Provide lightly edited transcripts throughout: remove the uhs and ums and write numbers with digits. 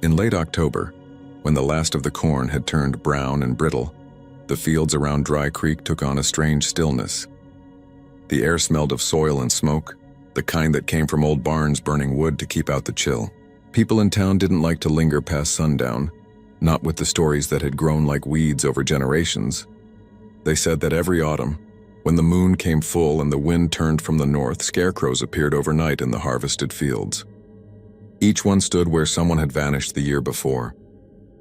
In late October, when the last of the corn had turned brown and brittle, the fields around Dry Creek took on a strange stillness. The air smelled of soil and smoke, the kind that came from old barns burning wood to keep out the chill. People in town didn't like to linger past sundown, not with the stories that had grown like weeds over generations. They said that every autumn, when the moon came full and the wind turned from the north, scarecrows appeared overnight in the harvested fields. Each one stood where someone had vanished the year before.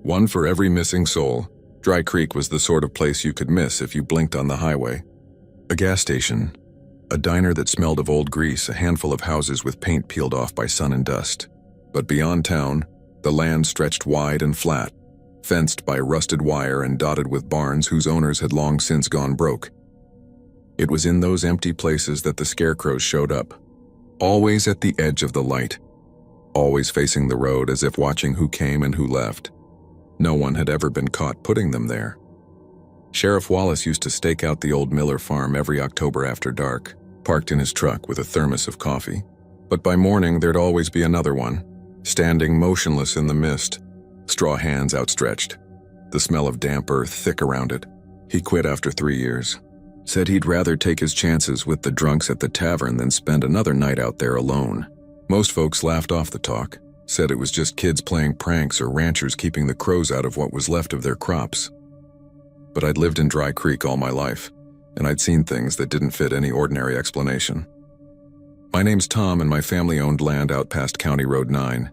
One for every missing soul. Dry Creek was the sort of place you could miss if you blinked on the highway. A gas station, a diner that smelled of old grease, a handful of houses with paint peeled off by sun and dust. But beyond town, the land stretched wide and flat, fenced by rusted wire and dotted with barns whose owners had long since gone broke. It was in those empty places that the scarecrows showed up, always at the edge of the light, always facing the road as if watching who came and who left. No one had ever been caught putting them there. Sheriff Wallace used to stake out the old Miller farm every October after dark, parked in his truck with a thermos of coffee. But by morning there'd always be another one, standing motionless in the mist, straw hands outstretched, the smell of damp earth thick around it. He quit after 3 years. Said he'd rather take his chances with the drunks at the tavern than spend another night out there alone. Most folks laughed off the talk, said it was just kids playing pranks or ranchers keeping the crows out of what was left of their crops. But I'd lived in Dry Creek all my life, and I'd seen things that didn't fit any ordinary explanation. My name's Tom, and my family owned land out past County Road 9.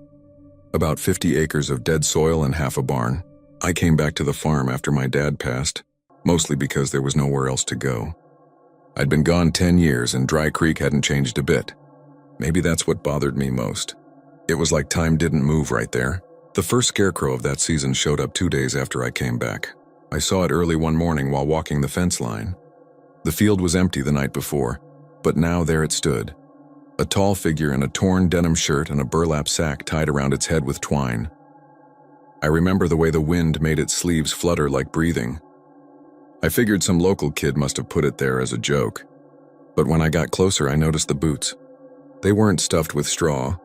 About 50 acres of dead soil and half a barn. I came back to the farm after my dad passed, mostly because there was nowhere else to go. I'd been gone 10 years and Dry Creek hadn't changed a bit. Maybe that's what bothered me most. It was like time didn't move right there. The first scarecrow of that season showed up 2 days after I came back. I saw it early one morning while walking the fence line. The field was empty the night before, but now there it stood. A tall figure in a torn denim shirt and a burlap sack tied around its head with twine. I remember the way the wind made its sleeves flutter like breathing. I figured some local kid must have put it there as a joke. But when I got closer, I noticed the boots. They weren't stuffed with straw.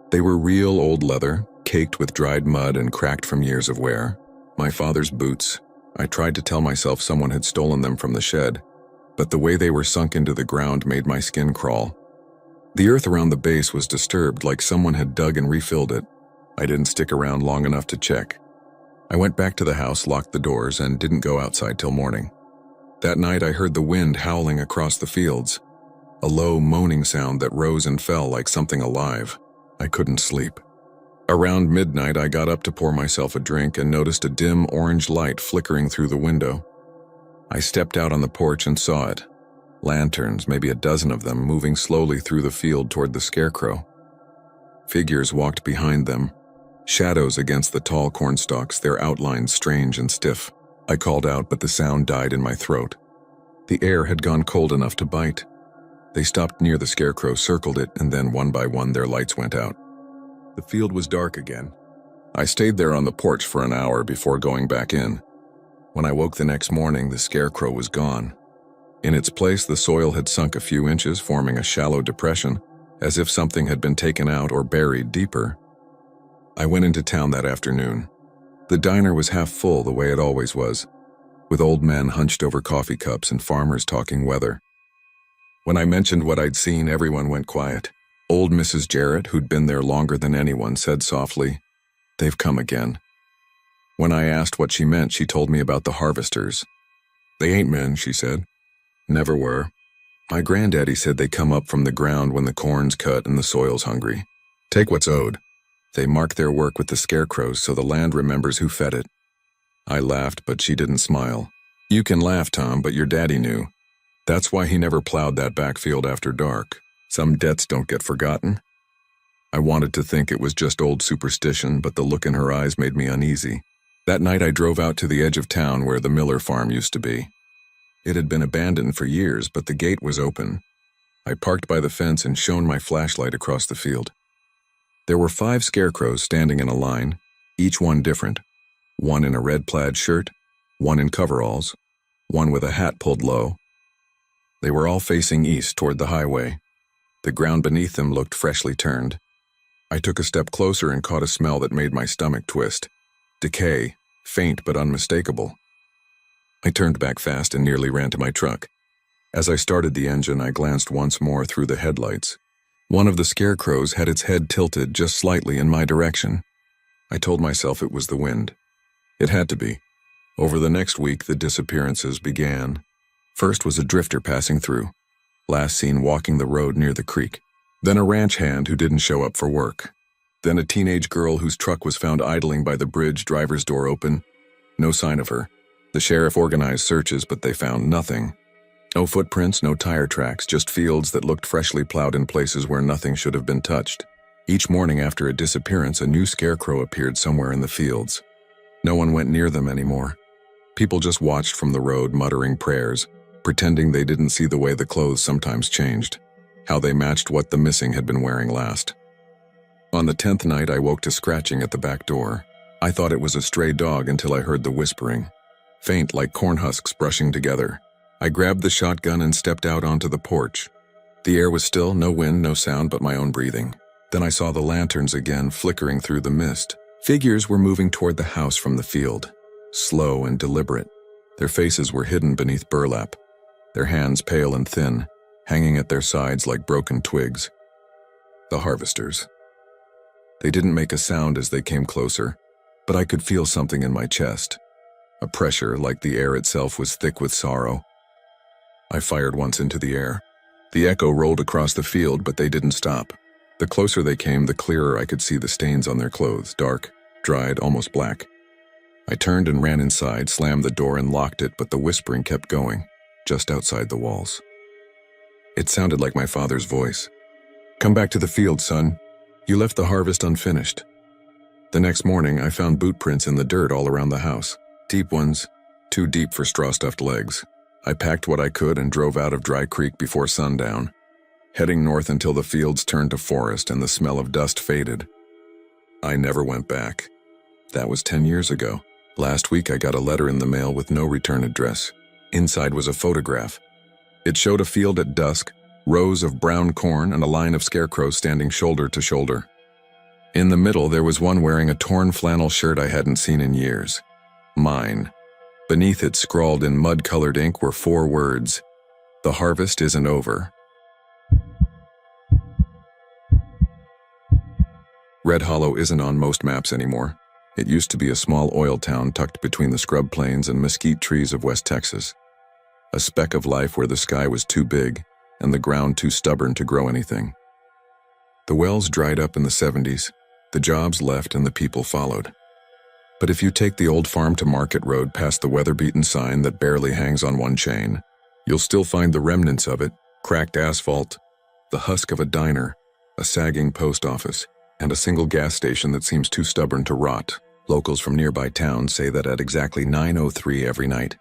They were real old leather, caked with dried mud and cracked from years of wear. My father's boots. I tried to tell myself someone had stolen them from the shed, but the way they were sunk into the ground made my skin crawl. The earth around the base was disturbed, like someone had dug and refilled it. I didn't stick around long enough to check. I went back to the house, locked the doors, and didn't go outside till morning. That night I heard the wind howling across the fields, a low moaning sound that rose and fell like something alive. I couldn't sleep. Around midnight I got up to pour myself a drink and noticed a dim orange light flickering through the window. I stepped out on the porch and saw it. Lanterns, maybe a dozen of them, moving slowly through the field toward the scarecrow. Figures walked behind them, shadows against the tall cornstalks, their outlines strange and stiff. I called out, but the sound died in my throat. The air had gone cold enough to bite. They stopped near the scarecrow, circled it, and then one by one their lights went out. The field was dark again. I stayed there on the porch for an hour before going back in. When I woke the next morning, the scarecrow was gone. In its place, the soil had sunk a few inches, forming a shallow depression, as if something had been taken out or buried deeper. I went into town that afternoon. The diner was half full the way it always was, with old men hunched over coffee cups and farmers talking weather. When I mentioned what I'd seen, everyone went quiet. Old Mrs. Jarrett, who'd been there longer than anyone, said softly, "They've come again." When I asked what she meant, she told me about the harvesters. "They ain't men," she said. "Never were. My granddaddy said they come up from the ground when the corn's cut and the soil's hungry. Take what's owed. They mark their work with the scarecrows so the land remembers who fed it." I laughed, but she didn't smile. "You can laugh, Tom, but your daddy knew. That's why he never plowed that backfield after dark. Some debts don't get forgotten." I wanted to think it was just old superstition, but the look in her eyes made me uneasy. That night I drove out to the edge of town where the Miller farm used to be. It had been abandoned for years, but the gate was open. I parked by the fence and shone my flashlight across the field. There were 5 scarecrows standing in a line, each one different. One in a red plaid shirt, one in coveralls, one with a hat pulled low. They were all facing east toward the highway. The ground beneath them looked freshly turned. I took a step closer and caught a smell that made my stomach twist. Decay, faint but unmistakable. I turned back fast and nearly ran to my truck. As I started the engine, I glanced once more through the headlights. One of the scarecrows had its head tilted just slightly in my direction. I told myself it was the wind. It had to be. Over the next week, the disappearances began. First was a drifter passing through, last seen walking the road near the creek. Then a ranch hand who didn't show up for work. Then a teenage girl whose truck was found idling by the bridge, driver's door open. No sign of her. The sheriff organized searches, but they found nothing. No footprints, no tire tracks, just fields that looked freshly plowed in places where nothing should have been touched. Each morning after a disappearance, a new scarecrow appeared somewhere in the fields. No one went near them anymore. People just watched from the road, muttering prayers, pretending they didn't see the way the clothes sometimes changed, how they matched what the missing had been wearing last. On the 10th night, I woke to scratching at the back door. I thought it was a stray dog until I heard the whispering, faint like corn husks brushing together. I grabbed the shotgun and stepped out onto the porch. The air was still, no wind, no sound but my own breathing. Then I saw the lanterns again flickering through the mist. Figures were moving toward the house from the field, slow and deliberate. Their faces were hidden beneath burlap, their hands pale and thin, hanging at their sides like broken twigs. The harvesters. They didn't make a sound as they came closer, but I could feel something in my chest. A pressure like the air itself was thick with sorrow. I fired once into the air. The echo rolled across the field, but they didn't stop. The closer they came, the clearer I could see the stains on their clothes, dark, dried, almost black. I turned and ran inside, slammed the door and locked it, but the whispering kept going, just outside the walls. It sounded like my father's voice. "Come back to the field, son. You left the harvest unfinished." The next morning, I found boot prints in the dirt all around the house. Deep ones, too deep for straw-stuffed legs. I packed what I could and drove out of Dry Creek before sundown, heading north until the fields turned to forest and the smell of dust faded. I never went back. That was 10 years ago. Last week I got a letter in the mail with no return address. Inside was a photograph. It showed a field at dusk, rows of brown corn and a line of scarecrows standing shoulder to shoulder. In the middle there was one wearing a torn flannel shirt I hadn't seen in years. Mine. Beneath it, scrawled in mud-colored ink, were 4 words: "The harvest isn't over." Red Hollow isn't on most maps anymore. It used to be a small oil town tucked between the scrub plains and mesquite trees of West Texas. A speck of life where the sky was too big and the ground too stubborn to grow anything. The wells dried up in the 70s, the jobs left and the people followed. But if you take the old farm-to-market road past the weather-beaten sign that barely hangs on one chain, you'll still find the remnants of it: cracked asphalt, the husk of a diner, a sagging post office, and a single gas station that seems too stubborn to rot. Locals from nearby towns say that at exactly 9:03 every night,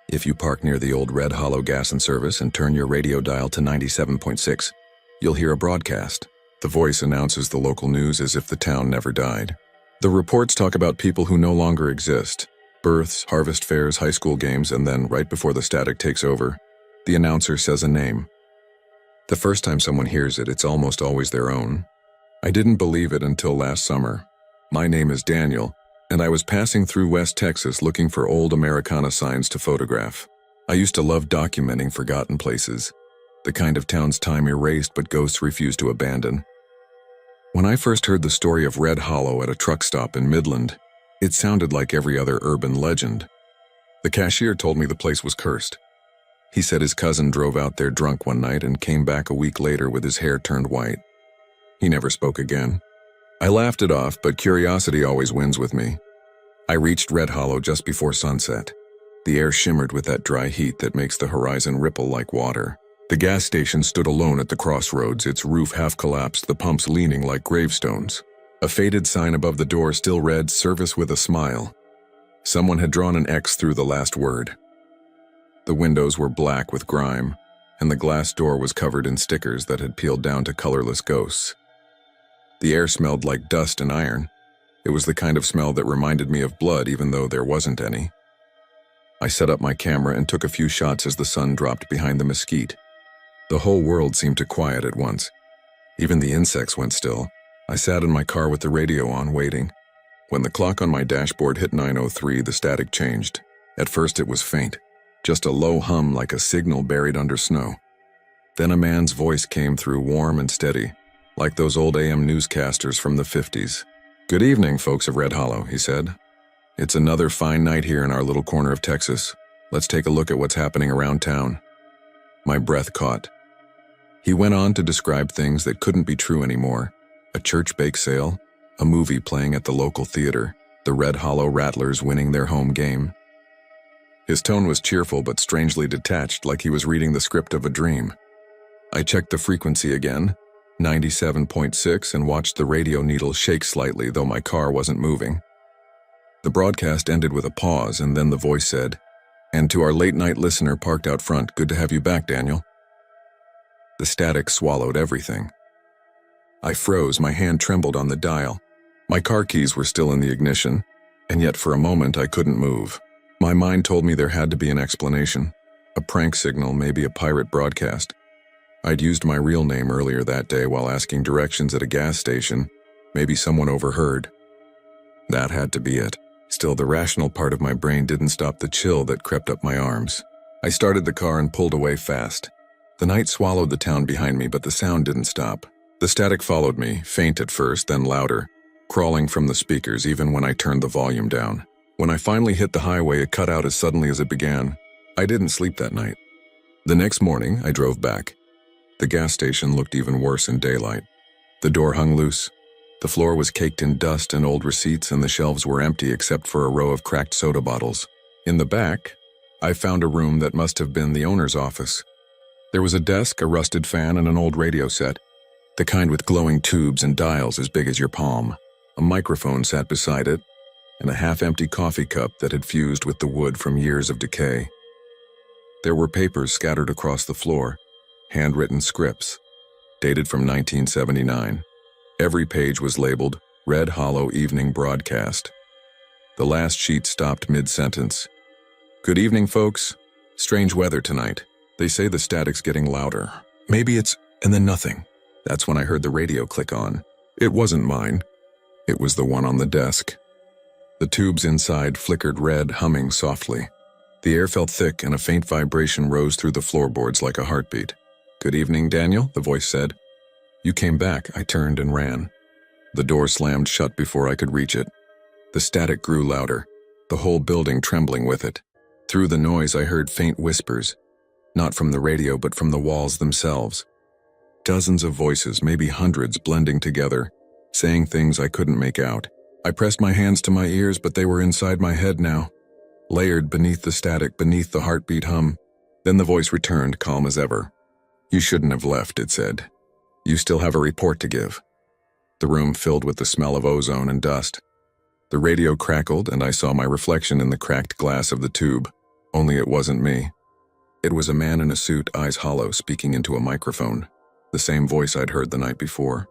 if you park near the old Red Hollow Gas and Service and turn your radio dial to 97.6, you'll hear a broadcast. The voice announces the local news as if the town never died. The reports talk about people who no longer exist: births, harvest fairs, high school games, and then, right before the static takes over, the announcer says a name. The first time someone hears it, it's almost always their own. I didn't believe it until last summer. My name is Daniel, and I was passing through West Texas looking for old Americana signs to photograph. I used to love documenting forgotten places, the kind of towns time erased but ghosts refuse to abandon. When I first heard the story of Red Hollow at a truck stop in Midland, it sounded like every other urban legend. The cashier told me the place was cursed. He said his cousin drove out there drunk one night and came back a week later with his hair turned white. He never spoke again. I laughed it off, but curiosity always wins with me. I reached Red Hollow just before sunset. The air shimmered with that dry heat that makes the horizon ripple like water. The gas station stood alone at the crossroads, its roof half collapsed, the pumps leaning like gravestones. A faded sign above the door still read, "Service with a smile." Someone had drawn an X through the last word. The windows were black with grime, and the glass door was covered in stickers that had peeled down to colorless ghosts. The air smelled like dust and iron. It was the kind of smell that reminded me of blood, even though there wasn't any. I set up my camera and took a few shots as the sun dropped behind the mesquite. The whole world seemed to quiet at once. Even the insects went still. I sat in my car with the radio on, waiting. When the clock on my dashboard hit 9:03, the static changed. At first it was faint, just a low hum like a signal buried under snow. Then a man's voice came through, warm and steady, like those old AM newscasters from the 50s. "Good evening, folks of Red Hollow," he said. "It's another fine night here in our little corner of Texas. Let's take a look at what's happening around town." My breath caught. He went on to describe things that couldn't be true anymore. A church bake sale, a movie playing at the local theater, the Red Hollow Rattlers winning their home game. His tone was cheerful but strangely detached, like he was reading the script of a dream. I checked the frequency again, 97.6, and watched the radio needle shake slightly, though my car wasn't moving. The broadcast ended with a pause, and then the voice said, "And to our late-night listener parked out front, good to have you back, Daniel." The static swallowed everything. I froze, my hand trembled on the dial. My car keys were still in the ignition, and yet for a moment I couldn't move. My mind told me there had to be an explanation. A prank signal, maybe a pirate broadcast. I'd used my real name earlier that day while asking directions at a gas station. Maybe someone overheard. That had to be it. Still, the rational part of my brain didn't stop the chill that crept up my arms. I started the car and pulled away fast. The night swallowed the town behind me, but the sound didn't stop. The static followed me, faint at first, then louder, crawling from the speakers even when I turned the volume down. When I finally hit the highway, it cut out as suddenly as it began. I didn't sleep that night. The next morning, I drove back. The gas station looked even worse in daylight. The door hung loose. The floor was caked in dust and old receipts, and the shelves were empty except for a row of cracked soda bottles. In the back, I found a room that must have been the owner's office. There was a desk, a rusted fan, and an old radio set, the kind with glowing tubes and dials as big as your palm. A microphone sat beside it, and a half-empty coffee cup that had fused with the wood from years of decay. There were papers scattered across the floor, handwritten scripts, dated from 1979. Every page was labeled Red Hollow Evening Broadcast. The last sheet stopped mid-sentence. "Good evening, folks. Strange weather tonight. They say the static's getting louder. Maybe it's..." and then nothing. That's when I heard the radio click on. It wasn't mine. It was the one on the desk. The tubes inside flickered red, humming softly. The air felt thick and a faint vibration rose through the floorboards like a heartbeat. "Good evening, Daniel," the voice said. "You came back." I turned and ran. The door slammed shut before I could reach it. The static grew louder, the whole building trembling with it. Through the noise I heard faint whispers, not from the radio but from the walls themselves. Dozens of voices, maybe hundreds, blending together, saying things I couldn't make out. I pressed my hands to my ears, but they were inside my head now, layered beneath the static, beneath the heartbeat hum. Then the voice returned, calm as ever. "You shouldn't have left," it said. "You still have a report to give." The room filled with the smell of ozone and dust. The radio crackled, and I saw my reflection in the cracked glass of the tube. Only it wasn't me. It was a man in a suit, eyes hollow, speaking into a microphone. The same voice I'd heard the night before.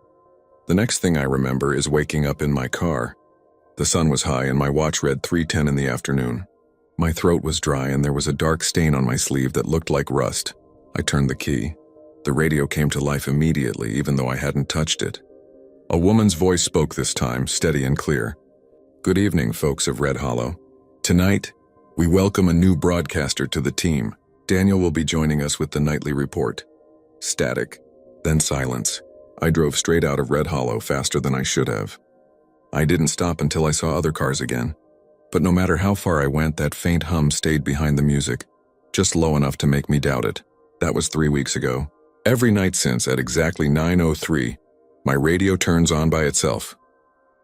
The next thing I remember is waking up in my car. The sun was high and my watch read 3:10 in the afternoon. My throat was dry and there was a dark stain on my sleeve that looked like rust. I turned the key. The radio came to life immediately, even though I hadn't touched it. A woman's voice spoke this time, steady and clear. "Good evening, folks of Red Hollow. Tonight, we welcome a new broadcaster to the team. Daniel will be joining us with the nightly report." Static, then silence. I drove straight out of Red Hollow faster than I should have. I didn't stop until I saw other cars again. But no matter how far I went, that faint hum stayed behind the music, just low enough to make me doubt it. That was 3 weeks ago. Every night since, at exactly 9:03, my radio turns on by itself.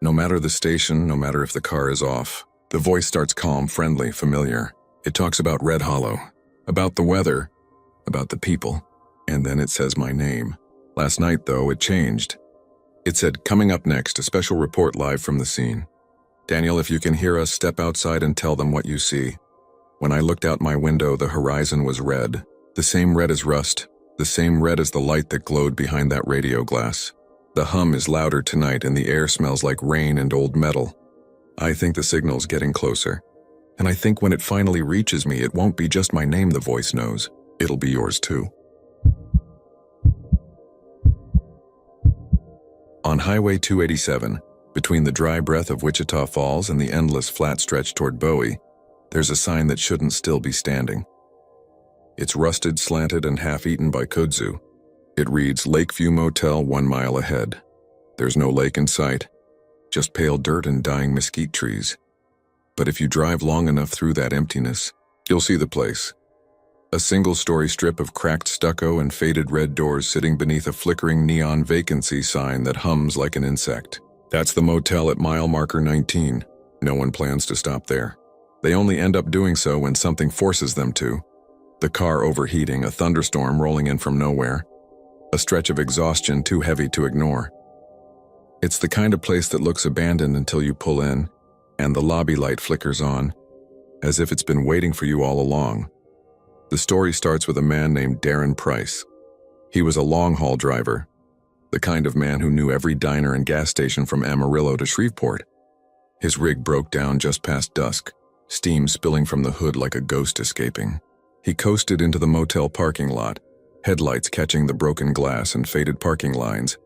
No matter the station, no matter if the car is off, the voice starts calm, friendly, familiar. It talks about Red Hollow, about the weather, about the people, and then it says my name. Last night, though, it changed. It said, "Coming up next, a special report live from the scene. Daniel, if you can hear us, step outside and tell them what you see." When I looked out my window, the horizon was red. The same red as rust, the same red as the light that glowed behind that radio glass. The hum is louder tonight and the air smells like rain and old metal. I think the signal's getting closer. And I think when it finally reaches me, it won't be just my name the voice knows. It'll be yours too. On On Highway 287, between the dry breath of Wichita Falls and the endless flat stretch toward Bowie, there's a sign that shouldn't still be standing. It's rusted, slanted, and half-eaten by kudzu. It reads, Lakeview Motel 1 mile ahead. There's no lake in sight, just pale dirt and dying mesquite trees. But if you drive long enough through that emptiness, you'll see the place. A single-story strip of cracked stucco and faded red doors sitting beneath a flickering neon vacancy sign that hums like an insect. That's the motel at mile marker 19. No one plans to stop there. They only end up doing so when something forces them to. The car overheating, a thunderstorm rolling in from nowhere, a stretch of exhaustion too heavy to ignore. It's the kind of place that looks abandoned until you pull in, and the lobby light flickers on, as if it's been waiting for you all along. The story starts with a man named Darren Price. He was a long-haul driver, the kind of man who knew every diner and gas station from Amarillo to Shreveport. His rig broke down just past dusk, steam spilling from the hood like a ghost escaping. He coasted into the motel parking lot, headlights catching the broken glass and faded parking lines.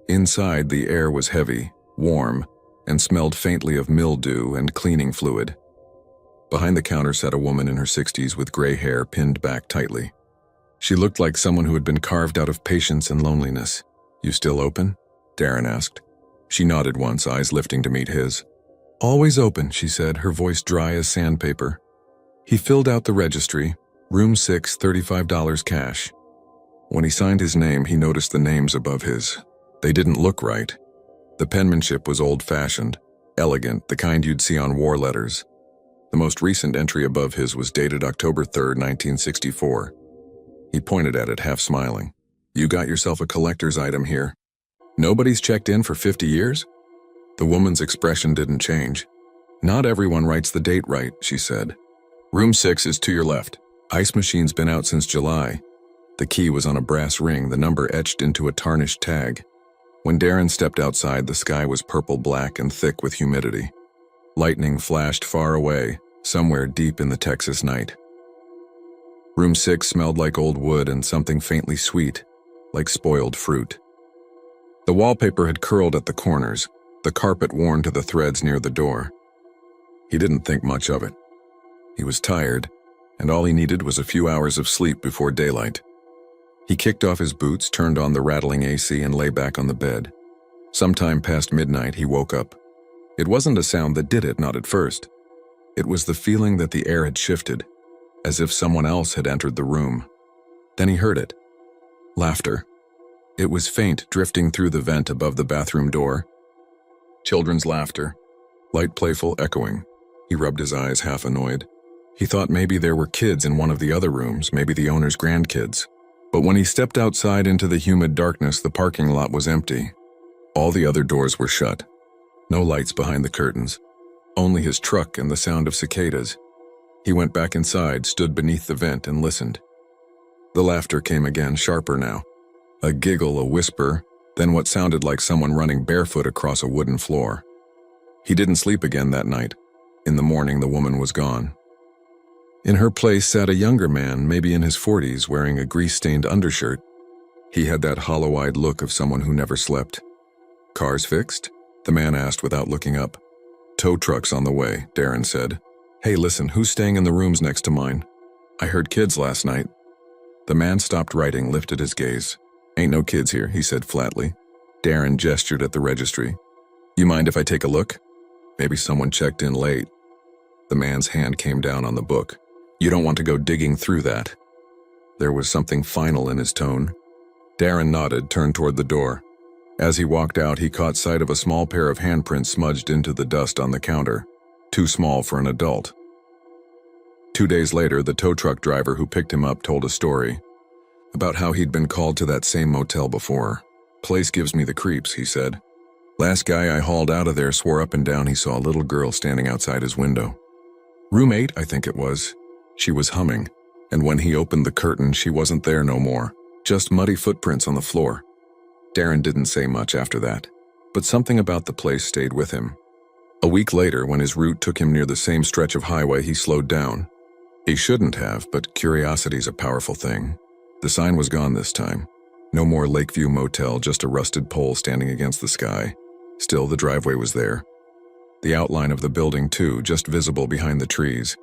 Inside, the air was heavy, warm, and smelled faintly of mildew and cleaning fluid. Behind the counter sat a woman in her 60s with gray hair pinned back tightly. She looked like someone who had been carved out of patience and loneliness. "You still open?" Darren asked. She nodded once, eyes lifting to meet his. "Always open," she said, her voice dry as sandpaper. He filled out the registry, room 6, $35 cash. When he signed his name, he noticed the names above his. They didn't look right. The penmanship was old-fashioned, elegant, the kind you'd see on war letters. The most recent entry above his was dated October 3, 1964. He pointed at it, half smiling. "You got yourself a collector's item here. Nobody's checked in for 50 years?" The woman's expression didn't change. "Not everyone writes the date right," she said. "Room 6 is to your left. Ice machine's been out since July." The key was on a brass ring, the number etched into a tarnished tag. When Darren stepped outside, the sky was purple-black and thick with humidity. Lightning flashed far away, somewhere deep in the Texas night. Room 6 smelled like old wood and something faintly sweet, like spoiled fruit. The wallpaper had curled at the corners, the carpet worn to the threads near the door. He didn't think much of it. He was tired, and all he needed was a few hours of sleep before daylight. He kicked off his boots, turned on the rattling AC, and lay back on the bed. Sometime past midnight, he woke up. It wasn't a sound that did it, not at first. It was the feeling that the air had shifted, as if someone else had entered the room. Then he heard it. Laughter. It was faint, drifting through the vent above the bathroom door. Children's laughter. Light, playful, echoing. He rubbed his eyes, half annoyed. He thought maybe there were kids in one of the other rooms, maybe the owner's grandkids. But when he stepped outside into the humid darkness, the parking lot was empty. All the other doors were shut. No lights behind the curtains. Only his truck and the sound of cicadas. He went back inside, stood beneath the vent, and listened. The laughter came again, sharper now. A giggle, a whisper, then what sounded like someone running barefoot across a wooden floor. He didn't sleep again that night. In the morning, the woman was gone. In her place sat a younger man, maybe in his 40s, wearing a grease-stained undershirt. He had that hollow-eyed look of someone who never slept. "Cars fixed?" the man asked without looking up. "Tow truck's on the way," Darren said. "Hey, listen, who's staying in the rooms next to mine? I heard kids last night." The man stopped writing, lifted his gaze. "Ain't no kids here," he said flatly. Darren gestured at the registry. "You mind if I take a look? Maybe someone checked in late." The man's hand came down on the book. "You don't want to go digging through that." There was something final in his tone. Darren nodded, turned toward the door. As he walked out, he caught sight of a small pair of handprints smudged into the dust on the counter, too small for an adult. 2 days later, the tow truck driver who picked him up told a story about how he'd been called to that same motel before. "Place gives me the creeps," he said. "Last guy I hauled out of there swore up and down he saw a little girl standing outside his window. Room 8, I think it was. She was humming, and when he opened the curtain, she wasn't there no more, just muddy footprints on the floor." Darren didn't say much after that, but something about the place stayed with him. A week later, when his route took him near the same stretch of highway, he slowed down. He shouldn't have, but curiosity's a powerful thing. The sign was gone this time. No more Lakeview Motel, just a rusted pole standing against the sky. Still, the driveway was there. The outline of the building, too, just visible behind the trees.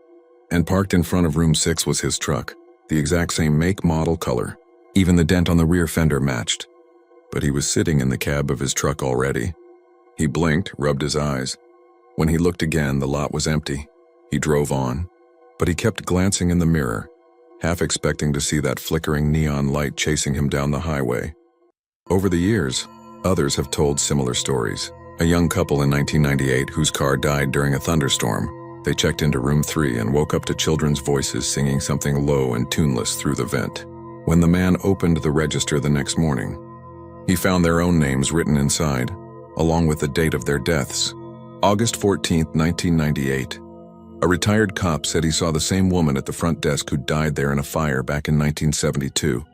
And parked in front of room 6 was his truck, the exact same make, model, color. Even the dent on the rear fender matched. But he was sitting in the cab of his truck already. He blinked, rubbed his eyes. When he looked again, the lot was empty. He drove on, but he kept glancing in the mirror, half expecting to see that flickering neon light chasing him down the highway. Over the years, others have told similar stories. A young couple in 1998 whose car died during a thunderstorm. They checked into room 3 and woke up to children's voices singing something low and tuneless through the vent. When the man opened the register the next morning, he found their own names written inside, along with the date of their deaths. August 14, 1998. A retired cop said he saw the same woman at the front desk who died there in a fire back in 1972.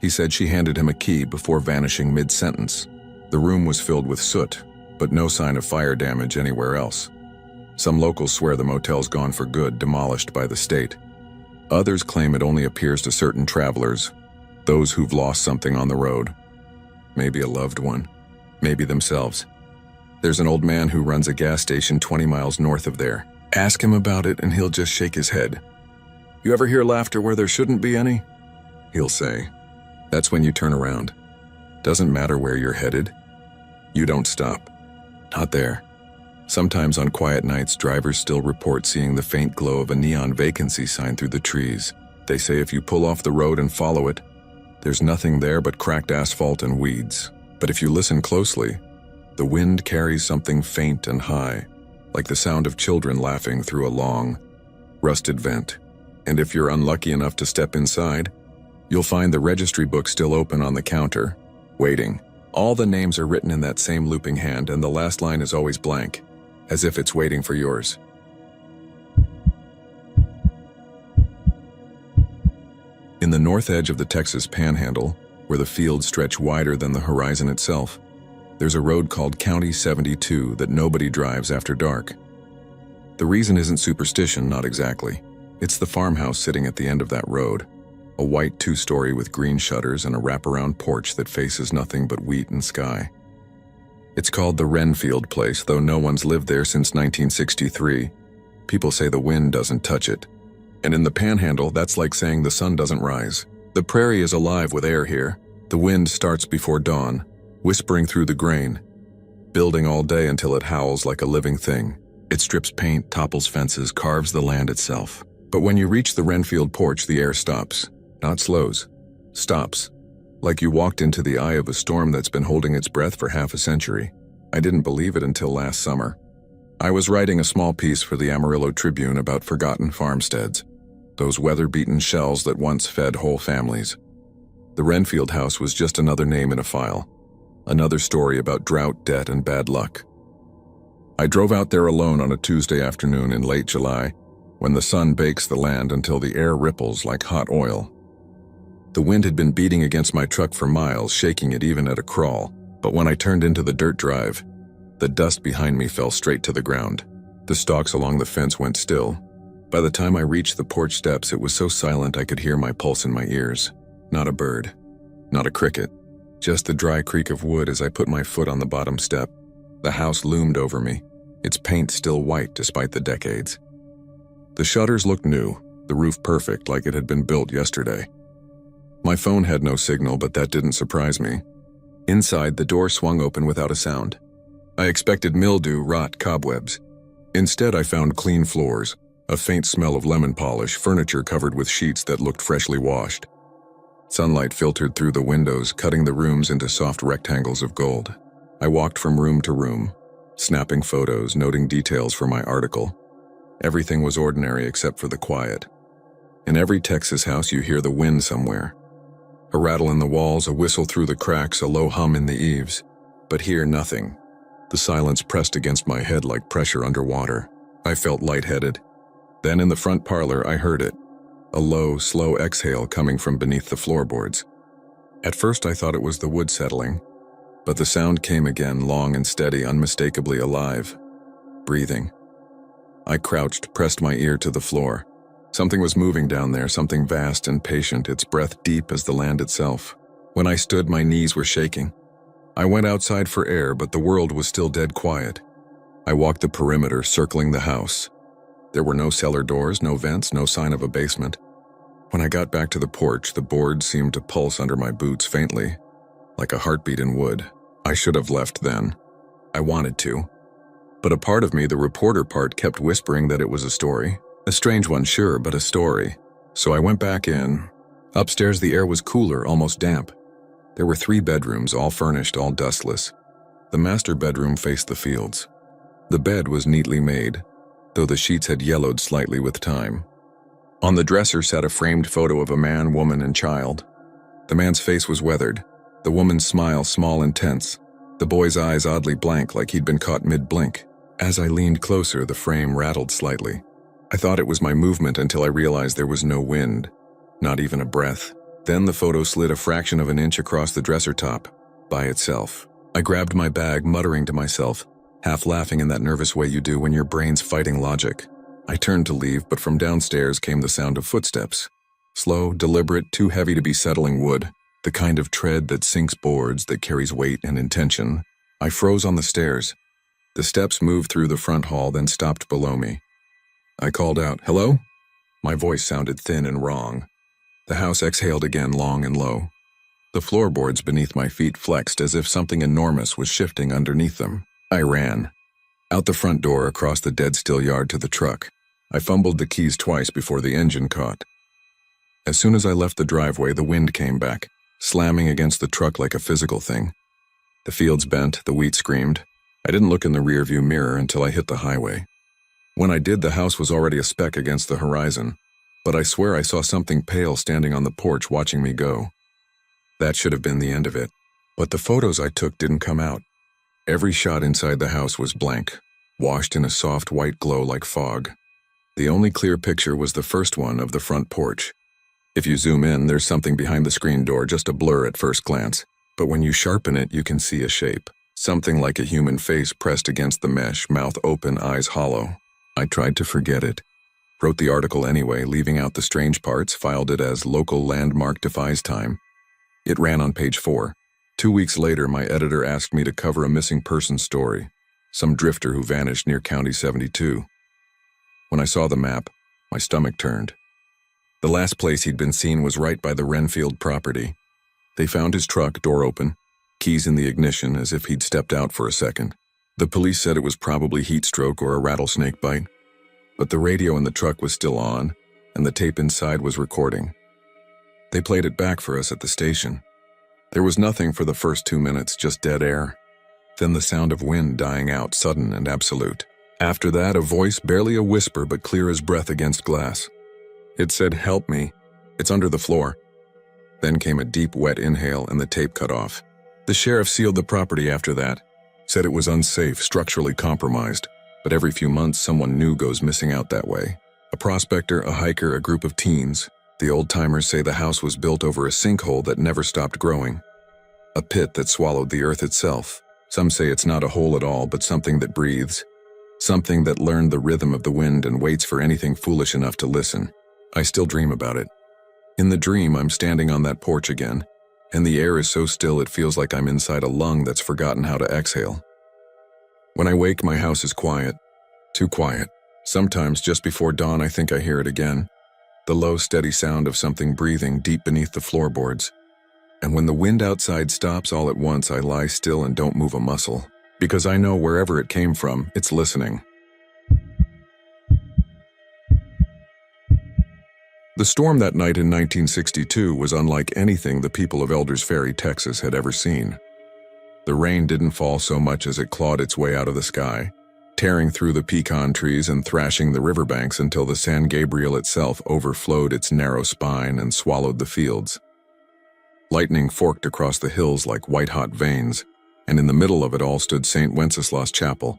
He said she handed him a key before vanishing mid-sentence. The room was filled with soot, but no sign of fire damage anywhere else. Some locals swear the motel's gone for good, demolished by the state. Others claim it only appears to certain travelers, those who've lost something on the road. Maybe a loved one, maybe themselves. There's an old man who runs a gas station 20 miles north of there. Ask him about it and he'll just shake his head. You ever hear laughter where there shouldn't be any? He'll say. That's when you turn around. Doesn't matter where you're headed. You don't stop. Not there. Sometimes on quiet nights, drivers still report seeing the faint glow of a neon vacancy sign through the trees. They say if you pull off the road and follow it, there's nothing there but cracked asphalt and weeds. But if you listen closely, the wind carries something faint and high, like the sound of children laughing through a long, rusted vent. And if you're unlucky enough to step inside, you'll find the registry book still open on the counter, waiting. All the names are written in that same looping hand, and the last line is always blank, as if it's waiting for yours. In the north edge of the Texas Panhandle, where the fields stretch wider than the horizon itself, there's a road called County 72 that nobody drives after dark. The reason isn't superstition, not exactly. It's the farmhouse sitting at the end of that road, a white 2-story with green shutters and a wraparound porch that faces nothing but wheat and sky. It's called the Renfield place, though no one's lived there since 1963. People say the wind doesn't touch it. And in the Panhandle, that's like saying the sun doesn't rise. The prairie is alive with air here. The wind starts before dawn, whispering through the grain, building all day until it howls like a living thing. It strips paint, topples fences, carves the land itself. But when you reach the Renfield porch, the air stops. Not slows. Stops. Like you walked into the eye of a storm that's been holding its breath for half a century. I didn't believe it until last summer. I was writing a small piece for the Amarillo Tribune about forgotten farmsteads, those weather-beaten shells that once fed whole families. The Renfield house was just another name in a file. Another story about drought, debt, and bad luck. I drove out there alone on a Tuesday afternoon in late July, when the sun bakes the land until the air ripples like hot oil. The wind had been beating against my truck for miles, shaking it even at a crawl, but when I turned into the dirt drive, the dust behind me fell straight to the ground. The stalks along the fence went still. By the time I reached the porch steps, it was so silent I could hear my pulse in my ears. Not a bird, not a cricket. Just the dry creak of wood as I put my foot on the bottom step. The house loomed over me, its paint still white despite the decades. The shutters looked new, the roof perfect like it had been built yesterday. My phone had no signal, but that didn't surprise me. Inside, the door swung open without a sound. I expected mildew, rot, cobwebs. Instead, I found clean floors, a faint smell of lemon polish, furniture covered with sheets that looked freshly washed. Sunlight filtered through the windows, cutting the rooms into soft rectangles of gold. I walked from room to room, snapping photos, noting details for my article. Everything was ordinary except for the quiet. In every Texas house, you hear the wind somewhere. A rattle in the walls, a whistle through the cracks, a low hum in the eaves. But here, nothing. The silence pressed against my head like pressure underwater. I felt lightheaded. Then in the front parlor, I heard it. A low, slow exhale coming from beneath the floorboards. At first I thought it was the wood settling, but the sound came again, long and steady, unmistakably alive. Breathing. I crouched, pressed my ear to the floor. Something was moving down there, something vast and patient, its breath deep as the land itself. When I stood, my knees were shaking. I went outside for air, but the world was still dead quiet. I walked the perimeter, circling the house. There were no cellar doors, no vents, no sign of a basement. When I got back to the porch, the boards seemed to pulse under my boots faintly, like a heartbeat in wood. I should have left then. I wanted to. But a part of me, the reporter part, kept whispering that it was a story. A strange one, sure, but a story. So I went back in. Upstairs, the air was cooler, almost damp. There were 3 bedrooms, all furnished, all dustless. The master bedroom faced the fields. The bed was neatly made, though the sheets had yellowed slightly with time. On the dresser sat a framed photo of a man, woman, and child. The man's face was weathered, the woman's smile small and tense, the boy's eyes oddly blank like he'd been caught mid-blink. As I leaned closer, the frame rattled slightly. I thought it was my movement until I realized there was no wind, not even a breath. Then the photo slid a fraction of an inch across the dresser top, by itself. I grabbed my bag, muttering to myself, half laughing in that nervous way you do when your brain's fighting logic. I turned to leave, but from downstairs came the sound of footsteps. Slow, deliberate, too heavy to be settling wood, the kind of tread that sinks boards, that carries weight and intention. I froze on the stairs. The steps moved through the front hall, then stopped below me. I called out, "Hello?" My voice sounded thin and wrong. The house exhaled again, long and low. The floorboards beneath my feet flexed as if something enormous was shifting underneath them. I ran. Out the front door, across the dead-still yard to the truck. I fumbled the keys twice before the engine caught. As soon as I left the driveway, the wind came back, slamming against the truck like a physical thing. The fields bent, the wheat screamed. I didn't look in the rearview mirror until I hit the highway. When I did, the house was already a speck against the horizon, but I swear I saw something pale standing on the porch watching me go. That should have been the end of it. But the photos I took didn't come out. Every shot inside the house was blank, washed in a soft white glow like fog. The only clear picture was the first one of the front porch. If you zoom in, there's something behind the screen door, just a blur at first glance. But when you sharpen it, you can see a shape. Something like a human face pressed against the mesh, mouth open, eyes hollow. I tried to forget it. Wrote the article anyway, leaving out the strange parts, filed it as Local Landmark Defies Time. It ran on page 4. 2 weeks later, my editor asked me to cover a missing person story, some drifter who vanished near County 72. When I saw the map, my stomach turned. The last place he'd been seen was right by the Renfield property. They found his truck, door open, keys in the ignition as if he'd stepped out for a second. The police said it was probably heat stroke or a rattlesnake bite. But the radio in the truck was still on, and the tape inside was recording. They played it back for us at the station. There was nothing for the first 2 minutes, just dead air. Then the sound of wind dying out, sudden and absolute. After that, a voice, barely a whisper but clear as breath against glass. It said, "Help me. It's under the floor." Then came a deep, wet inhale and the tape cut off. The sheriff sealed the property after that. Said it was unsafe, structurally compromised. But every few months, someone new goes missing out that way. A prospector, a hiker, a group of teens. The old-timers say the house was built over a sinkhole that never stopped growing. A pit that swallowed the earth itself. Some say it's not a hole at all, but something that breathes. Something that learned the rhythm of the wind and waits for anything foolish enough to listen. I still dream about it. In the dream, I'm standing on that porch again, and the air is so still it feels like I'm inside a lung that's forgotten how to exhale. When I wake, my house is quiet. Too quiet. Sometimes, just before dawn, I think I hear it again. The low, steady sound of something breathing deep beneath the floorboards. And when the wind outside stops all at once, I lie still and don't move a muscle. Because I know wherever it came from, it's listening. The storm that night in 1962 was unlike anything the people of Elders Ferry, Texas had ever seen. The rain didn't fall so much as it clawed its way out of the sky, tearing through the pecan trees and thrashing the riverbanks until the San Gabriel itself overflowed its narrow spine and swallowed the fields. Lightning forked across the hills like white-hot veins, and in the middle of it all stood St. Wenceslas Chapel,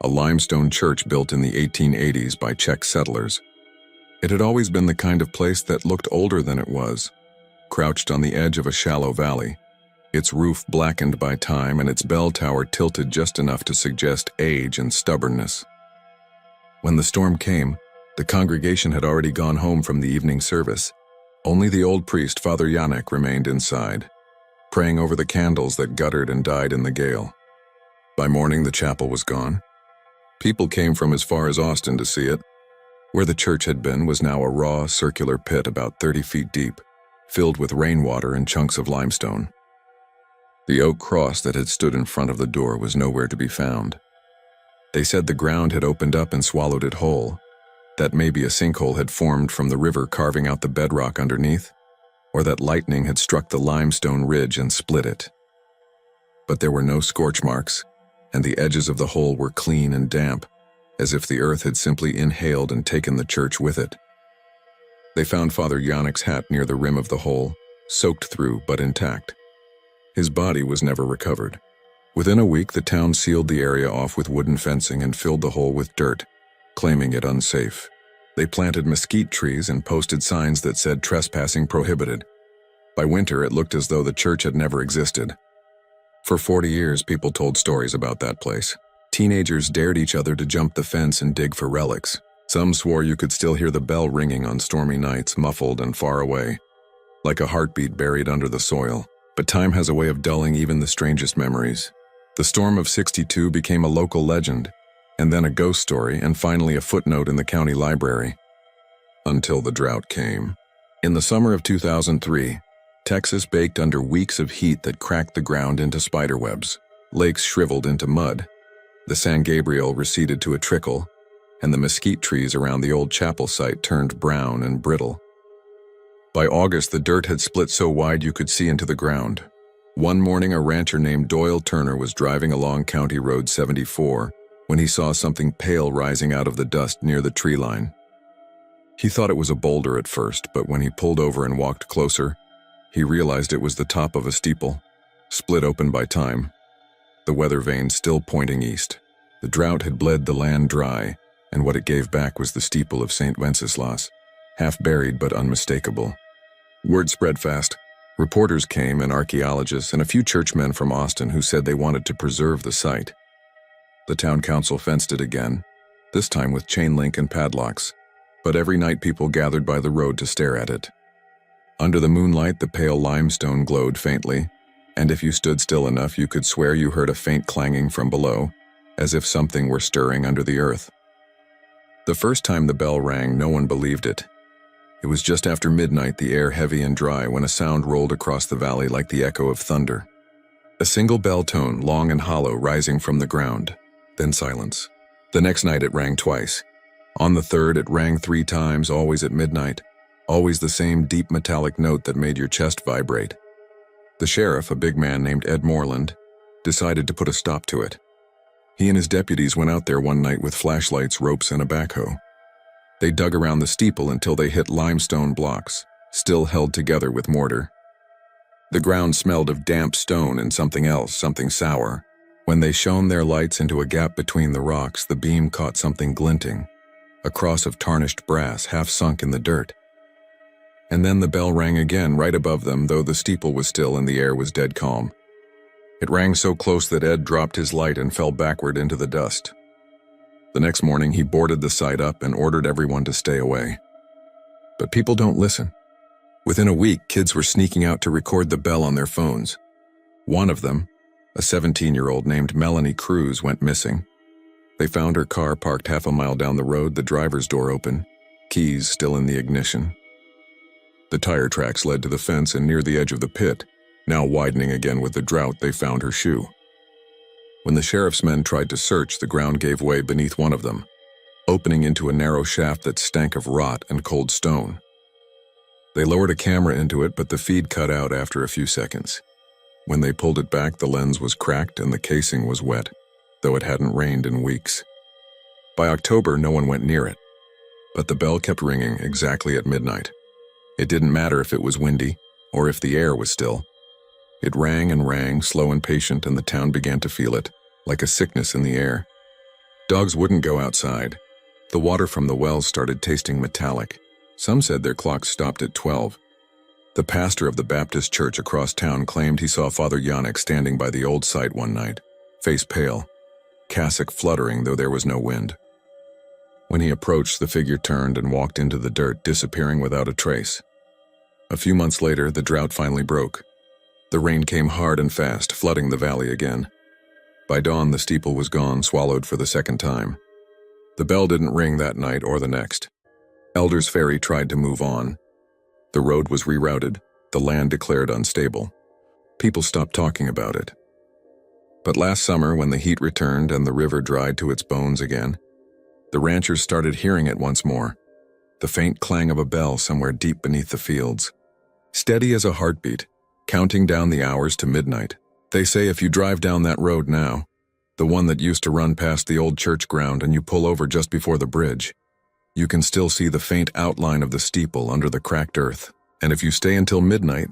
a limestone church built in the 1880s by Czech settlers. It had always been the kind of place that looked older than it was, crouched on the edge of a shallow valley, its roof blackened by time and its bell tower tilted just enough to suggest age and stubbornness. When the storm came, the congregation had already gone home from the evening service. Only the old priest, Father Janek, remained inside. praying over the candles that guttered and died in the gale. By morning, the chapel was gone. People came from as far as Austin to see it. Where the church had been was now a raw, circular pit about 30 feet deep, filled with rainwater and chunks of limestone. The oak cross that had stood in front of the door was nowhere to be found. They said the ground had opened up and swallowed it whole, that maybe a sinkhole had formed from the river carving out the bedrock underneath, or that lightning had struck the limestone ridge and split it. But there were no scorch marks, and the edges of the hole were clean and damp, as if the earth had simply inhaled and taken the church with it. They found Father Yannick's hat near the rim of the hole, soaked through but intact. His body was never recovered. Within a week, the town sealed the area off with wooden fencing and filled the hole with dirt, claiming it unsafe. They planted mesquite trees and posted signs that said trespassing prohibited. By winter, it looked as though the church had never existed. For 40 years, people told stories about that place. Teenagers dared each other to jump the fence and dig for relics. Some swore you could still hear the bell ringing on stormy nights, muffled and far away, like a heartbeat buried under the soil. But time has a way of dulling even the strangest memories. The storm of '62 became a local legend, and then a ghost story, and finally a footnote in the county library. Until the drought came. In the summer of 2003, Texas baked under weeks of heat that cracked the ground into spiderwebs. Lakes shriveled into mud. The San Gabriel receded to a trickle, and the mesquite trees around the old chapel site turned brown and brittle. By August, the dirt had split so wide you could see into the ground. One morning, a rancher named Doyle Turner was driving along County Road 74 when he saw something pale rising out of the dust near the tree line. He thought it was a boulder at first, but when he pulled over and walked closer, he realized it was the top of a steeple, split open by time, the weather vane still pointing east. The drought had bled the land dry, and what it gave back was the steeple of St. Wenceslas, half buried but unmistakable. Word spread fast. Reporters came, and archaeologists, and a few churchmen from Austin who said they wanted to preserve the site. The town council fenced it again, this time with chain link and padlocks, but every night people gathered by the road to stare at it. Under the moonlight, the pale limestone glowed faintly, and if you stood still enough, you could swear you heard a faint clanging from below, as if something were stirring under the earth. The first time the bell rang, no one believed it. It was just after midnight, the air heavy and dry, when a sound rolled across the valley like the echo of thunder. A single bell tone, long and hollow, rising from the ground, then silence. The next night it rang twice. On the third, it rang 3 times, always at midnight, always the same deep metallic note that made your chest vibrate. The sheriff, a big man named Ed Moreland, decided to put a stop to it. He and his deputies went out there one night with flashlights, ropes, and a backhoe. They dug around the steeple until they hit limestone blocks, still held together with mortar. The ground smelled of damp stone and something else, something sour. When they shone their lights into a gap between the rocks, the beam caught something glinting, a cross of tarnished brass half sunk in the dirt. And then the bell rang again right above them, though the steeple was still and the air was dead calm. It rang so close that Ed dropped his light and fell backward into the dust. The next morning, he boarded the site up and ordered everyone to stay away. But people don't listen. Within a week, kids were sneaking out to record the bell on their phones. One of them, a 17-year-old named Melanie Cruz, went missing. They found her car parked half a mile down the road, the driver's door open, keys still in the ignition. The tire tracks led to the fence, and near the edge of the pit, now widening again with the drought, they found her shoe. When the sheriff's men tried to search, the ground gave way beneath one of them, opening into a narrow shaft that stank of rot and cold stone. They lowered a camera into it, but the feed cut out after a few seconds. When they pulled it back, the lens was cracked and the casing was wet, though it hadn't rained in weeks. By October, no one went near it, but the bell kept ringing exactly at midnight. It didn't matter if it was windy or if the air was still. It rang and rang, slow and patient, and the town began to feel it, like a sickness in the air. Dogs wouldn't go outside. The water from the wells started tasting metallic. Some said their clocks stopped at 12. The pastor of the Baptist church across town claimed he saw Father Yannick standing by the old site one night, face pale, cassock fluttering though there was no wind. When he approached, the figure turned and walked into the dirt, disappearing without a trace. A few months later, the drought finally broke. The rain came hard and fast, flooding the valley again. By dawn, the steeple was gone, swallowed for the second time. The bell didn't ring that night or the next. Elder's Ferry tried to move on. The road was rerouted, the land declared unstable. People stopped talking about it. But last summer, when the heat returned and the river dried to its bones again, the ranchers started hearing it once more, the faint clang of a bell somewhere deep beneath the fields. Steady as a heartbeat, counting down the hours to midnight. They say if you drive down that road now, the one that used to run past the old church ground, and you pull over just before the bridge, you can still see the faint outline of the steeple under the cracked earth. And if you stay until midnight,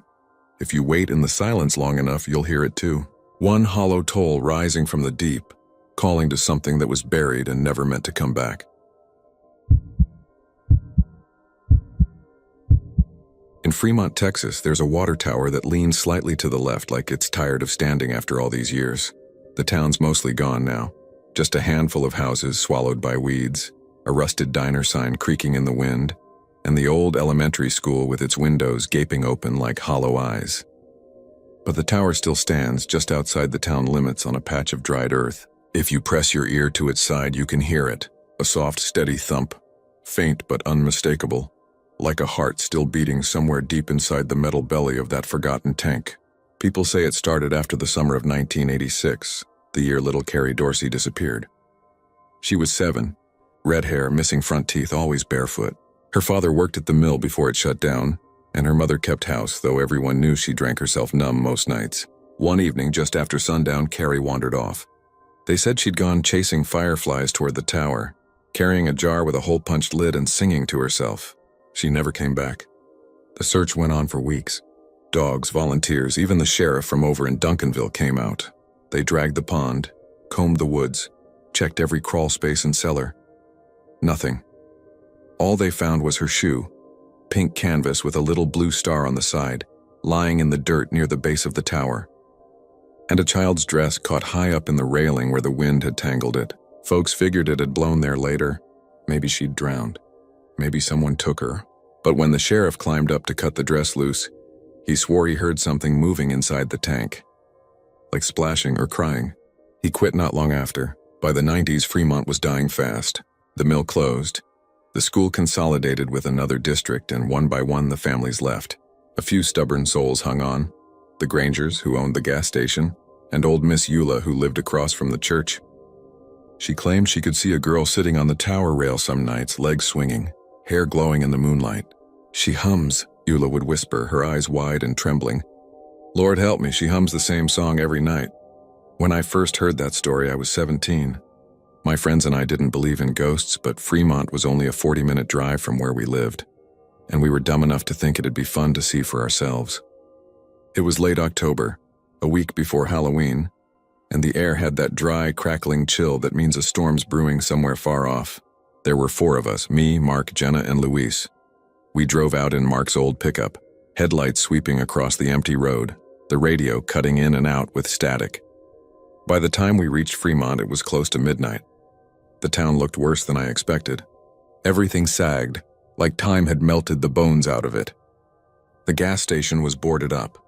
if you wait in the silence long enough, you'll hear it too. One hollow toll rising from the deep, calling to something that was buried and never meant to come back. In Fremont, Texas, there's a water tower that leans slightly to the left like it's tired of standing after all these years. The town's mostly gone now. Just a handful of houses swallowed by weeds, a rusted diner sign creaking in the wind, and the old elementary school with its windows gaping open like hollow eyes. But the tower still stands just outside the town limits on a patch of dried earth. If you press your ear to its side, you can hear it, a soft, steady thump, faint but unmistakable, like a heart still beating somewhere deep inside the metal belly of that forgotten tank. People say it started after the summer of 1986, the year little Carrie Dorsey disappeared. She was 7, red hair, missing front teeth, always barefoot. Her father worked at the mill before it shut down, and her mother kept house, though everyone knew she drank herself numb most nights. One evening, just after sundown, Carrie wandered off. They said she'd gone chasing fireflies toward the tower, carrying a jar with a hole-punched lid and singing to herself. She never came back. The search went on for weeks. Dogs, volunteers, even the sheriff from over in Duncanville came out. They dragged the pond, combed the woods, checked every crawl space and cellar. Nothing. All they found was her shoe, pink canvas with a little blue star on the side, lying in the dirt near the base of the tower. And a child's dress caught high up in the railing where the wind had tangled it. Folks figured it had blown there later. Maybe she'd drowned. Maybe someone took her. But when the sheriff climbed up to cut the dress loose, he swore he heard something moving inside the tank, like splashing or crying. He quit not long after. By the 90s, Fremont was dying fast. The mill closed. The school consolidated with another district, and one by one the families left. A few stubborn souls hung on. The Grangers, who owned the gas station, and old Miss Eula, who lived across from the church. She claimed she could see a girl sitting on the tower rail some nights, legs swinging, hair glowing in the moonlight. "She hums," Eula would whisper, her eyes wide and trembling. Lord help me, she hums the same song every night. When I first heard that story, I was 17. My friends and I didn't believe in ghosts, but Fremont was only a 40-minute drive from where we lived, and we were dumb enough to think it'd be fun to see for ourselves. It was late October, a week before Halloween, and the air had that dry, crackling chill that means a storm's brewing somewhere far off. There were 4 of us, me, Mark, Jenna, and Luis. We drove out in Mark's old pickup, headlights sweeping across the empty road, the radio cutting in and out with static. By the time we reached Fremont, it was close to midnight. The town looked worse than I expected. Everything sagged, like time had melted the bones out of it. The gas station was boarded up.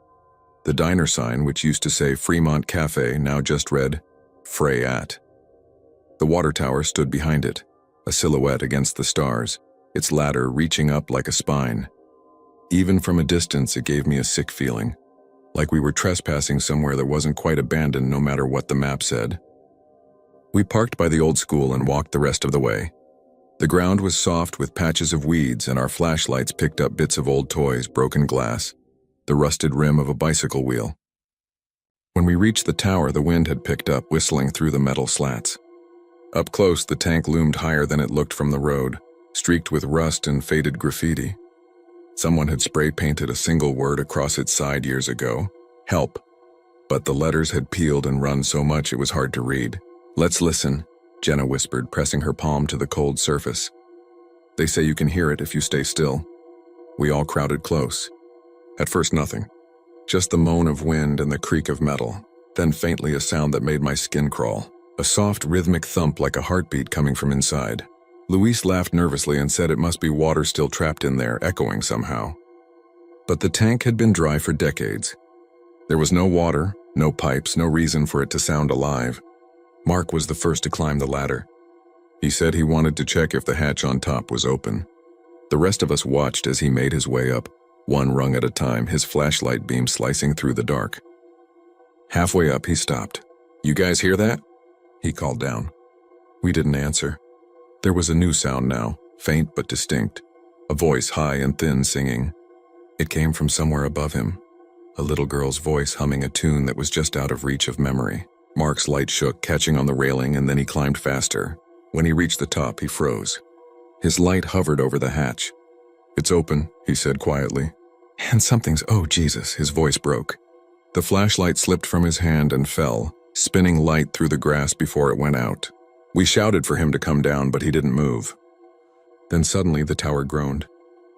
The diner sign, which used to say Fremont Cafe, now just read Frey at. The water tower stood behind it, a silhouette against the stars, its ladder reaching up like a spine. Even from a distance, it gave me a sick feeling, like we were trespassing somewhere that wasn't quite abandoned no matter what the map said. We parked by the old school and walked the rest of the way. The ground was soft with patches of weeds, and our flashlights picked up bits of old toys, broken glass, the rusted rim of a bicycle wheel. When we reached the tower, the wind had picked up, whistling through the metal slats. Up close, the tank loomed higher than it looked from the road, streaked with rust and faded graffiti. Someone had spray-painted a single word across its side years ago, help, but the letters had peeled and run so much it was hard to read. "Let's listen," Jenna whispered, pressing her palm to the cold surface. "They say you can hear it if you stay still." We all crowded close. At first nothing, just the moan of wind and the creak of metal, then faintly a sound that made my skin crawl, a soft rhythmic thump like a heartbeat coming from inside. Luis laughed nervously and said it must be water still trapped in there, echoing somehow. But the tank had been dry for decades. There was no water, no pipes, no reason for it to sound alive. Mark was the first to climb the ladder. He said he wanted to check if the hatch on top was open. The rest of us watched as he made his way up, one rung at a time, his flashlight beam slicing through the dark. Halfway up, he stopped. "You guys hear that?" he called down. We didn't answer. There was a new sound now, faint but distinct, a voice high and thin singing. It came from somewhere above him, a little girl's voice humming a tune that was just out of reach of memory. Mark's light shook, catching on the railing, and then he climbed faster. When he reached the top, he froze. His light hovered over the hatch. "It's open," he said quietly. "And oh Jesus," his voice broke. The flashlight slipped from his hand and fell, spinning light through the grass before it went out. We shouted for him to come down, but he didn't move. Then suddenly the tower groaned,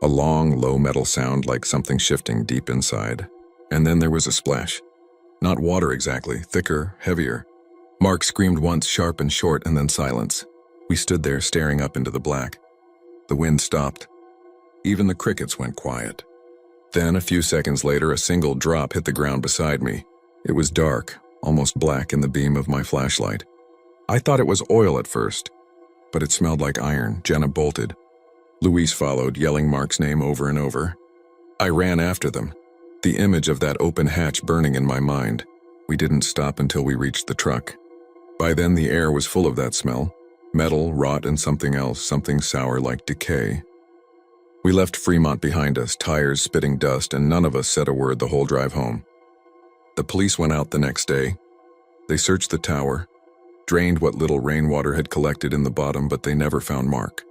a long, low metal sound like something shifting deep inside. And then there was a splash. Not water exactly, thicker, heavier. Mark screamed once, sharp and short, and then silence. We stood there staring up into the black. The wind stopped. Even the crickets went quiet. Then, a few seconds later, a single drop hit the ground beside me. It was dark, almost black in the beam of my flashlight. I thought it was oil at first, but it smelled like iron. Jenna bolted. Louise followed, yelling Mark's name over and over. I ran after them, the image of that open hatch burning in my mind. We didn't stop until we reached the truck. By then, the air was full of that smell. Metal, rot, and something else, something sour like decay. We left Fremont behind us, tires spitting dust, and none of us said a word the whole drive home. The police went out the next day. They searched the tower, drained what little rainwater had collected in the bottom, but they never found Mark.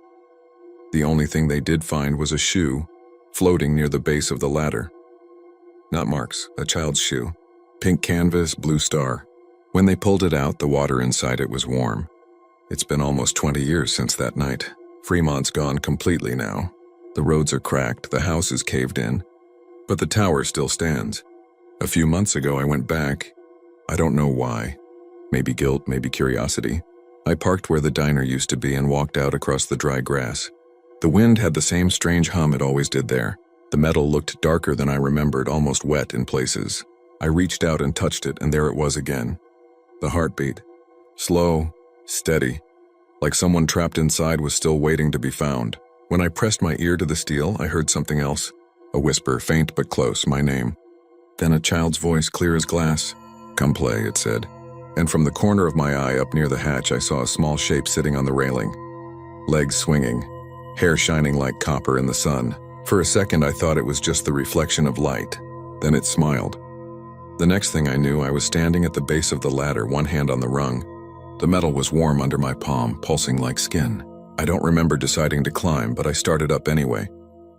The only thing they did find was a shoe floating near the base of the ladder. Not Mark's, a child's shoe. Pink canvas, blue star. When they pulled it out, the water inside it was warm. It's been almost 20 years since that night. Fremont's gone completely now. The roads are cracked, the house is caved in, but the tower still stands. A few months ago, I went back. I don't know why. Maybe guilt, maybe curiosity. I parked where the diner used to be and walked out across the dry grass. The wind had the same strange hum it always did there. The metal looked darker than I remembered, almost wet in places. I reached out and touched it, and there it was again. The heartbeat. Slow, steady, like someone trapped inside was still waiting to be found. When I pressed my ear to the steel, I heard something else. A whisper, faint but close, my name. Then a child's voice, clear as glass. "Come play," it said. And from the corner of my eye up near the hatch, I saw a small shape sitting on the railing. Legs swinging, hair shining like copper in the sun. For a second, I thought it was just the reflection of light. Then it smiled. The next thing I knew, I was standing at the base of the ladder, one hand on the rung. The metal was warm under my palm, pulsing like skin. I don't remember deciding to climb, but I started up anyway.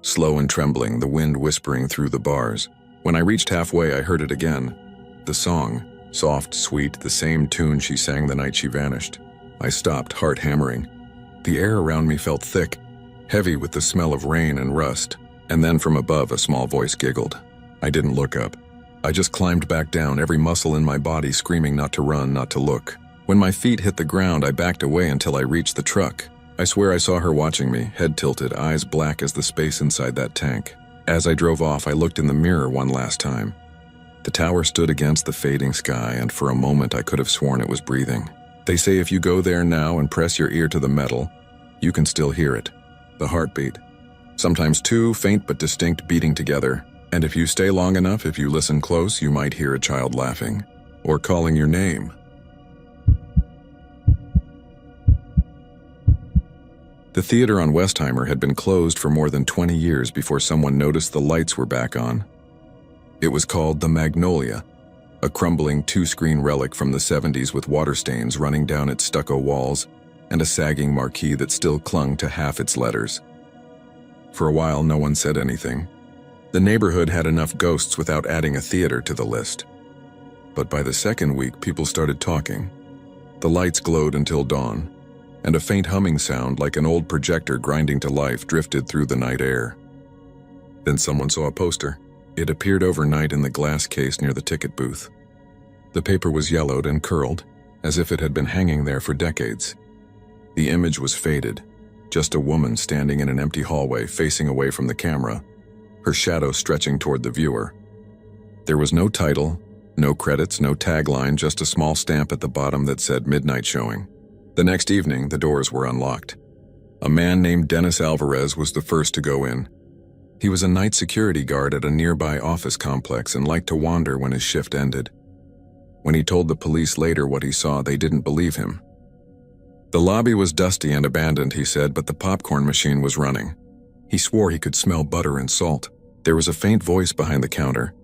Slow and trembling, the wind whispering through the bars. When I reached halfway, I heard it again. The song, soft, sweet, the same tune she sang the night she vanished. I stopped, heart hammering. The air around me felt thick, heavy with the smell of rain and rust. And then from above, a small voice giggled. I didn't look up. I just climbed back down, every muscle in my body screaming not to run, not to look. When my feet hit the ground, I backed away until I reached the truck. I swear I saw her watching me, head tilted, eyes black as the space inside that tank. As I drove off, I looked in the mirror one last time. The tower stood against the fading sky, and for a moment I could have sworn it was breathing. They say if you go there now and press your ear to the metal, you can still hear it. The heartbeat. Sometimes two, faint but distinct, beating together. And if you stay long enough, if you listen close, you might hear a child laughing. Or calling your name. The theater on Westheimer had been closed for more than 20 years before someone noticed the lights were back on. It was called the Magnolia, a crumbling two-screen relic from the 70s with water stains running down its stucco walls and a sagging marquee that still clung to half its letters. For a while, no one said anything. The neighborhood had enough ghosts without adding a theater to the list. But by the second week, people started talking. The lights glowed until dawn, and a faint humming sound like an old projector grinding to life drifted through the night air. Then someone saw a poster. It appeared overnight in the glass case near the ticket booth. The paper was yellowed and curled, as if it had been hanging there for decades. The image was faded, just a woman standing in an empty hallway facing away from the camera, her shadow stretching toward the viewer. There was no title, No credits, no tagline, just a small stamp at the bottom that said midnight showing. The next evening, the doors were unlocked. A man named Dennis Alvarez was the first to go in. He was a night security guard at a nearby office complex and liked to wander when his shift ended. When he told the police later what he saw, they didn't believe him. The lobby was dusty and abandoned, he said, but the popcorn machine was running. He swore he could smell butter and salt. There was a faint voice behind the counter,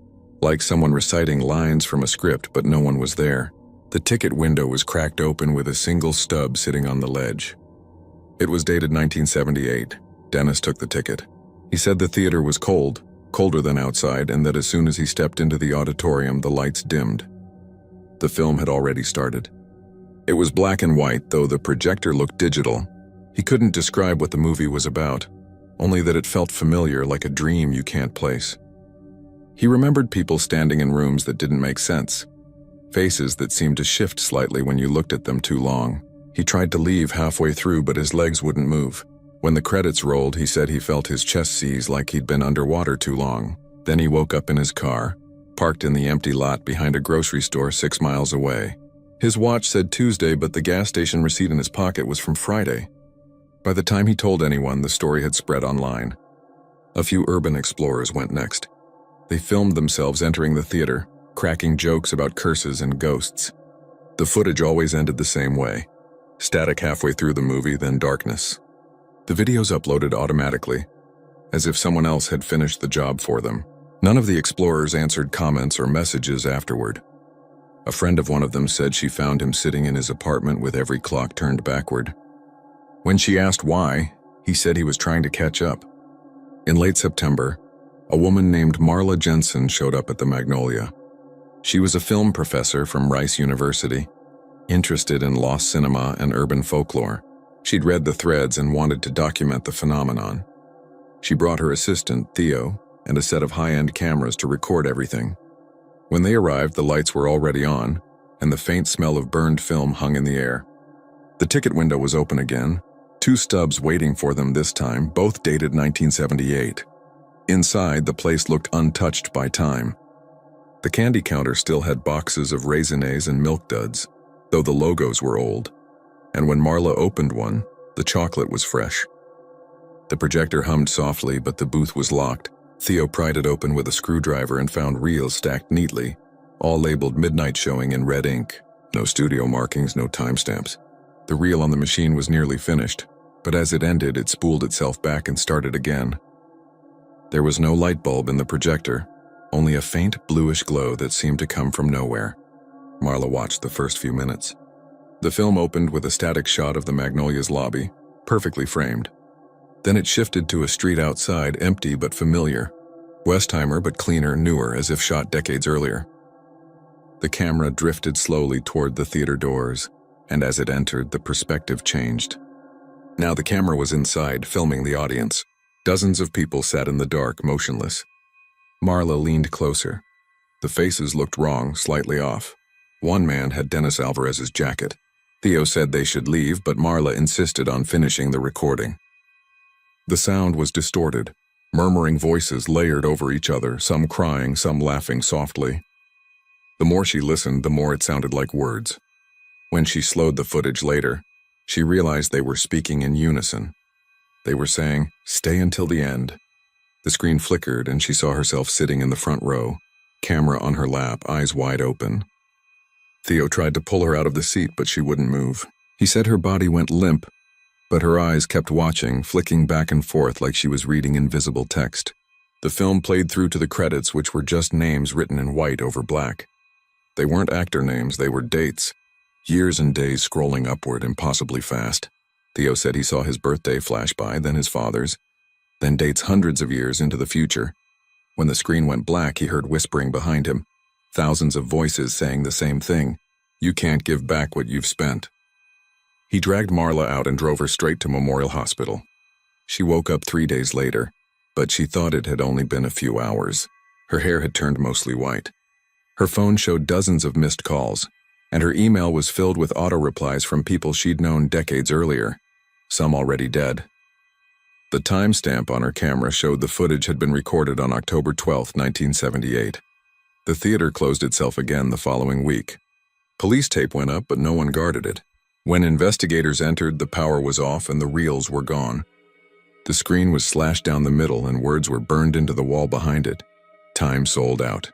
like someone reciting lines from a script, but no one was there. The ticket window was cracked open with a single stub sitting on the ledge. It was dated 1978. Dennis took the ticket. He said the theater was cold, colder than outside, and that as soon as he stepped into the auditorium, the lights dimmed. The film had already started. It was black and white, though the projector looked digital. He couldn't describe what the movie was about, only that it felt familiar, like a dream you can't place. He remembered people standing in rooms that didn't make sense, faces that seemed to shift slightly when you looked at them too long. He tried to leave halfway through, but his legs wouldn't move. When the credits rolled, he said he felt his chest seize like he'd been underwater too long. Then he woke up in his car, parked in the empty lot behind a grocery store 6 miles away. His watch said Tuesday, but the gas station receipt in his pocket was from Friday. By the time he told anyone, the story had spread online. A few urban explorers went next. They filmed themselves entering the theater, cracking jokes about curses and ghosts. The footage always ended the same way. Static halfway through the movie, then darkness. The videos uploaded automatically, as if someone else had finished the job for them. None of the explorers answered comments or messages afterward. A friend of one of them said she found him sitting in his apartment with every clock turned backward. When she asked why, he said he was trying to catch up. In late September, a woman named Marla Jensen showed up at the Magnolia. She was a film professor from Rice University, interested in lost cinema and urban folklore. She'd read the threads and wanted to document the phenomenon. She brought her assistant, Theo, and a set of high-end cameras to record everything. When they arrived, the lights were already on, and the faint smell of burned film hung in the air. The ticket window was open again, 2 stubs waiting for them this time, both dated 1978. Inside, the place looked untouched by time. The candy counter still had boxes of raisins and milk duds, though the logos were old. And when Marla opened one, the chocolate was fresh. The projector hummed softly, but the booth was locked. Theo pried it open with a screwdriver and found reels stacked neatly, all labeled midnight showing in red ink. No studio markings, no timestamps. The reel on the machine was nearly finished, but as it ended, it spooled itself back and started again. There was no light bulb in the projector, only a faint bluish glow that seemed to come from nowhere. Marla watched the first few minutes. The film opened with a static shot of the Magnolia's lobby, perfectly framed. Then it shifted to a street outside, empty but familiar. Westheimer but cleaner, newer, as if shot decades earlier. The camera drifted slowly toward the theater doors, and as it entered, the perspective changed. Now the camera was inside, filming the audience. Dozens of people sat in the dark, motionless. Marla leaned closer. The faces looked wrong, slightly off. One man had Dennis Alvarez's jacket. Theo said they should leave, but Marla insisted on finishing the recording. The sound was distorted. Murmuring voices layered over each other, some crying, some laughing softly. The more she listened, the more it sounded like words. When she slowed the footage later, she realized they were speaking in unison. They were saying, "Stay until the end." The screen flickered and she saw herself sitting in the front row, camera on her lap, eyes wide open. Theo tried to pull her out of the seat, but she wouldn't move. He said her body went limp, but her eyes kept watching, flicking back and forth like she was reading invisible text. The film played through to the credits, which were just names written in white over black. They weren't actor names, they were dates. Years and days scrolling upward, impossibly fast. Theo said he saw his birthday flash by, then his father's, then dates hundreds of years into the future. When the screen went black, he heard whispering behind him. Thousands of voices saying the same thing. You can't give back what you've spent. He dragged Marla out and drove her straight to Memorial Hospital. She woke up 3 days later, but she thought it had only been a few hours. Her hair had turned mostly white. Her phone showed dozens of missed calls, and her email was filled with auto-replies from people she'd known decades earlier, some already dead. The timestamp on her camera showed the footage had been recorded on October 12, 1978. The theater closed itself again the following week. Police tape went up, but no one guarded it. When investigators entered, the power was off and the reels were gone. The screen was slashed down the middle and words were burned into the wall behind it. Time sold out.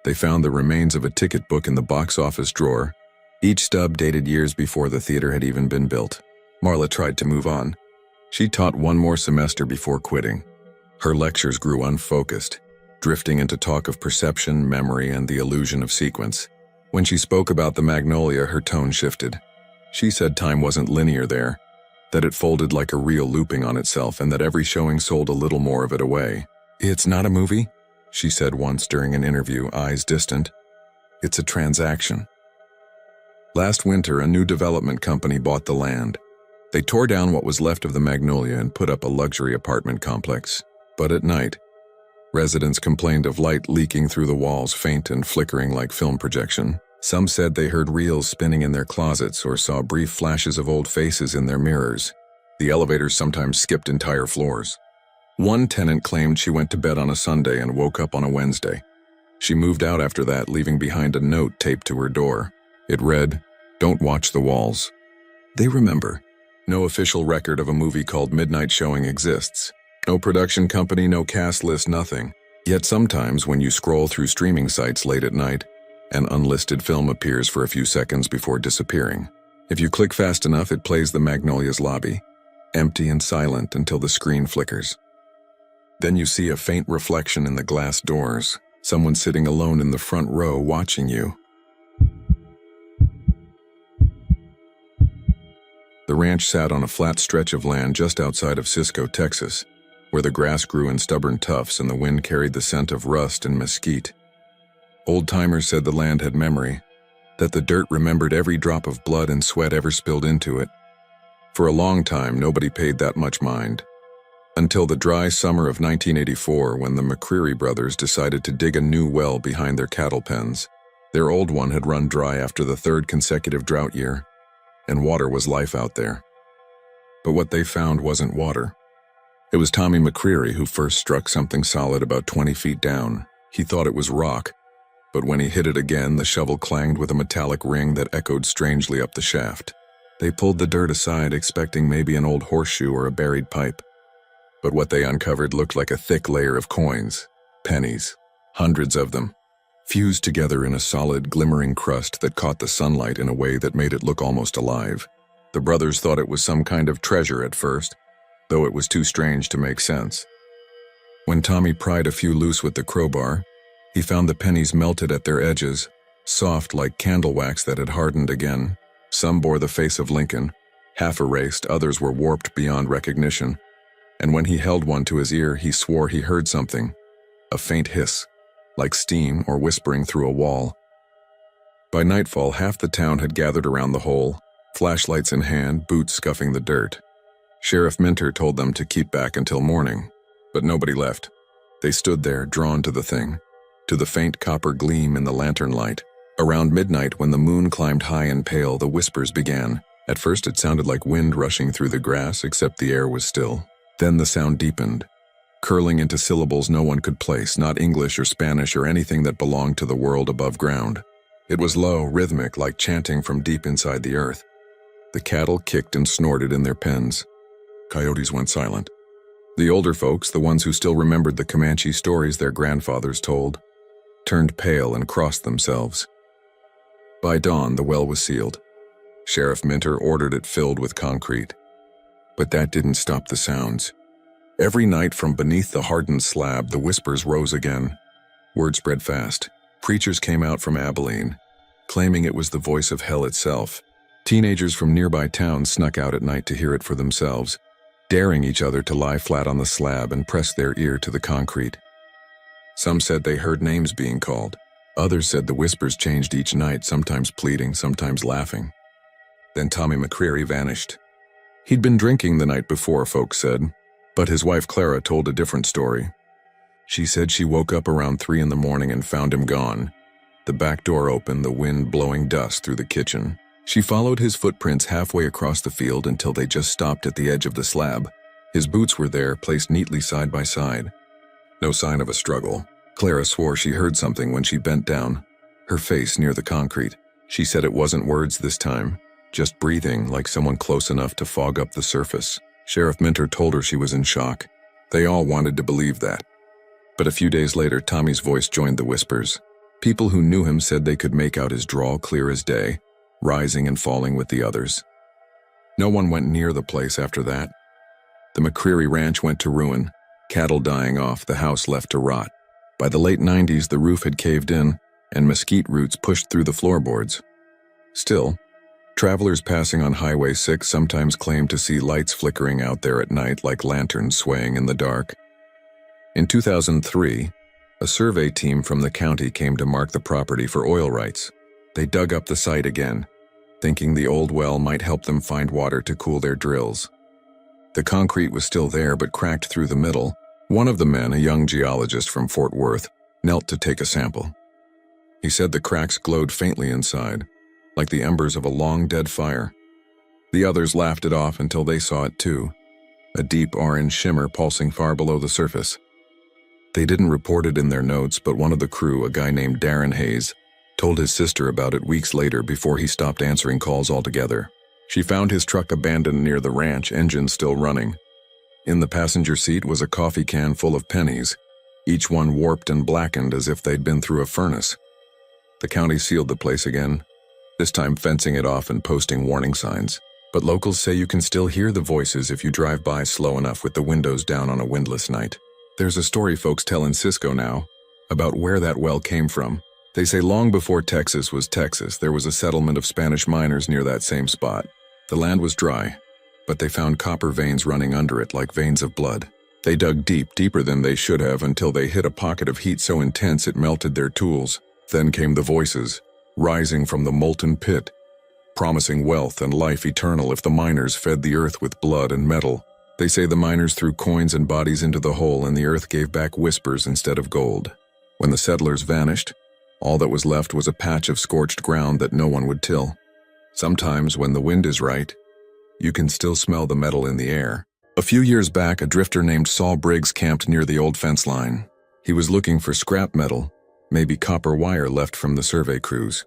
They found the remains of a ticket book in the box office drawer, each stub dated years before the theater had even been built. Marla tried to move on. She taught one more semester before quitting. Her lectures grew unfocused, drifting into talk of perception, memory, and the illusion of sequence. When she spoke about the magnolia, her tone shifted. She said time wasn't linear there, that it folded like a reel looping on itself, and that every showing sold a little more of it away. "It's not a movie," she said once during an interview, eyes distant. "It's a transaction." Last winter, a new development company bought the land. They tore down what was left of the magnolia and put up a luxury apartment complex. But at night, residents complained of light leaking through the walls, faint and flickering like film projection. Some said they heard reels spinning in their closets or saw brief flashes of old faces in their mirrors. The elevators sometimes skipped entire floors. One tenant claimed she went to bed on a Sunday and woke up on a Wednesday. She moved out after that, leaving behind a note taped to her door. It read, "Don't watch the walls." They remember. No official record of a movie called Midnight Showing exists. No production company, no cast list, nothing. Yet sometimes when you scroll through streaming sites late at night, an unlisted film appears for a few seconds before disappearing. If you click fast enough, it plays the Magnolia's lobby, empty and silent until the screen flickers. Then you see a faint reflection in the glass doors, someone sitting alone in the front row watching you. The ranch sat on a flat stretch of land just outside of Cisco, Texas, where the grass grew in stubborn tufts and the wind carried the scent of rust and mesquite. Old-timers said the land had memory, that the dirt remembered every drop of blood and sweat ever spilled into it. For a long time, nobody paid that much mind. Until the dry summer of 1984, when the McCreary brothers decided to dig a new well behind their cattle pens. Their old one had run dry after the third consecutive drought year, and water was life out there. But what they found wasn't water. It was Tommy McCreary who first struck something solid about 20 feet down. He thought it was rock, but when he hit it again, the shovel clanged with a metallic ring that echoed strangely up the shaft. They pulled the dirt aside, expecting maybe an old horseshoe or a buried pipe. But what they uncovered looked like a thick layer of coins, pennies, hundreds of them, fused together in a solid, glimmering crust that caught the sunlight in a way that made it look almost alive. The brothers thought it was some kind of treasure at first, though it was too strange to make sense. When Tommy pried a few loose with the crowbar, he found the pennies melted at their edges, soft like candle wax that had hardened again. Some bore the face of Lincoln, half erased, others were warped beyond recognition. And when he held one to his ear, he swore he heard something, a faint hiss, like steam or whispering through a wall. By nightfall, half the town had gathered around the hole, flashlights in hand, boots scuffing the dirt. Sheriff Minter told them to keep back until morning, but nobody left. They stood there, drawn to the thing, to the faint copper gleam in the lantern light. Around midnight, when the moon climbed high and pale, the whispers began. At first it sounded like wind rushing through the grass, except the air was still. Then the sound deepened, curling into syllables no one could place, not English or Spanish or anything that belonged to the world above ground. It was low, rhythmic, like chanting from deep inside the earth. The cattle kicked and snorted in their pens. Coyotes went silent. The older folks, the ones who still remembered the Comanche stories their grandfathers told, turned pale and crossed themselves. By dawn, the well was sealed. Sheriff Minter ordered it filled with concrete. But that didn't stop the sounds. Every night from beneath the hardened slab, the whispers rose again. Word spread fast. Preachers came out from Abilene, claiming it was the voice of hell itself. Teenagers from nearby towns snuck out at night to hear it for themselves, daring each other to lie flat on the slab and press their ear to the concrete. Some said they heard names being called. Others said the whispers changed each night, sometimes pleading, sometimes laughing. Then Tommy McCreary vanished. He'd been drinking the night before, folks said, but his wife Clara told a different story. She said she woke up around 3 in the morning and found him gone. The back door open, the wind blowing dust through the kitchen. She followed his footprints halfway across the field until they just stopped at the edge of the slab. His boots were there, placed neatly side by side. No sign of a struggle. Clara swore she heard something when she bent down, her face near the concrete. She said it wasn't words this time, just breathing like someone close enough to fog up the surface. Sheriff Minter told her she was in shock. They all wanted to believe that. But a few days later, Tommy's voice joined the whispers. People who knew him said they could make out his drawl clear as day, rising and falling with the others. No one went near the place after that. The McCreary Ranch went to ruin, cattle dying off, the house left to rot. By the late 90s, the roof had caved in, and mesquite roots pushed through the floorboards. Still, travelers passing on Highway 6 sometimes claim to see lights flickering out there at night like lanterns swaying in the dark. In 2003, a survey team from the county came to mark the property for oil rights. They dug up the site again, thinking the old well might help them find water to cool their drills. The concrete was still there but cracked through the middle. One of the men, a young geologist from Fort Worth, knelt to take a sample. He said the cracks glowed faintly inside, like the embers of a long dead fire. The others laughed it off until they saw it too, a deep orange shimmer pulsing far below the surface. They didn't report it in their notes, but one of the crew, a guy named Darren Hayes, told his sister about it weeks later before he stopped answering calls altogether. She found his truck abandoned near the ranch, engine still running. In the passenger seat was a coffee can full of pennies, each one warped and blackened as if they'd been through a furnace. The county sealed the place again, this time fencing it off and posting warning signs. But locals say you can still hear the voices if you drive by slow enough with the windows down on a windless night. There's a story folks tell in Cisco now about where that well came from. They say long before Texas was Texas, there was a settlement of Spanish miners near that same spot. The land was dry, but they found copper veins running under it like veins of blood. They dug deep, deeper than they should have, until they hit a pocket of heat so intense it melted their tools. Then came the voices, rising from the molten pit, promising wealth and life eternal if the miners fed the earth with blood and metal. They say the miners threw coins and bodies into the hole and the earth gave back whispers instead of gold. When the settlers vanished, all that was left was a patch of scorched ground that no one would till. Sometimes, when the wind is right, you can still smell the metal in the air. A few years back, a drifter named Saul Briggs camped near the old fence line. He was looking for scrap metal, maybe copper wire left from the survey crews.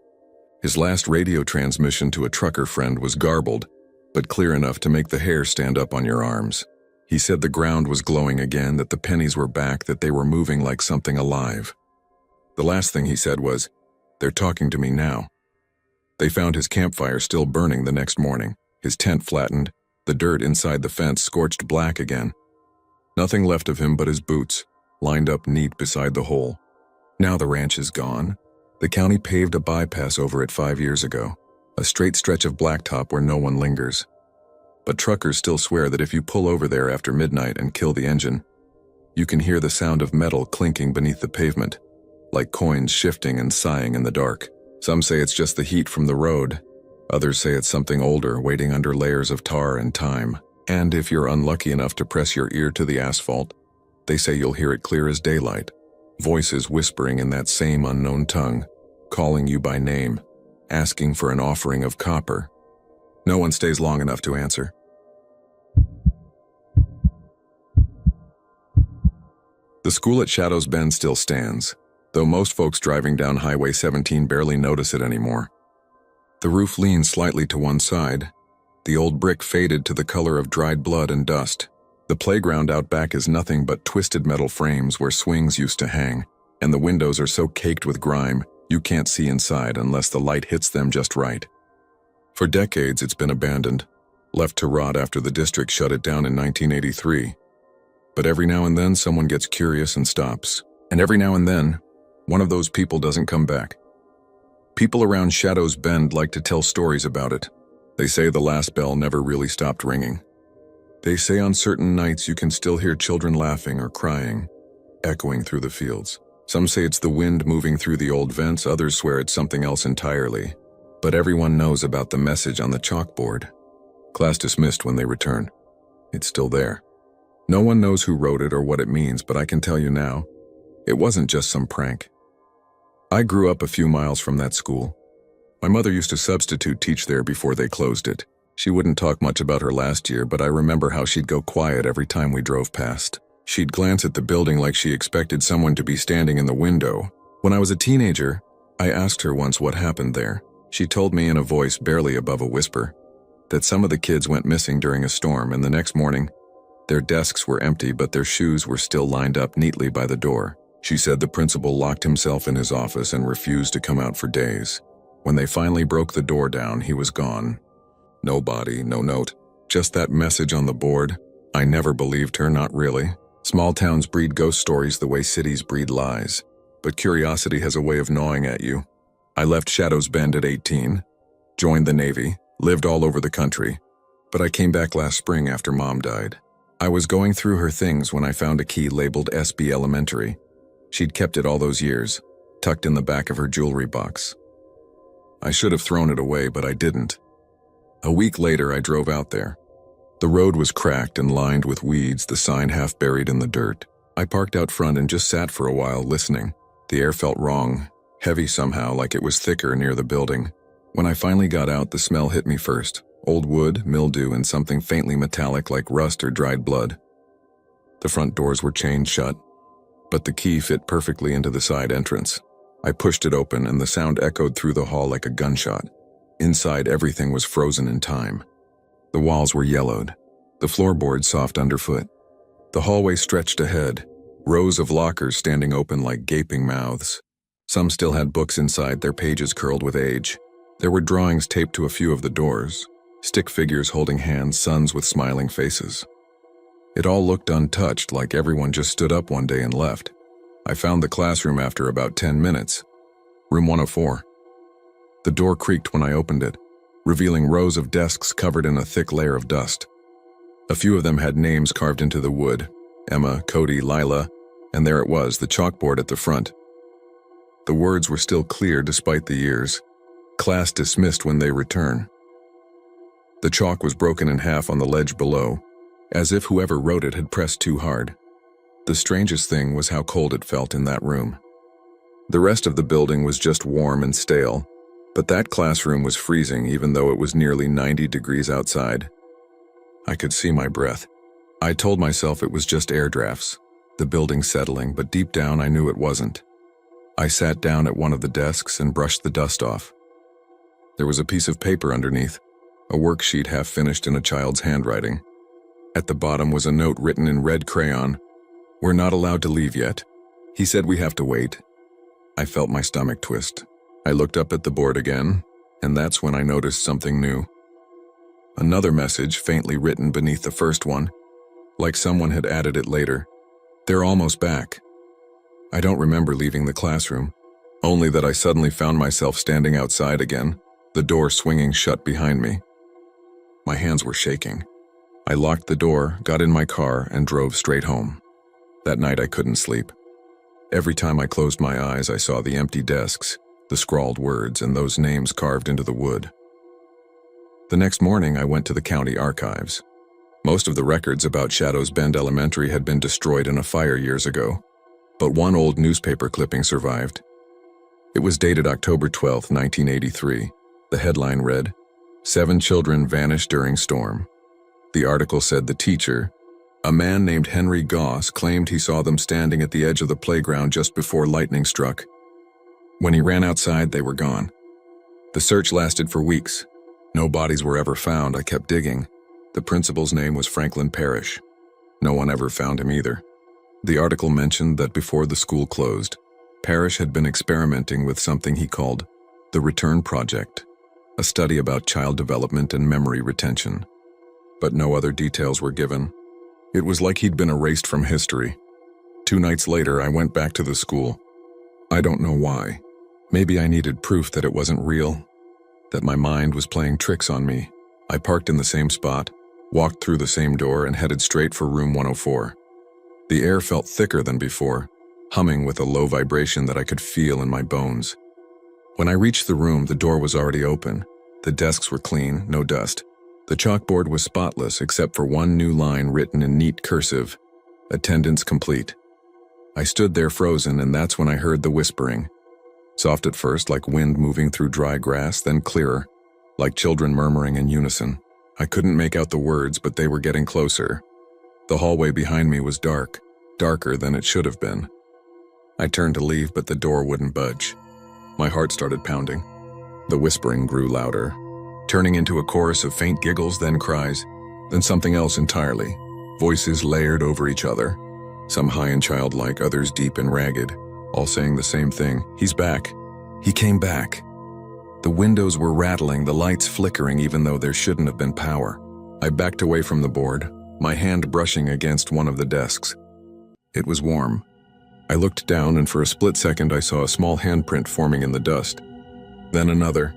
His last radio transmission to a trucker friend was garbled, but clear enough to make the hair stand up on your arms. He said the ground was glowing again, that the pennies were back, that they were moving like something alive. The last thing he said was, "They're talking to me now." They found his campfire still burning the next morning, his tent flattened, the dirt inside the fence scorched black again. Nothing left of him but his boots, lined up neat beside the hole. Now the ranch is gone. The county paved a bypass over it 5 years ago, a straight stretch of blacktop where no one lingers. But truckers still swear that if you pull over there after midnight and kill the engine, you can hear the sound of metal clinking beneath the pavement, like coins shifting and sighing in the dark. Some say it's just the heat from the road. Others say it's something older, waiting under layers of tar and time. And if you're unlucky enough to press your ear to the asphalt, they say you'll hear it clear as daylight, voices whispering in that same unknown tongue, calling you by name, asking for an offering of copper. No one stays long enough to answer. The school at Shadows Bend still stands, though most folks driving down Highway 17 barely notice it anymore. The roof leans slightly to one side. The old brick faded to the color of dried blood and dust. The playground out back is nothing but twisted metal frames where swings used to hang, and the windows are so caked with grime you can't see inside unless the light hits them just right. For decades it's been abandoned, left to rot after the district shut it down in 1983. But every now and then someone gets curious and stops, and every now and then one of those people doesn't come back. People around Shadows Bend like to tell stories about it. They say the last bell never really stopped ringing. They say on certain nights you can still hear children laughing or crying, echoing through the fields. Some say it's the wind moving through the old vents, others swear it's something else entirely. But everyone knows about the message on the chalkboard. Class dismissed when they return. It's still there. No one knows who wrote it or what it means, but I can tell you now, it wasn't just some prank. I grew up a few miles from that school. My mother used to substitute teach there before they closed it. She wouldn't talk much about her last year, but I remember how she'd go quiet every time we drove past. She'd glance at the building like she expected someone to be standing in the window. When I was a teenager, I asked her once what happened there. She told me in a voice barely above a whisper that some of the kids went missing during a storm, and the next morning, their desks were empty but their shoes were still lined up neatly by the door. She said the principal locked himself in his office and refused to come out for days. When they finally broke the door down, he was gone. No body, no note, just that message on the board. I never believed her, not really. Small towns breed ghost stories the way cities breed lies. But curiosity has a way of gnawing at you. I left Shadows Bend at 18, joined the Navy, lived all over the country, but I came back last spring after Mom died. I was going through her things when I found a key labeled SB Elementary. She'd kept it all those years, tucked in the back of her jewelry box. I should have thrown it away, but I didn't. A week later, I drove out there. The road was cracked and lined with weeds, the sign half buried in the dirt. I parked out front and just sat for a while listening. The air felt wrong, heavy somehow, like it was thicker near the building. When I finally got out, the smell hit me first. Old wood, mildew, and something faintly metallic like rust or dried blood. The front doors were chained shut, but the key fit perfectly into the side entrance. I pushed it open and the sound echoed through the hall like a gunshot. Inside, everything was frozen in time. The walls were yellowed, the floorboards soft underfoot. The hallway stretched ahead, rows of lockers standing open like gaping mouths. Some still had books inside, their pages curled with age. There were drawings taped to a few of the doors, stick figures holding hands, sons with smiling faces. It all looked untouched, like everyone just stood up one day and left. I found the classroom after about 10 minutes. Room 104. The door creaked when I opened it, revealing rows of desks covered in a thick layer of dust. A few of them had names carved into the wood: Emma, Cody, Lila, and there it was, the chalkboard at the front. The words were still clear despite the years. Class dismissed when they return. The chalk was broken in half on the ledge below, as if whoever wrote it had pressed too hard. The strangest thing was how cold it felt in that room. The rest of the building was just warm and stale, but that classroom was freezing even though it was nearly 90 degrees outside. I could see my breath. I told myself it was just air drafts, the building settling, but deep down I knew it wasn't. I sat down at one of the desks and brushed the dust off. There was a piece of paper underneath, a worksheet half finished in a child's handwriting. At the bottom was a note written in red crayon: "We're not allowed to leave yet. He said we have to wait." I felt my stomach twist. I looked up at the board again, and that's when I noticed something new. Another message, faintly written beneath the first one, like someone had added it later. "They're almost back." I don't remember leaving the classroom, only that I suddenly found myself standing outside again, the door swinging shut behind me. My hands were shaking. I locked the door, got in my car, and drove straight home. That night I couldn't sleep. Every time I closed my eyes, I saw the empty desks, the scrawled words, and those names carved into the wood. The next morning, I went to the county archives. Most of the records about Shadows Bend Elementary had been destroyed in a fire years ago, but one old newspaper clipping survived. It was dated October 12, 1983. The headline read, "7 children vanished during storm." The article said the teacher, a man named Henry Goss, claimed he saw them standing at the edge of the playground just before lightning struck. When he ran outside, they were gone. The search lasted for weeks. No bodies were ever found. I kept digging. The principal's name was Franklin Parrish. No one ever found him either. The article mentioned that before the school closed, Parrish had been experimenting with something he called the Return Project, a study about child development and memory retention. But no other details were given. It was like he'd been erased from history. 2 nights later, I went back to the school. I don't know why. Maybe I needed proof that it wasn't real, that my mind was playing tricks on me. I parked in the same spot, walked through the same door, and headed straight for room 104. The air felt thicker than before, humming with a low vibration that I could feel in my bones. When I reached the room, the door was already open. The desks were clean, no dust. The chalkboard was spotless except for one new line written in neat cursive: "Attendance complete." I stood there frozen, and that's when I heard the whispering. Soft at first, like wind moving through dry grass, then clearer, like children murmuring in unison. I couldn't make out the words, but they were getting closer. The hallway behind me was dark, darker than it should have been. I turned to leave, but the door wouldn't budge. My heart started pounding. The whispering grew louder, turning into a chorus of faint giggles, then cries, then something else entirely. Voices layered over each other, some high and childlike, others deep and ragged, all saying the same thing. He's back. He came back. The windows were rattling, the lights flickering even though there shouldn't have been power. I backed away from the board, my hand brushing against one of the desks. It was warm. I looked down, and for a split second I saw a small handprint forming in the dust. Then another.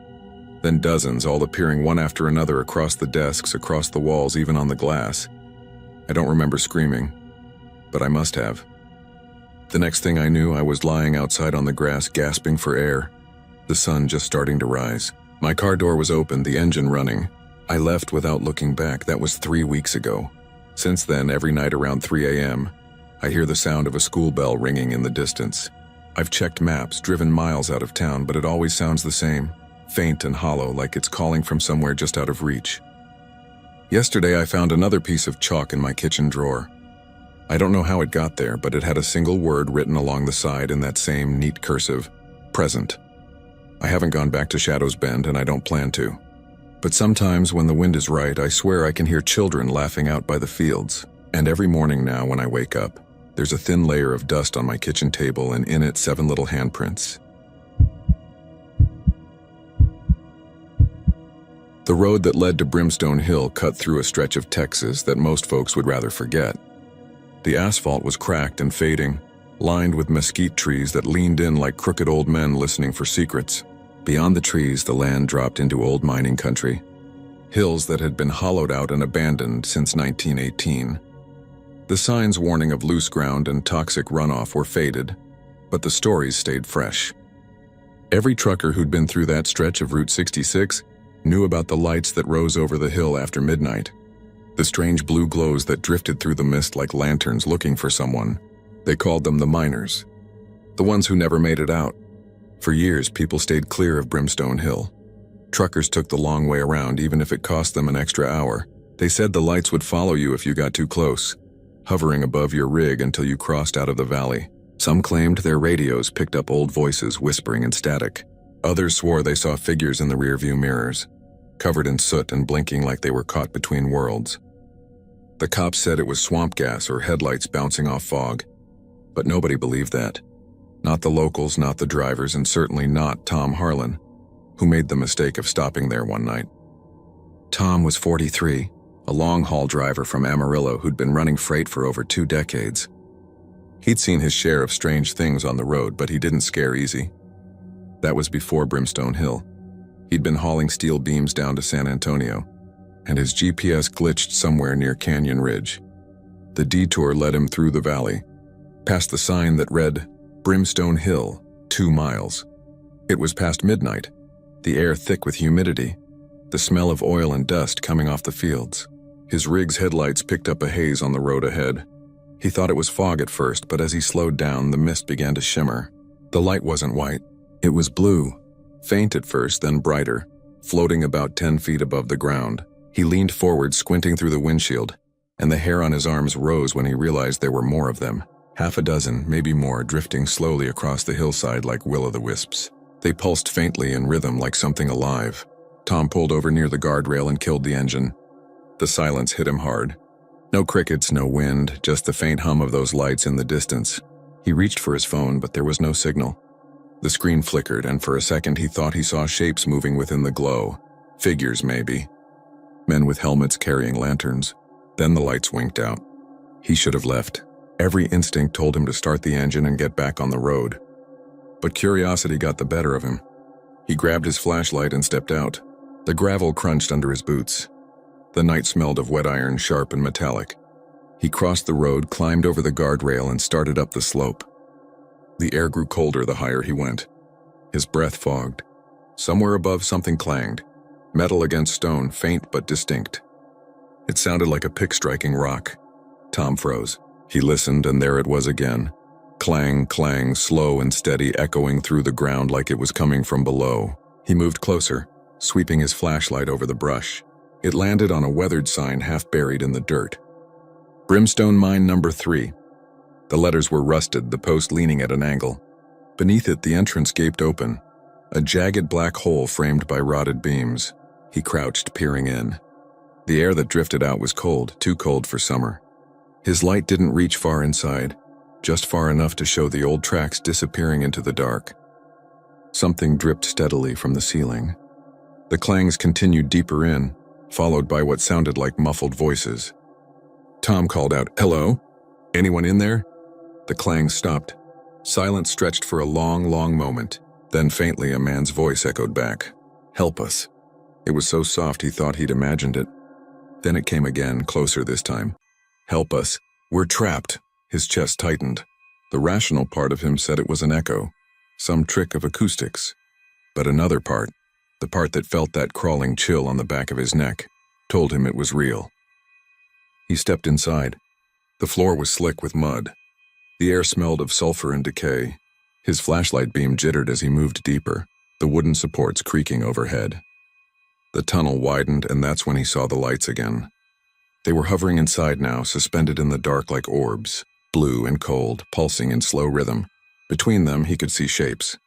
Then dozens, all appearing one after another across the desks, across the walls, even on the glass. I don't remember screaming, but I must have. The next thing I knew, I was lying outside on the grass, gasping for air, the sun just starting to rise. My car door was open, the engine running. I left without looking back. That was 3 weeks ago. Since then, every night around 3 a.m., I hear the sound of a school bell ringing in the distance. I've checked maps, driven miles out of town, but it always sounds the same, faint and hollow, like it's calling from somewhere just out of reach. Yesterday, I found another piece of chalk in my kitchen drawer. I don't know how it got there, but it had a single word written along the side in that same neat cursive, present. I haven't gone back to Shadow's Bend, and I don't plan to. But sometimes when the wind is right, I swear I can hear children laughing out by the fields. And every morning now when I wake up, there's a thin layer of dust on my kitchen table, and in it 7 little handprints. The road that led to Brimstone Hill cut through a stretch of Texas that most folks would rather forget. The asphalt was cracked and fading, lined with mesquite trees that leaned in like crooked old men listening for secrets. Beyond the trees, the land dropped into old mining country, hills that had been hollowed out and abandoned since 1918. The signs warning of loose ground and toxic runoff were faded, but the stories stayed fresh. Every trucker who'd been through that stretch of Route 66 knew about the lights that rose over the hill after midnight, the strange blue glows that drifted through the mist like lanterns looking for someone. They called them the miners, the ones who never made it out. For years, people stayed clear of Brimstone Hill. Truckers took the long way around, even if it cost them an extra hour. They said the lights would follow you if you got too close, hovering above your rig until you crossed out of the valley. Some claimed their radios picked up old voices whispering in static. Others swore they saw figures in the rearview mirrors, covered in soot and blinking like they were caught between worlds. The cops said it was swamp gas or headlights bouncing off fog, but nobody believed that. Not the locals, not the drivers, and certainly not Tom Harlan, who made the mistake of stopping there one night. Tom was 43, a long-haul driver from Amarillo who'd been running freight for over 2 decades. He'd seen his share of strange things on the road, but he didn't scare easy. That was before Brimstone Hill. He'd been hauling steel beams down to San Antonio, and his GPS glitched somewhere near Canyon Ridge. The detour led him through the valley, past the sign that read, Brimstone Hill, 2 miles. It was past midnight, the air thick with humidity, the smell of oil and dust coming off the fields. His rig's headlights picked up a haze on the road ahead. He thought it was fog at first, but as he slowed down, the mist began to shimmer. The light wasn't white. It was blue, faint at first, then brighter, floating about 10 feet above the ground. He leaned forward, squinting through the windshield, and the hair on his arms rose when he realized there were more of them. 6, maybe more, drifting slowly across the hillside like will-o'-the-wisps. They pulsed faintly in rhythm like something alive. Tom pulled over near the guardrail and killed the engine. The silence hit him hard. No crickets, no wind, just the faint hum of those lights in the distance. He reached for his phone, but there was no signal. The screen flickered, and for a second he thought he saw shapes moving within the glow. Figures, maybe. Men with helmets carrying lanterns. Then the lights winked out. He should have left. Every instinct told him to start the engine and get back on the road. But curiosity got the better of him. He grabbed his flashlight and stepped out. The gravel crunched under his boots. The night smelled of wet iron, sharp and metallic. He crossed the road, climbed over the guardrail, and started up the slope. The air grew colder the higher he went. His breath fogged. Somewhere above, something clanged. Metal against stone, faint but distinct. It sounded like a pick striking rock. Tom froze. He listened, and there it was again. Clang, clang, slow and steady, echoing through the ground like it was coming from below. He moved closer, sweeping his flashlight over the brush. It landed on a weathered sign half buried in the dirt. Brimstone Mine Number 3. The letters were rusted, the post leaning at an angle. Beneath it, the entrance gaped open, a jagged black hole framed by rotted beams. He crouched, peering in. The air that drifted out was cold, too cold for summer. His light didn't reach far inside, just far enough to show the old tracks disappearing into the dark. Something dripped steadily from the ceiling. The clangs continued deeper in, followed by what sounded like muffled voices. Tom called out, "Hello? Anyone in there?" The clangs stopped. Silence stretched for a long, long moment. Then faintly a man's voice echoed back, "Help us." It was so soft he thought he'd imagined it. Then it came again, closer this time. "Help us. We're trapped." His chest tightened. The rational part of him said it was an echo, some trick of acoustics. But another part, the part that felt that crawling chill on the back of his neck, told him it was real. He stepped inside. The floor was slick with mud. The air smelled of sulfur and decay. His flashlight beam jittered as he moved deeper, the wooden supports creaking overhead. The tunnel widened, and that's when he saw the lights again. They were hovering inside now, suspended in the dark like orbs, blue and cold, pulsing in slow rhythm. Between them, he could see shapes.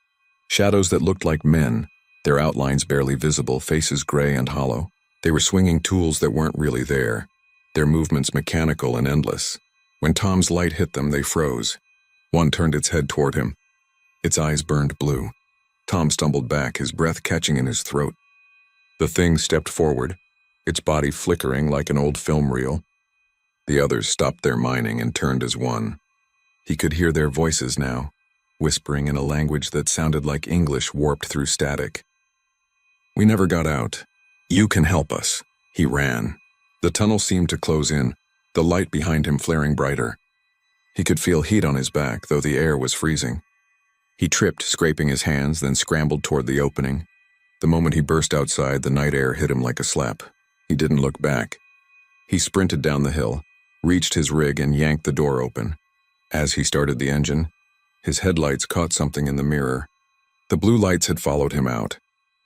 Shadows that looked like men, their outlines barely visible, faces gray and hollow. They were swinging tools that weren't really there, their movements mechanical and endless. When Tom's light hit them, they froze. One turned its head toward him. Its eyes burned blue. Tom stumbled back, his breath catching in his throat. The thing stepped forward, its body flickering like an old film reel. The others stopped their mining and turned as one. He could hear their voices now, whispering in a language that sounded like English warped through static. "We never got out. You can help us." He ran. The tunnel seemed to close in, the light behind him flaring brighter. He could feel heat on his back, though the air was freezing. He tripped, scraping his hands, then scrambled toward the opening. The moment he burst outside, the night air hit him like a slap. He didn't look back. He sprinted down the hill, reached his rig, and yanked the door open. As he started the engine, his headlights caught something in the mirror. The blue lights had followed him out.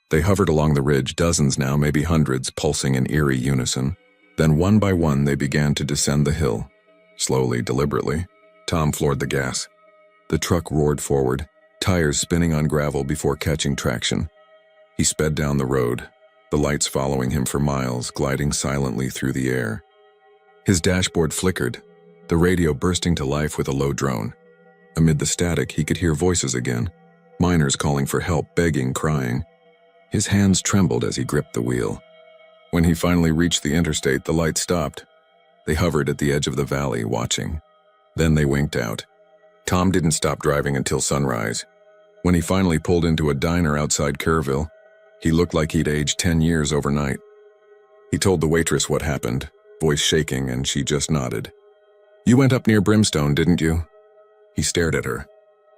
They hovered along the ridge, dozens now, maybe hundreds, pulsing in eerie unison. Then one by one they began to descend the hill. Slowly, deliberately, Tom floored the gas. The truck roared forward, tires spinning on gravel before catching traction. He sped down the road, the lights following him for miles, gliding silently through the air. His dashboard flickered, the radio bursting to life with a low drone. Amid the static, he could hear voices again, miners calling for help, begging, crying. His hands trembled as he gripped the wheel. When he finally reached the interstate, the lights stopped. They hovered at the edge of the valley, watching. Then they winked out. Tom didn't stop driving until sunrise. When he finally pulled into a diner outside Kerrville, he looked like he'd aged 10 years overnight. He told the waitress what happened, voice shaking, and she just nodded. "You went up near Brimstone, didn't you?" He stared at her.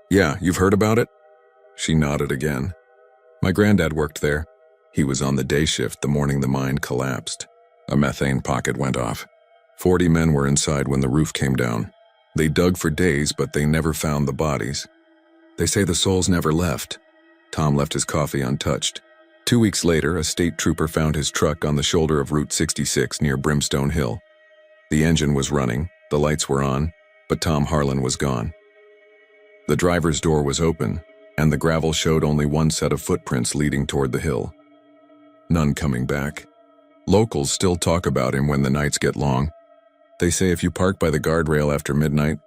"Yeah, you've heard about it?" She nodded again. "My granddad worked there. He was on the day shift the morning the mine collapsed. A methane pocket went off. 40 men were inside when the roof came down. They dug for days, but they never found the bodies. They say the souls never left." Tom left his coffee untouched. 2 weeks later, a state trooper found his truck on the shoulder of Route 66 near Brimstone Hill. The engine was running, the lights were on, but Tom Harlan was gone. The driver's door was open, and the gravel showed only one set of footprints leading toward the hill. None coming back. Locals still talk about him when the nights get long. They say if you park by the guardrail after midnight,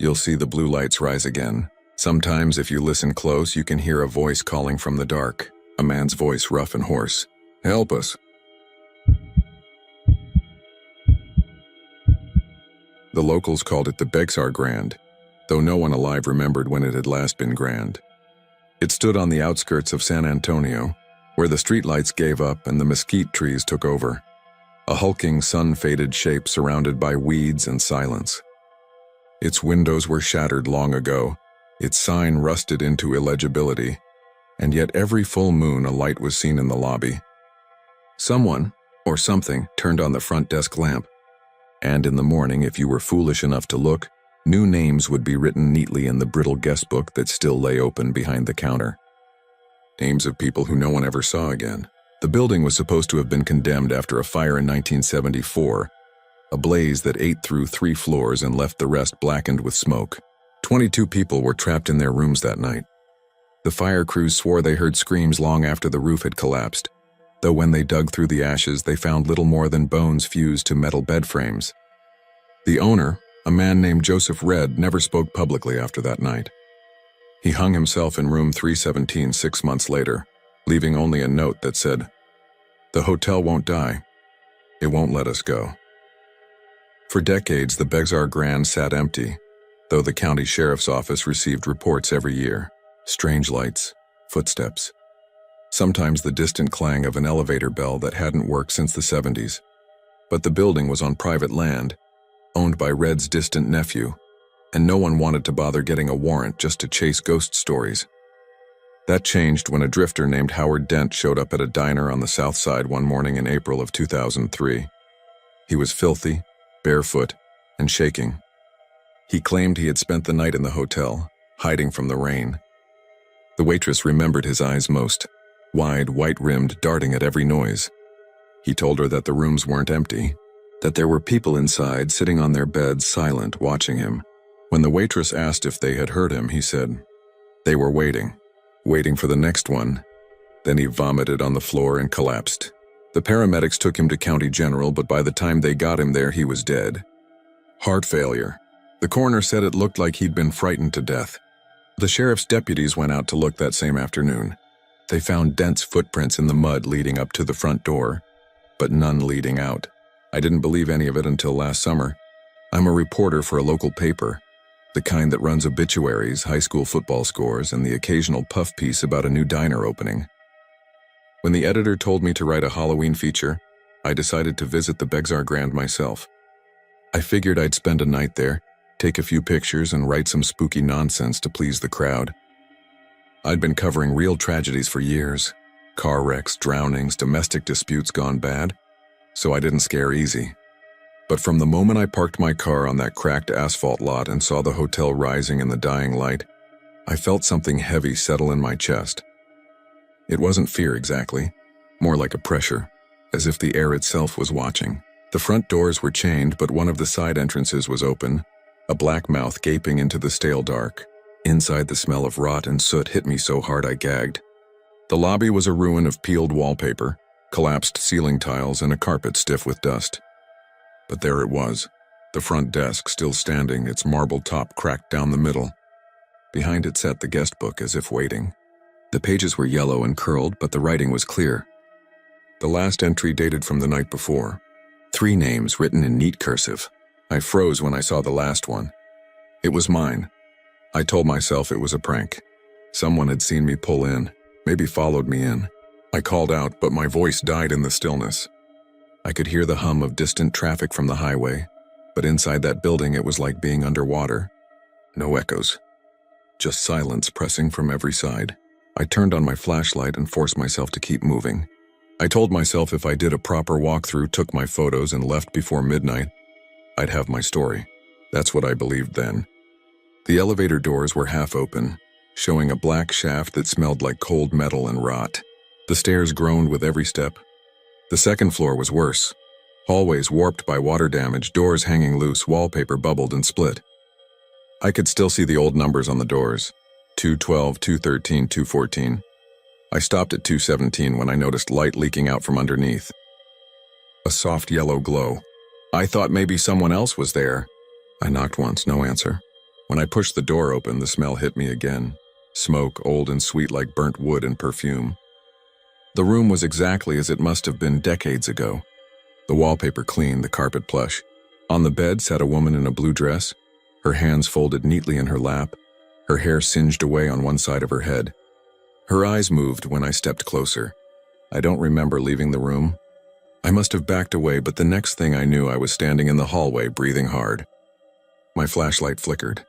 you'll see the blue lights rise again. Sometimes, if you listen close, you can hear a voice calling from the dark, a man's voice, rough and hoarse. "Help us." The locals called it the Bexar Grand, though no one alive remembered when it had last been grand. It stood on the outskirts of San Antonio, where the streetlights gave up and the mesquite trees took over. A hulking, sun-faded shape surrounded by weeds and silence. Its windows were shattered long ago, its sign rusted into illegibility, and yet every full moon a light was seen in the lobby. Someone, or something, turned on the front desk lamp, and in the morning, if you were foolish enough to look, new names would be written neatly in the brittle guest book that still lay open behind the counter. Names of people who no one ever saw again. The building was supposed to have been condemned after a fire in 1974, a blaze that ate through 3 floors and left the rest blackened with smoke. 22 people were trapped in their rooms that night. The fire crews swore they heard screams long after the roof had collapsed, though when they dug through the ashes, they found little more than bones fused to metal bed frames. The owner, a man named Joseph Red, never spoke publicly after that night. He hung himself in room 317 6 months later, leaving only a note that said, "The hotel won't die. It won't let us go." For decades, the Bexar Grand sat empty, though the county sheriff's office received reports every year. Strange lights, footsteps. Sometimes the distant clang of an elevator bell that hadn't worked since the 70s. But the building was on private land, owned by Red's distant nephew, and no one wanted to bother getting a warrant just to chase ghost stories. That changed when a drifter named Howard Dent showed up at a diner on the south side one morning in April of 2003. He was filthy, barefoot, and shaking. He claimed he had spent the night in the hotel, hiding from the rain. The waitress remembered his eyes most, wide, white-rimmed, darting at every noise. He told her that the rooms weren't empty, that there were people inside sitting on their beds silent, watching him. When the waitress asked if they had heard him, he said, "They were waiting for the next one." Then he vomited on the floor and collapsed. The paramedics took him to County General, but by the time they got him there, he was dead. Heart failure. The coroner said it looked like he'd been frightened to death. The sheriff's deputies went out to look that same afternoon. They found Dent's footprints in the mud leading up to the front door, but none leading out. I didn't believe any of it until last summer. I'm a reporter for a local paper, the kind that runs obituaries, high school football scores, and the occasional puff piece about a new diner opening. When the editor told me to write a Halloween feature, I decided to visit the Bexar Grand myself. I figured I'd spend a night there, take a few pictures, and write some spooky nonsense to please the crowd. I'd been covering real tragedies for years, car wrecks, drownings, domestic disputes gone bad, so I didn't scare easy. But from the moment I parked my car on that cracked asphalt lot and saw the hotel rising in the dying light, I felt something heavy settle in my chest. It wasn't fear exactly, more like a pressure, as if the air itself was watching. The front doors were chained, but one of the side entrances was open, a black mouth gaping into the stale dark. Inside, the smell of rot and soot hit me so hard I gagged. The lobby was a ruin of peeled wallpaper, collapsed ceiling tiles, and a carpet stiff with dust. But there it was, the front desk still standing, its marble top cracked down the middle. Behind it sat the guest book as if waiting. The pages were yellow and curled, but the writing was clear. The last entry dated from the night before. 3 names written in neat cursive. I froze when I saw the last one. It was mine. I told myself it was a prank. Someone had seen me pull in, maybe followed me in. I called out, but my voice died in the stillness. I could hear the hum of distant traffic from the highway, but inside that building it was like being underwater. No echoes. Just silence pressing from every side. I turned on my flashlight and forced myself to keep moving. I told myself if I did a proper walkthrough, took my photos, and left before midnight, I'd have my story. That's what I believed then. The elevator doors were half open, showing a black shaft that smelled like cold metal and rot. The stairs groaned with every step. The second floor was worse. Hallways warped by water damage, doors hanging loose, wallpaper bubbled and split. I could still see the old numbers on the doors. 212, 213, 214. I stopped at 217 when I noticed light leaking out from underneath. A soft yellow glow. I thought maybe someone else was there. I knocked once, no answer. When I pushed the door open, the smell hit me again. Smoke, old and sweet like burnt wood and perfume. The room was exactly as it must have been decades ago. The wallpaper clean, the carpet plush. On the bed sat a woman in a blue dress, her hands folded neatly in her lap, her hair singed away on one side of her head. Her eyes moved when I stepped closer. I don't remember leaving the room. I must have backed away, but the next thing I knew, I was standing in the hallway, breathing hard. My flashlight flickered.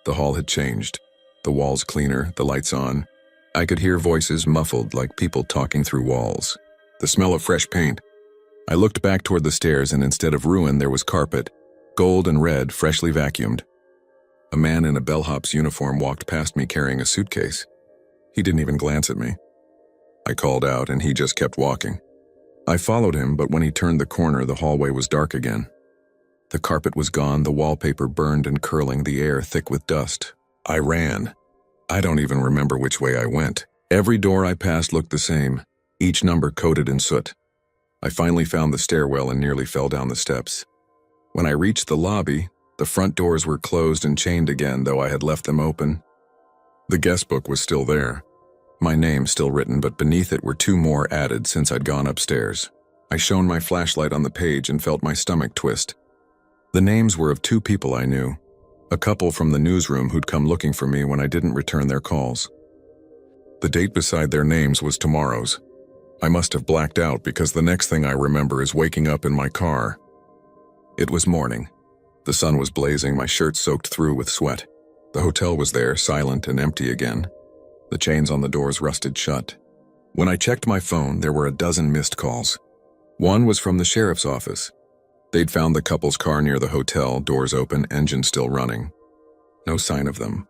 The hall had changed. The walls cleaner, the lights on. I could hear voices muffled like people talking through walls. The smell of fresh paint. I looked back toward the stairs, and instead of ruin, there was carpet, gold and red, freshly vacuumed. A man in a bellhop's uniform walked past me carrying a suitcase. He didn't even glance at me. I called out, and he just kept walking. I followed him, but when he turned the corner, the hallway was dark again. The carpet was gone, the wallpaper burned and curling, the air thick with dust. I ran. I don't even remember which way I went. Every door I passed looked the same, each number coated in soot. I finally found the stairwell and nearly fell down the steps. When I reached the lobby, the front doors were closed and chained again, though I had left them open. The guest book was still there. My name still written, but beneath it were 2 more added since I'd gone upstairs. I shone my flashlight on the page and felt my stomach twist. The names were of 2 people I knew, a couple from the newsroom who'd come looking for me when I didn't return their calls. The date beside their names was tomorrow's. I must have blacked out because the next thing I remember is waking up in my car. It was morning. The sun was blazing, my shirt soaked through with sweat. The hotel was there, silent and empty again. The chains on the doors rusted shut. When I checked my phone, there were a dozen missed calls. One was from the sheriff's office. They'd found the couple's car near the hotel, doors open, engine still running. No sign of them.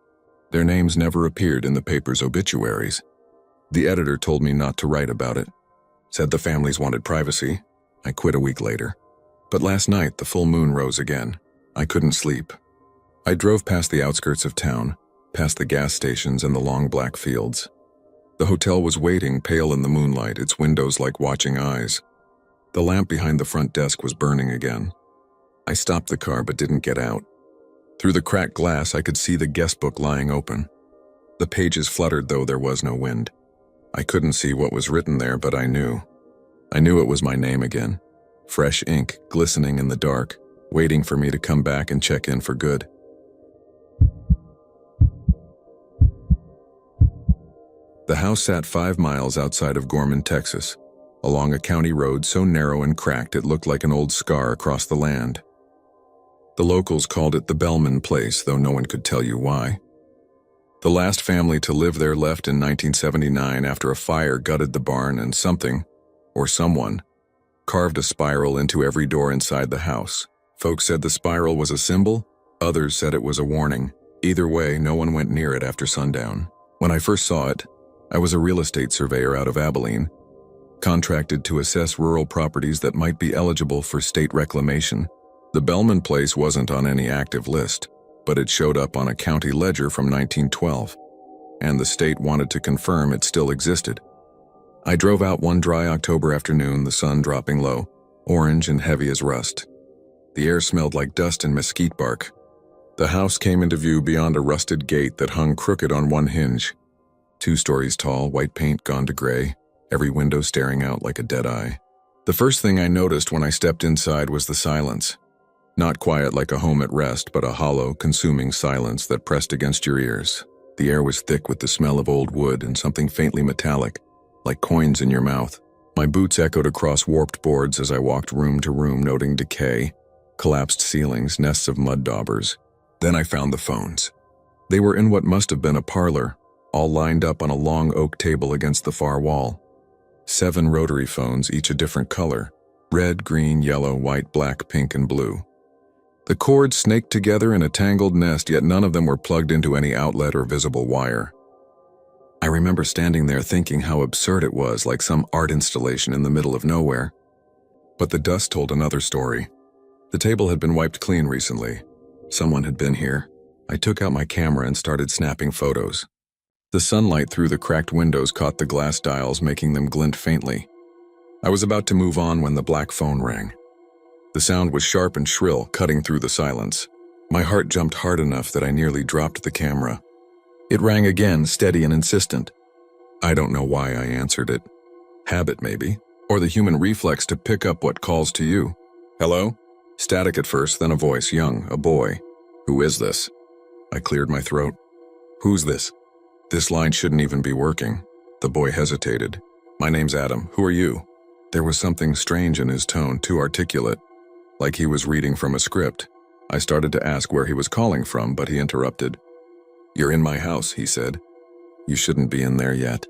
Their names never appeared in the paper's obituaries. The editor told me not to write about it. Said the families wanted privacy. I quit a week later. But last night, the full moon rose again. I couldn't sleep. I drove past the outskirts of town, past the gas stations and the long black fields. The hotel was waiting, pale in the moonlight, its windows like watching eyes. The lamp behind the front desk was burning again. I stopped the car but didn't get out. Through the cracked glass, I could see the guest book lying open. The pages fluttered, though there was no wind. I couldn't see what was written there, but I knew. I knew it was my name again. Fresh ink, glistening in the dark, waiting for me to come back and check in for good. The house sat 5 miles outside of Gorman, Texas, along a county road so narrow and cracked it looked like an old scar across the land. The locals called it the Bellman Place, though no one could tell you why. The last family to live there left in 1979 after a fire gutted the barn and something, or someone, carved a spiral into every door inside the house. Folks said the spiral was a symbol, others said it was a warning. Either way, no one went near it after sundown. When I first saw it, I was a real estate surveyor out of Abilene, contracted to assess rural properties that might be eligible for state reclamation. The Bellman Place wasn't on any active list, but it showed up on a county ledger from 1912, and the state wanted to confirm it still existed. I drove out one dry October afternoon, the sun dropping low, orange and heavy as rust. The air smelled like dust and mesquite bark. The house came into view beyond a rusted gate that hung crooked on one hinge. 2 stories tall, white paint gone to gray, every window staring out like a dead eye. The first thing I noticed when I stepped inside was the silence. Not quiet like a home at rest, but a hollow, consuming silence that pressed against your ears. The air was thick with the smell of old wood and something faintly metallic, like coins in your mouth. My boots echoed across warped boards as I walked room to room, noting decay, collapsed ceilings, nests of mud daubers. Then I found the phones. They were in what must have been a parlor, all lined up on a long oak table against the far wall. 7 rotary phones, each a different color: red, green, yellow, white, black, pink, and blue. The cords snaked together in a tangled nest, yet none of them were plugged into any outlet or visible wire. I remember standing there thinking how absurd it was, like some art installation in the middle of nowhere. But the dust told another story. The table had been wiped clean recently. Someone had been here. I took out my camera and started snapping photos. The sunlight through the cracked windows caught the glass dials, making them glint faintly. I was about to move on when the black phone rang. The sound was sharp and shrill, cutting through the silence. My heart jumped hard enough that I nearly dropped the camera. It rang again, steady and insistent. I don't know why I answered it. Habit, maybe, or the human reflex to pick up what calls to you. Hello? Static at first, then a voice, young, a boy. Who is this? I cleared my throat. Who's this? This line shouldn't even be working. The boy hesitated. My name's Adam. Who are you? There was something strange in his tone, too articulate, like he was reading from a script. I started to ask where he was calling from, but he interrupted. You're in my house, he said. You shouldn't be in there yet.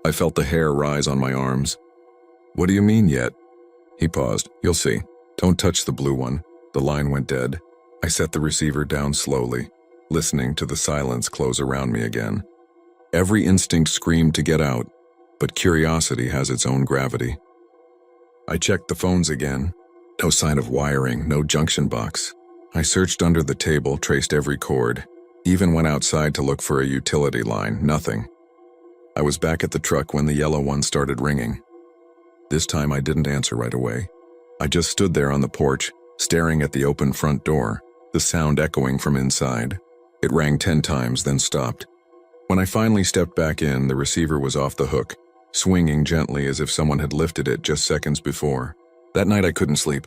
I felt the hair rise on my arms. What do you mean yet? He paused. You'll see. Don't touch the blue one. The line went dead. I set the receiver down slowly, listening to the silence close around me again. Every instinct screamed to get out, but curiosity has its own gravity. I checked the phones again. No sign of wiring, no junction box. I searched under the table, traced every cord, even went outside to look for a utility line, nothing. I was back at the truck when the yellow one started ringing. This time I didn't answer right away. I just stood there on the porch, staring at the open front door, the sound echoing from inside. It rang 10 times, then stopped. When I finally stepped back in, the receiver was off the hook, swinging gently as if someone had lifted it just seconds before. That night I couldn't sleep.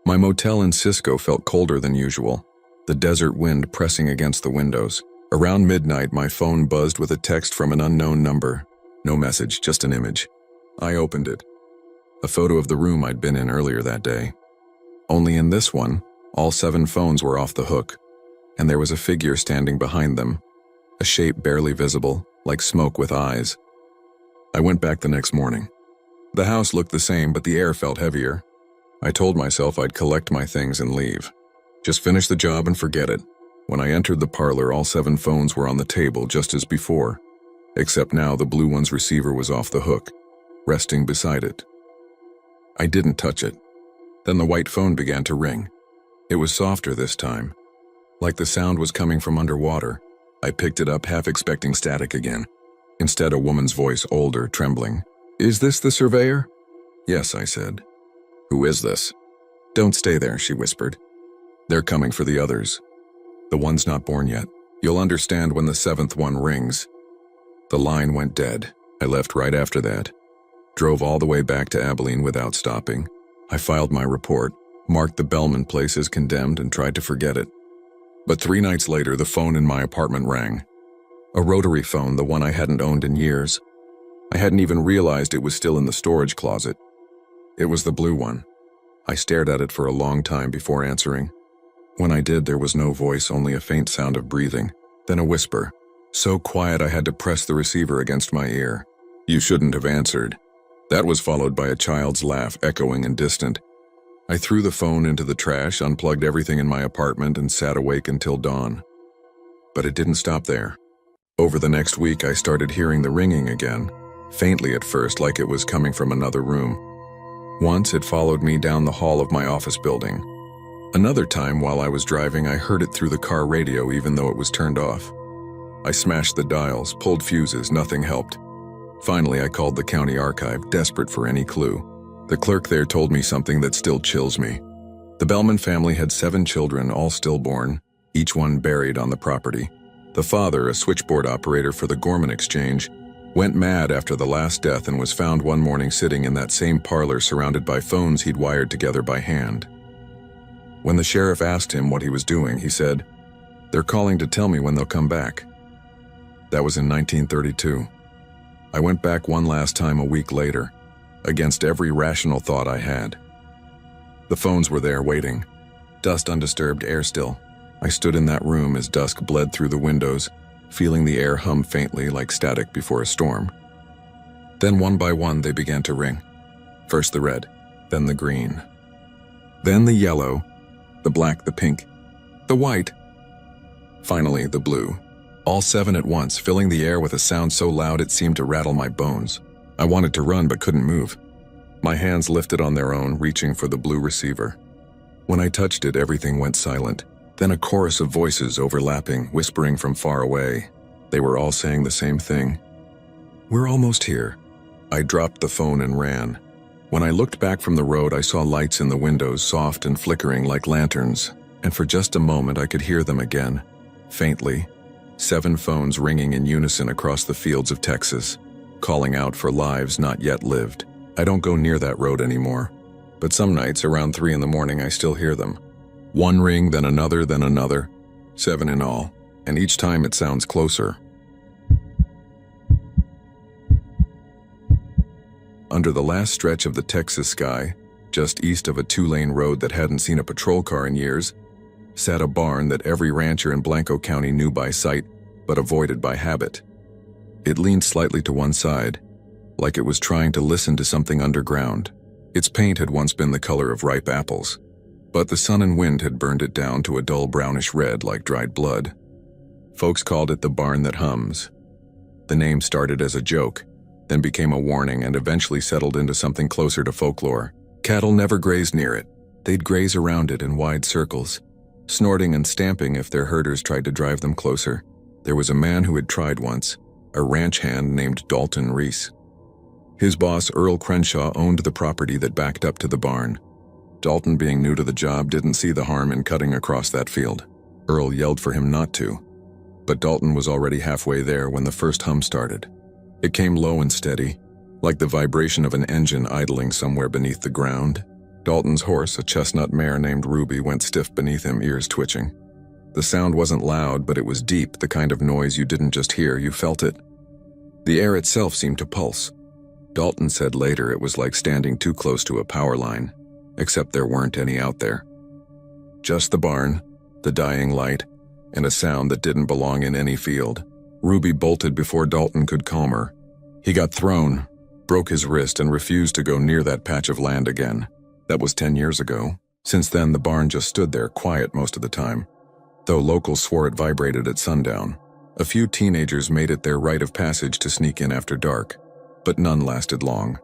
My motel in Cisco felt colder than usual, the desert wind pressing against the windows. Around midnight, my phone buzzed with a text from an unknown number. No message, just an image. I opened it. A photo of the room I'd been in earlier that day. Only in this one, all 7 phones were off the hook, and there was a figure standing behind them, a shape barely visible, like smoke with eyes. I went back the next morning. The house looked the same, but the air felt heavier. I told myself I'd collect my things and leave. Just finish the job and forget it. When I entered the parlor, all 7 phones were on the table just as before, except now the blue one's receiver was off the hook, resting beside it. I didn't touch it. Then the white phone began to ring. It was softer this time, like the sound was coming from underwater. I picked it up, half expecting static again. Instead, a woman's voice, older, trembling. "Is this the surveyor?" "Yes," I said. "Who is this?" "Don't stay there," she whispered. "They're coming for the others. The one's not born yet. You'll understand when the 7th one rings." The line went dead. I left right after that. Drove all the way back to Abilene without stopping. I filed my report, marked the Bellman place as condemned, and tried to forget it. But 3 nights later, the phone in my apartment rang. A rotary phone, the one I hadn't owned in years. I hadn't even realized it was still in the storage closet. It was the blue one. I stared at it for a long time before answering. When I did, there was no voice, only a faint sound of breathing, then a whisper, so quiet I had to press the receiver against my ear. "You shouldn't have answered." That was followed by a child's laugh, echoing and distant. I threw the phone into the trash, unplugged everything in my apartment, and sat awake until dawn. But it didn't stop there. Over the next week, I started hearing the ringing again, faintly at first, like it was coming from another room. Once, it followed me down the hall of my office building. Another time, while I was driving, I heard it through the car radio even though it was turned off. I smashed the dials, pulled fuses, nothing helped. Finally, I called the county archive, desperate for any clue. The clerk there told me something that still chills me. The Bellman family had 7 children, all stillborn, each one buried on the property. The father, a switchboard operator for the Gorman Exchange, went mad after the last death and was found one morning sitting in that same parlor surrounded by phones he'd wired together by hand. When the sheriff asked him what he was doing, he said, "They're calling to tell me when they'll come back." That was in 1932. I went back one last time a week later, against every rational thought I had. The phones were there waiting. Dust undisturbed, air still. I stood in that room as dusk bled through the windows, feeling the air hum faintly like static before a storm. Then one by one they began to ring. First the red, then the green. Then the yellow, the black, the pink, the white. Finally, the blue. All 7 at once, filling the air with a sound so loud it seemed to rattle my bones. I wanted to run but couldn't move. My hands lifted on their own, reaching for the blue receiver. When I touched it, everything went silent. Then a chorus of voices overlapping, whispering from far away. They were all saying the same thing. "We're almost here." I dropped the phone and ran. When I looked back from the road, I saw lights in the windows, soft and flickering like lanterns, and for just a moment I could hear them again, faintly. 7 phones ringing in unison across the fields of Texas, calling out for lives not yet lived. I don't go near that road anymore, but some nights around 3 in the morning I still hear them. One ring, then another, 7 in all, and each time it sounds closer. Under the last stretch of the Texas sky, just east of a 2-lane road that hadn't seen a patrol car in years, sat a barn that every rancher in Blanco County knew by sight, but avoided by habit. It leaned slightly to one side, like it was trying to listen to something underground. Its paint had once been the color of ripe apples, but the sun and wind had burned it down to a dull brownish red like dried blood. Folks called it the barn that hums. The name started as a joke, then became a warning and eventually settled into something closer to folklore. Cattle never grazed near it. They'd graze around it in wide circles, snorting and stamping if their herders tried to drive them closer. There was a man who had tried once, a ranch hand named Dalton Reese. His boss, Earl Crenshaw, owned the property that backed up to the barn. Dalton, being new to the job, didn't see the harm in cutting across that field. Earl yelled for him not to, but Dalton was already halfway there when the first hum started. It came low and steady, like the vibration of an engine idling somewhere beneath the ground. Dalton's horse, a chestnut mare named Ruby, went stiff beneath him, ears twitching. The sound wasn't loud, but it was deep, the kind of noise you didn't just hear, you felt it. The air itself seemed to pulse. Dalton said later it was like standing too close to a power line, except there weren't any out there. Just the barn, the dying light, and a sound that didn't belong in any field. Ruby bolted before Dalton could calm her. He got thrown, broke his wrist, and refused to go near that patch of land again. That was 10 years ago. Since then, the barn just stood there, quiet most of the time, though locals swore it vibrated at sundown. A few teenagers made it their rite of passage to sneak in after dark, but none lasted long.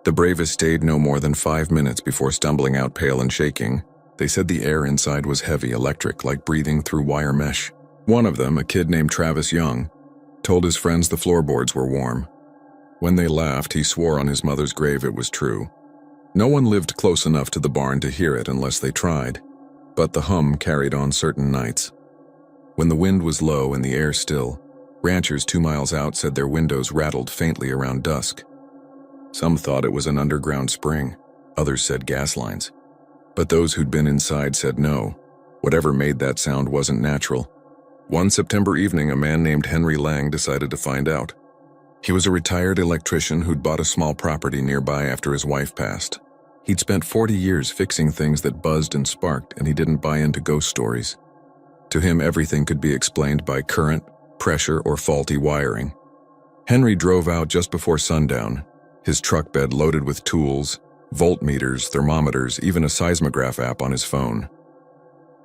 The bravest stayed no more than 5 minutes before stumbling out pale and shaking. They said the air inside was heavy, electric, like breathing through wire mesh. One of them, a kid named Travis Young, told his friends the floorboards were warm. When they laughed, he swore on his mother's grave it was true. No one lived close enough to the barn to hear it unless they tried, but the hum carried on certain nights. When the wind was low and the air still, ranchers 2 miles out said their windows rattled faintly around dusk. Some thought it was an underground spring, others said gas lines. But those who'd been inside said no, whatever made that sound wasn't natural. One September evening, a man named Henry Lang decided to find out. He was a retired electrician who'd bought a small property nearby after his wife passed. He'd spent 40 years fixing things that buzzed and sparked, and he didn't buy into ghost stories. To him, everything could be explained by current, pressure, or faulty wiring. Henry drove out just before sundown, his truck bed loaded with tools, voltmeters, thermometers, even a seismograph app on his phone.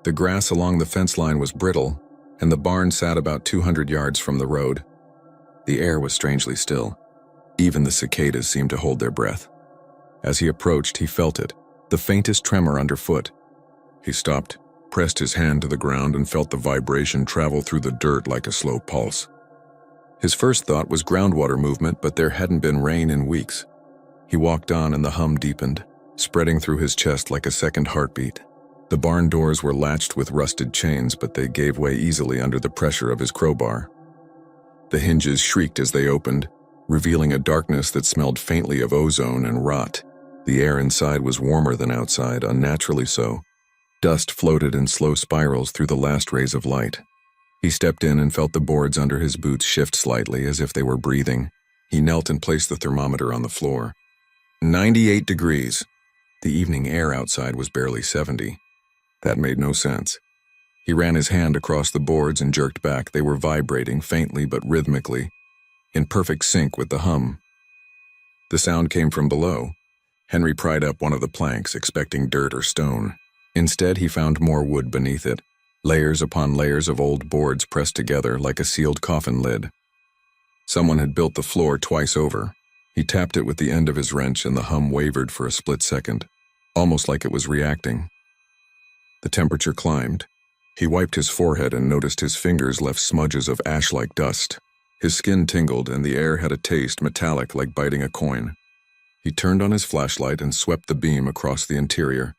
The grass along the fence line was brittle, and the barn sat about 200 yards from the road. The air was strangely still. Even the cicadas seemed to hold their breath. As he approached, he felt it, the faintest tremor underfoot. He stopped, pressed his hand to the ground, and felt the vibration travel through the dirt like a slow pulse. His first thought was groundwater movement, but there hadn't been rain in weeks. He walked on and the hum deepened, spreading through his chest like a second heartbeat. The barn doors were latched with rusted chains, but they gave way easily under the pressure of his crowbar. The hinges shrieked as they opened, revealing a darkness that smelled faintly of ozone and rot. The air inside was warmer than outside, unnaturally so. Dust floated in slow spirals through the last rays of light. He stepped in and felt the boards under his boots shift slightly as if they were breathing. He knelt and placed the thermometer on the floor. 98 degrees. The evening air outside was barely 70. That made no sense. He ran his hand across the boards and jerked back. They were vibrating faintly but rhythmically, in perfect sync with the hum. The sound came from below. Henry pried up one of the planks, expecting dirt or stone. Instead, he found more wood beneath it, layers upon layers of old boards pressed together like a sealed coffin lid. Someone had built the floor twice over. He tapped it with the end of his wrench and the hum wavered for a split second, almost like it was reacting. The temperature climbed. He wiped his forehead and noticed his fingers left smudges of ash-like dust. His skin tingled and the air had a taste metallic like biting a coin. He turned on his flashlight and swept the beam across the interior.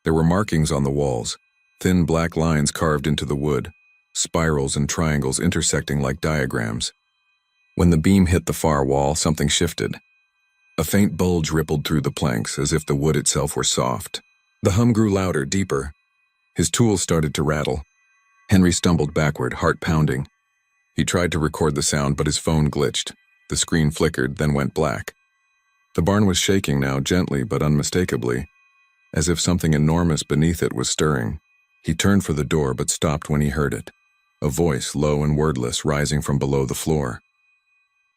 There were markings on the walls, thin black lines carved into the wood, spirals and triangles intersecting like diagrams. When the beam hit the far wall, something shifted. A faint bulge rippled through the planks as if the wood itself were soft. The hum grew louder, deeper. His tools started to rattle. Henry stumbled backward, heart pounding. He tried to record the sound, but his phone glitched. The screen flickered, then went black. The barn was shaking now, gently but unmistakably, as if something enormous beneath it was stirring. He turned for the door, but stopped when he heard it. A voice, low and wordless, rising from below the floor.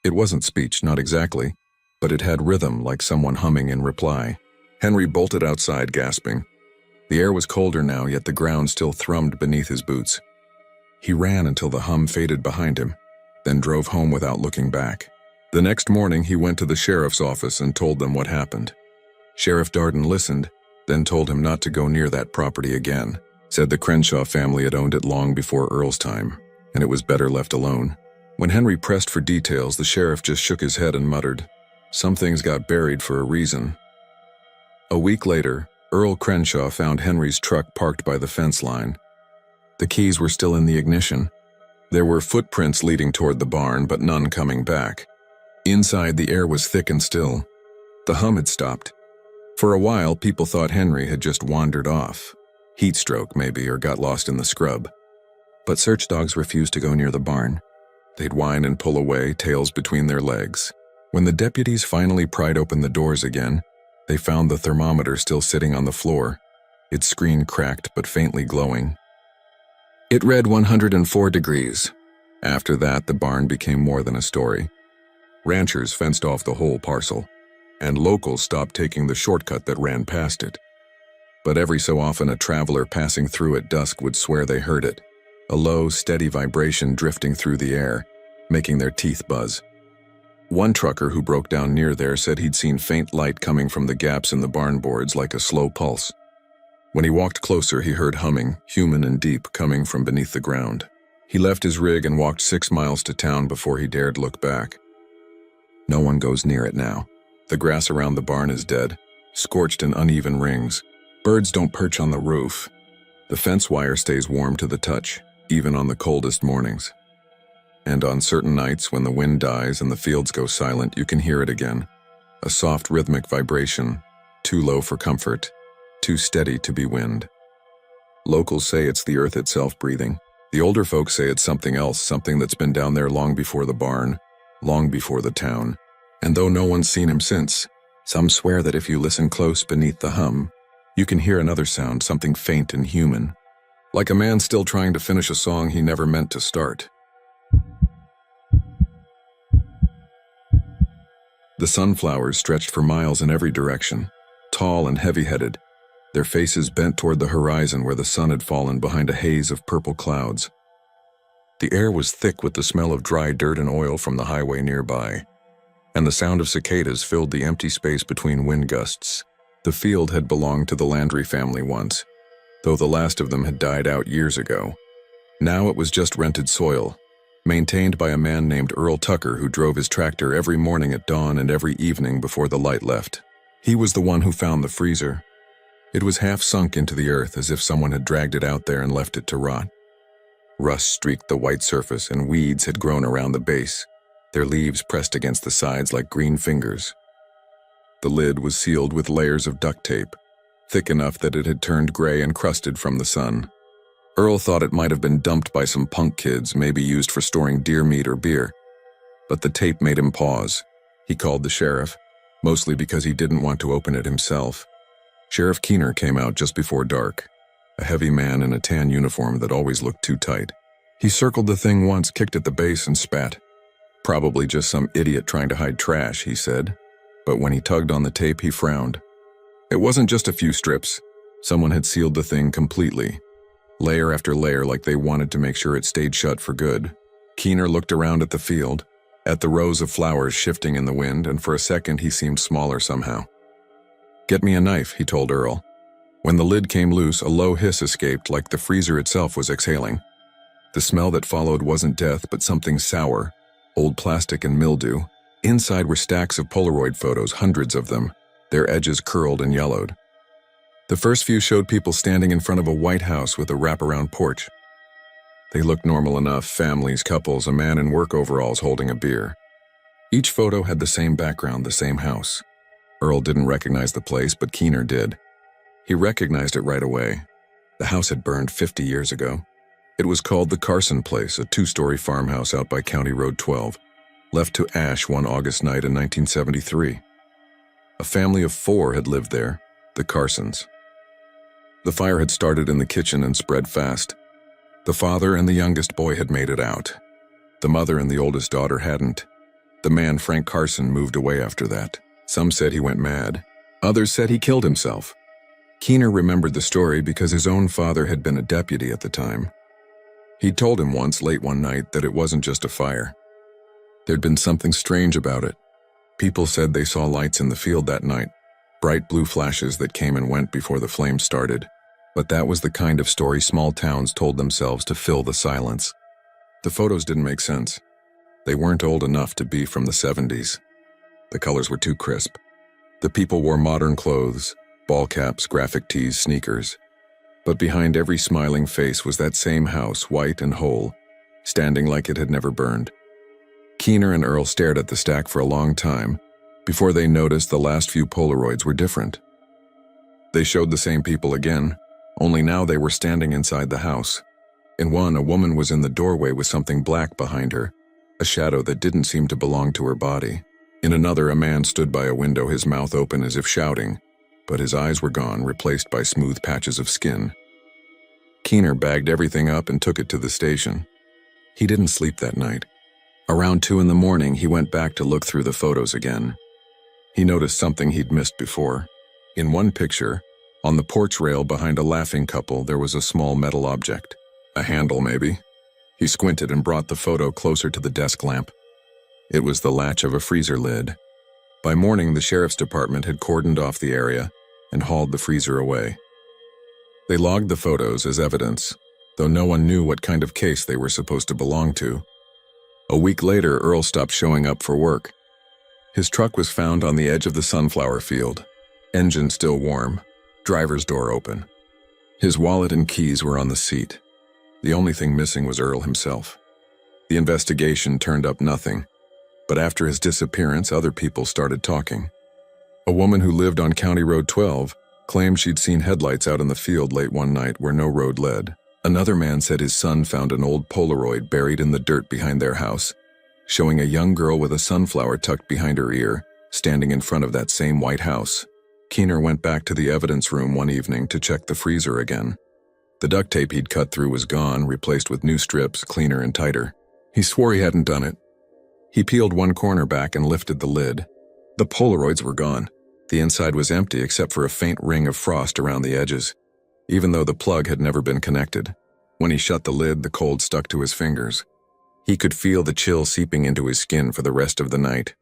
It wasn't speech, not exactly, but it had rhythm, like someone humming in reply. Henry bolted outside, gasping. The air was colder now, yet the ground still thrummed beneath his boots. He ran until the hum faded behind him, then drove home without looking back. The next morning, he went to the sheriff's office and told them what happened. Sheriff Darden listened, then told him not to go near that property again. Said the Crenshaw family had owned it long before Earl's time, and it was better left alone. When Henry pressed for details, the sheriff just shook his head and muttered, "Some things got buried for a reason." A week later, Earl Crenshaw found Henry's truck parked by the fence line. The keys were still in the ignition. There were footprints leading toward the barn, but none coming back. Inside, the air was thick and still. The hum had stopped. For a while, people thought Henry had just wandered off. Heat stroke, maybe, or got lost in the scrub. But search dogs refused to go near the barn. They'd whine and pull away, tails between their legs. When the deputies finally pried open the doors again, they found the thermometer still sitting on the floor, its screen cracked but faintly glowing. It read 104 degrees. After that, the barn became more than a story. Ranchers fenced off the whole parcel, and locals stopped taking the shortcut that ran past it. But every so often a traveler passing through at dusk would swear they heard it, a low, steady vibration drifting through the air, making their teeth buzz. One trucker who broke down near there said he'd seen faint light coming from the gaps in the barn boards like a slow pulse. When he walked closer, he heard humming, human and deep, coming from beneath the ground. He left his rig and walked 6 miles to town before he dared look back. No one goes near it now. The grass around the barn is dead, scorched in uneven rings. Birds don't perch on the roof. The fence wire stays warm to the touch, even on the coldest mornings. And on certain nights when the wind dies and the fields go silent, you can hear it again. A soft rhythmic vibration, too low for comfort, too steady to be wind. Locals say it's the earth itself breathing. The older folks say it's something else, something that's been down there long before the barn, long before the town. And though no one's seen him since, some swear that if you listen close beneath the hum, you can hear another sound, something faint and human, like a man still trying to finish a song he never meant to start. The sunflowers stretched for miles in every direction, tall and heavy-headed, their faces bent toward the horizon where the sun had fallen behind a haze of purple clouds. The air was thick with the smell of dry dirt and oil from the highway nearby, and the sound of cicadas filled the empty space between wind gusts. The field had belonged to the Landry family once, though the last of them had died out years ago. Now it was just rented soil, maintained by a man named Earl Tucker who drove his tractor every morning at dawn and every evening before the light left. He was the one who found the freezer. It was half sunk into the earth as if someone had dragged it out there and left it to rot. Rust streaked the white surface and weeds had grown around the base, their leaves pressed against the sides like green fingers. The lid was sealed with layers of duct tape, thick enough that it had turned gray and crusted from the sun. Earl thought it might have been dumped by some punk kids, maybe used for storing deer meat or beer. But the tape made him pause. He called the sheriff, mostly because he didn't want to open it himself. Sheriff Keener came out just before dark, a heavy man in a tan uniform that always looked too tight. He circled the thing once, kicked at the base, and spat. "Probably just some idiot trying to hide trash," he said. But when he tugged on the tape, he frowned. It wasn't just a few strips. Someone had sealed the thing completely, layer after layer, like they wanted to make sure it stayed shut for good. Keener looked around at the field, at the rows of flowers shifting in the wind, and for a second he seemed smaller somehow. "Get me a knife," he told Earl. When the lid came loose, a low hiss escaped, like the freezer itself was exhaling. The smell that followed wasn't death, but something sour, old plastic and mildew. Inside were stacks of Polaroid photos, hundreds of them, their edges curled and yellowed. The first few showed people standing in front of a white house with a wraparound porch. They looked normal enough, families, couples, a man in work overalls holding a beer. Each photo had the same background, the same house. Earl didn't recognize the place, but Keener did. He recognized it right away. The house had burned 50 years ago. It was called the Carson Place, a 2-story farmhouse out by County Road 12. Left to ash one August night in 1973. A family of 4 had lived there, the Carsons. The fire had started in the kitchen and spread fast. The father and the youngest boy had made it out. The mother and the oldest daughter hadn't. The man, Frank Carson, moved away after that. Some said he went mad. Others said he killed himself. Keener remembered the story because his own father had been a deputy at the time. He'd told him once, late one night, that it wasn't just a fire. There'd been something strange about it. People said they saw lights in the field that night, bright blue flashes that came and went before the flames started. But that was the kind of story small towns told themselves to fill the silence. The photos didn't make sense. They weren't old enough to be from the 70s. The colors were too crisp. The people wore modern clothes, ball caps, graphic tees, sneakers. But behind every smiling face was that same house, white and whole, standing like it had never burned. Keener and Earl stared at the stack for a long time before they noticed the last few Polaroids were different. They showed the same people again, only now they were standing inside the house. In one, a woman was in the doorway with something black behind her, a shadow that didn't seem to belong to her body. In another, a man stood by a window, his mouth open as if shouting, but his eyes were gone, replaced by smooth patches of skin. Keener bagged everything up and took it to the station. He didn't sleep that night. Around 2 a.m, he went back to look through the photos again. He noticed something he'd missed before. In one picture, on the porch rail behind a laughing couple, there was a small metal object. A handle, maybe? He squinted and brought the photo closer to the desk lamp. It was the latch of a freezer lid. By morning, the sheriff's department had cordoned off the area and hauled the freezer away. They logged the photos as evidence, though no one knew what kind of case they were supposed to belong to. A week later, Earl stopped showing up for work. His truck was found on the edge of the sunflower field, engine still warm, driver's door open. His wallet and keys were on the seat. The only thing missing was Earl himself. The investigation turned up nothing, but after his disappearance, other people started talking. A woman who lived on County Road 12 claimed she'd seen headlights out in the field late one night where no road led. Another man said his son found an old Polaroid buried in the dirt behind their house, showing a young girl with a sunflower tucked behind her ear, standing in front of that same white house. Keener went back to the evidence room one evening to check the freezer again. The duct tape he'd cut through was gone, replaced with new strips, cleaner and tighter. He swore he hadn't done it. He peeled one corner back and lifted the lid. The Polaroids were gone. The inside was empty except for a faint ring of frost around the edges, even though the plug had never been connected. When he shut the lid, the cold stuck to his fingers. He could feel the chill seeping into his skin for the rest of the night.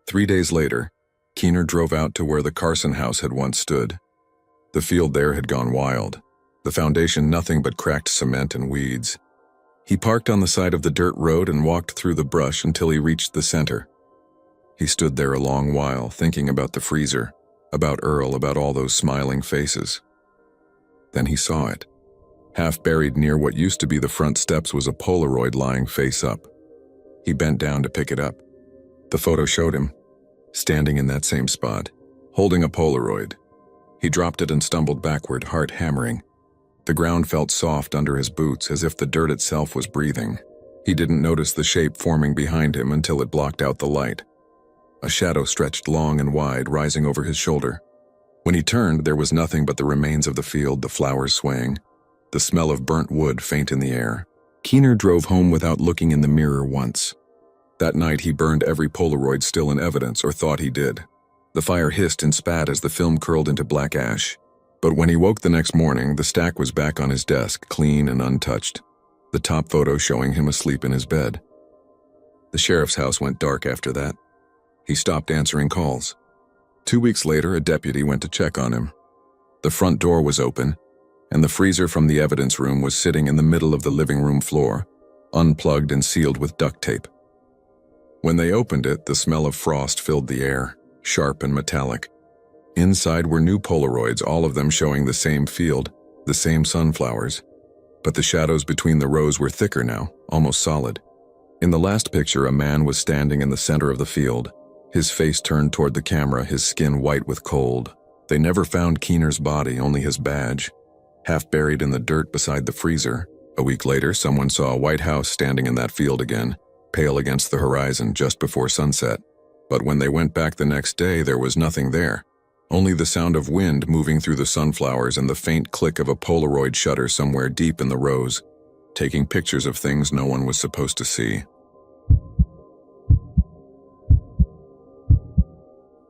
3 days later, Keener drove out to where the Carson house had once stood. The field there had gone wild. The foundation nothing but cracked cement and weeds. He parked on the side of the dirt road and walked through the brush until he reached the center. He stood there a long while, thinking about the freezer, about Earl, about all those smiling faces. Then he saw it. Half buried near what used to be the front steps was a Polaroid lying face up. He bent down to pick it up. The photo showed him, standing in that same spot, holding a Polaroid. He dropped it and stumbled backward, heart hammering. The ground felt soft under his boots, as if the dirt itself was breathing. He didn't notice the shape forming behind him until it blocked out the light. A shadow stretched long and wide, rising over his shoulder. When he turned, there was nothing but the remains of the field, the flowers swaying, the smell of burnt wood faint in the air. Keener drove home without looking in the mirror once. That night he burned every Polaroid still in evidence, or thought he did. The fire hissed and spat as the film curled into black ash. But when he woke the next morning, the stack was back on his desk, clean and untouched, the top photo showing him asleep in his bed. The sheriff's house went dark after that. He stopped answering calls. 2 weeks later, a deputy went to check on him. The front door was open, and the freezer from the evidence room was sitting in the middle of the living room floor, unplugged and sealed with duct tape. When they opened it, the smell of frost filled the air, sharp and metallic. Inside were new Polaroids, all of them showing the same field, the same sunflowers. But the shadows between the rows were thicker now, almost solid. In the last picture, a man was standing in the center of the field, his face turned toward the camera, his skin white with cold. They never found Keener's body, only his badge, half buried in the dirt beside the freezer. A week later, someone saw a white house standing in that field again, pale against the horizon just before sunset. But when they went back the next day, there was nothing there. Only the sound of wind moving through the sunflowers and the faint click of a Polaroid shutter somewhere deep in the rows, taking pictures of things no one was supposed to see.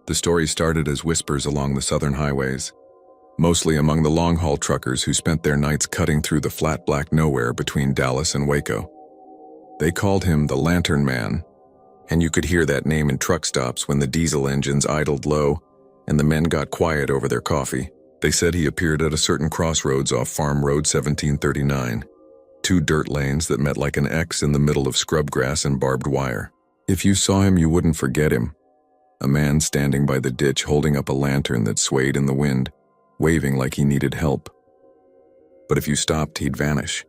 The story started as whispers along the southern highways, mostly among the long-haul truckers who spent their nights cutting through the flat black nowhere between Dallas and Waco. They called him the Lantern Man, and you could hear that name in truck stops when the diesel engines idled low and the men got quiet over their coffee. They said he appeared at a certain crossroads off Farm Road 1739. 2 dirt lanes that met like an X in the middle of scrub grass and barbed wire. If you saw him, you wouldn't forget him. A man standing by the ditch holding up a lantern that swayed in the wind, waving like he needed help. But if you stopped, he'd vanish.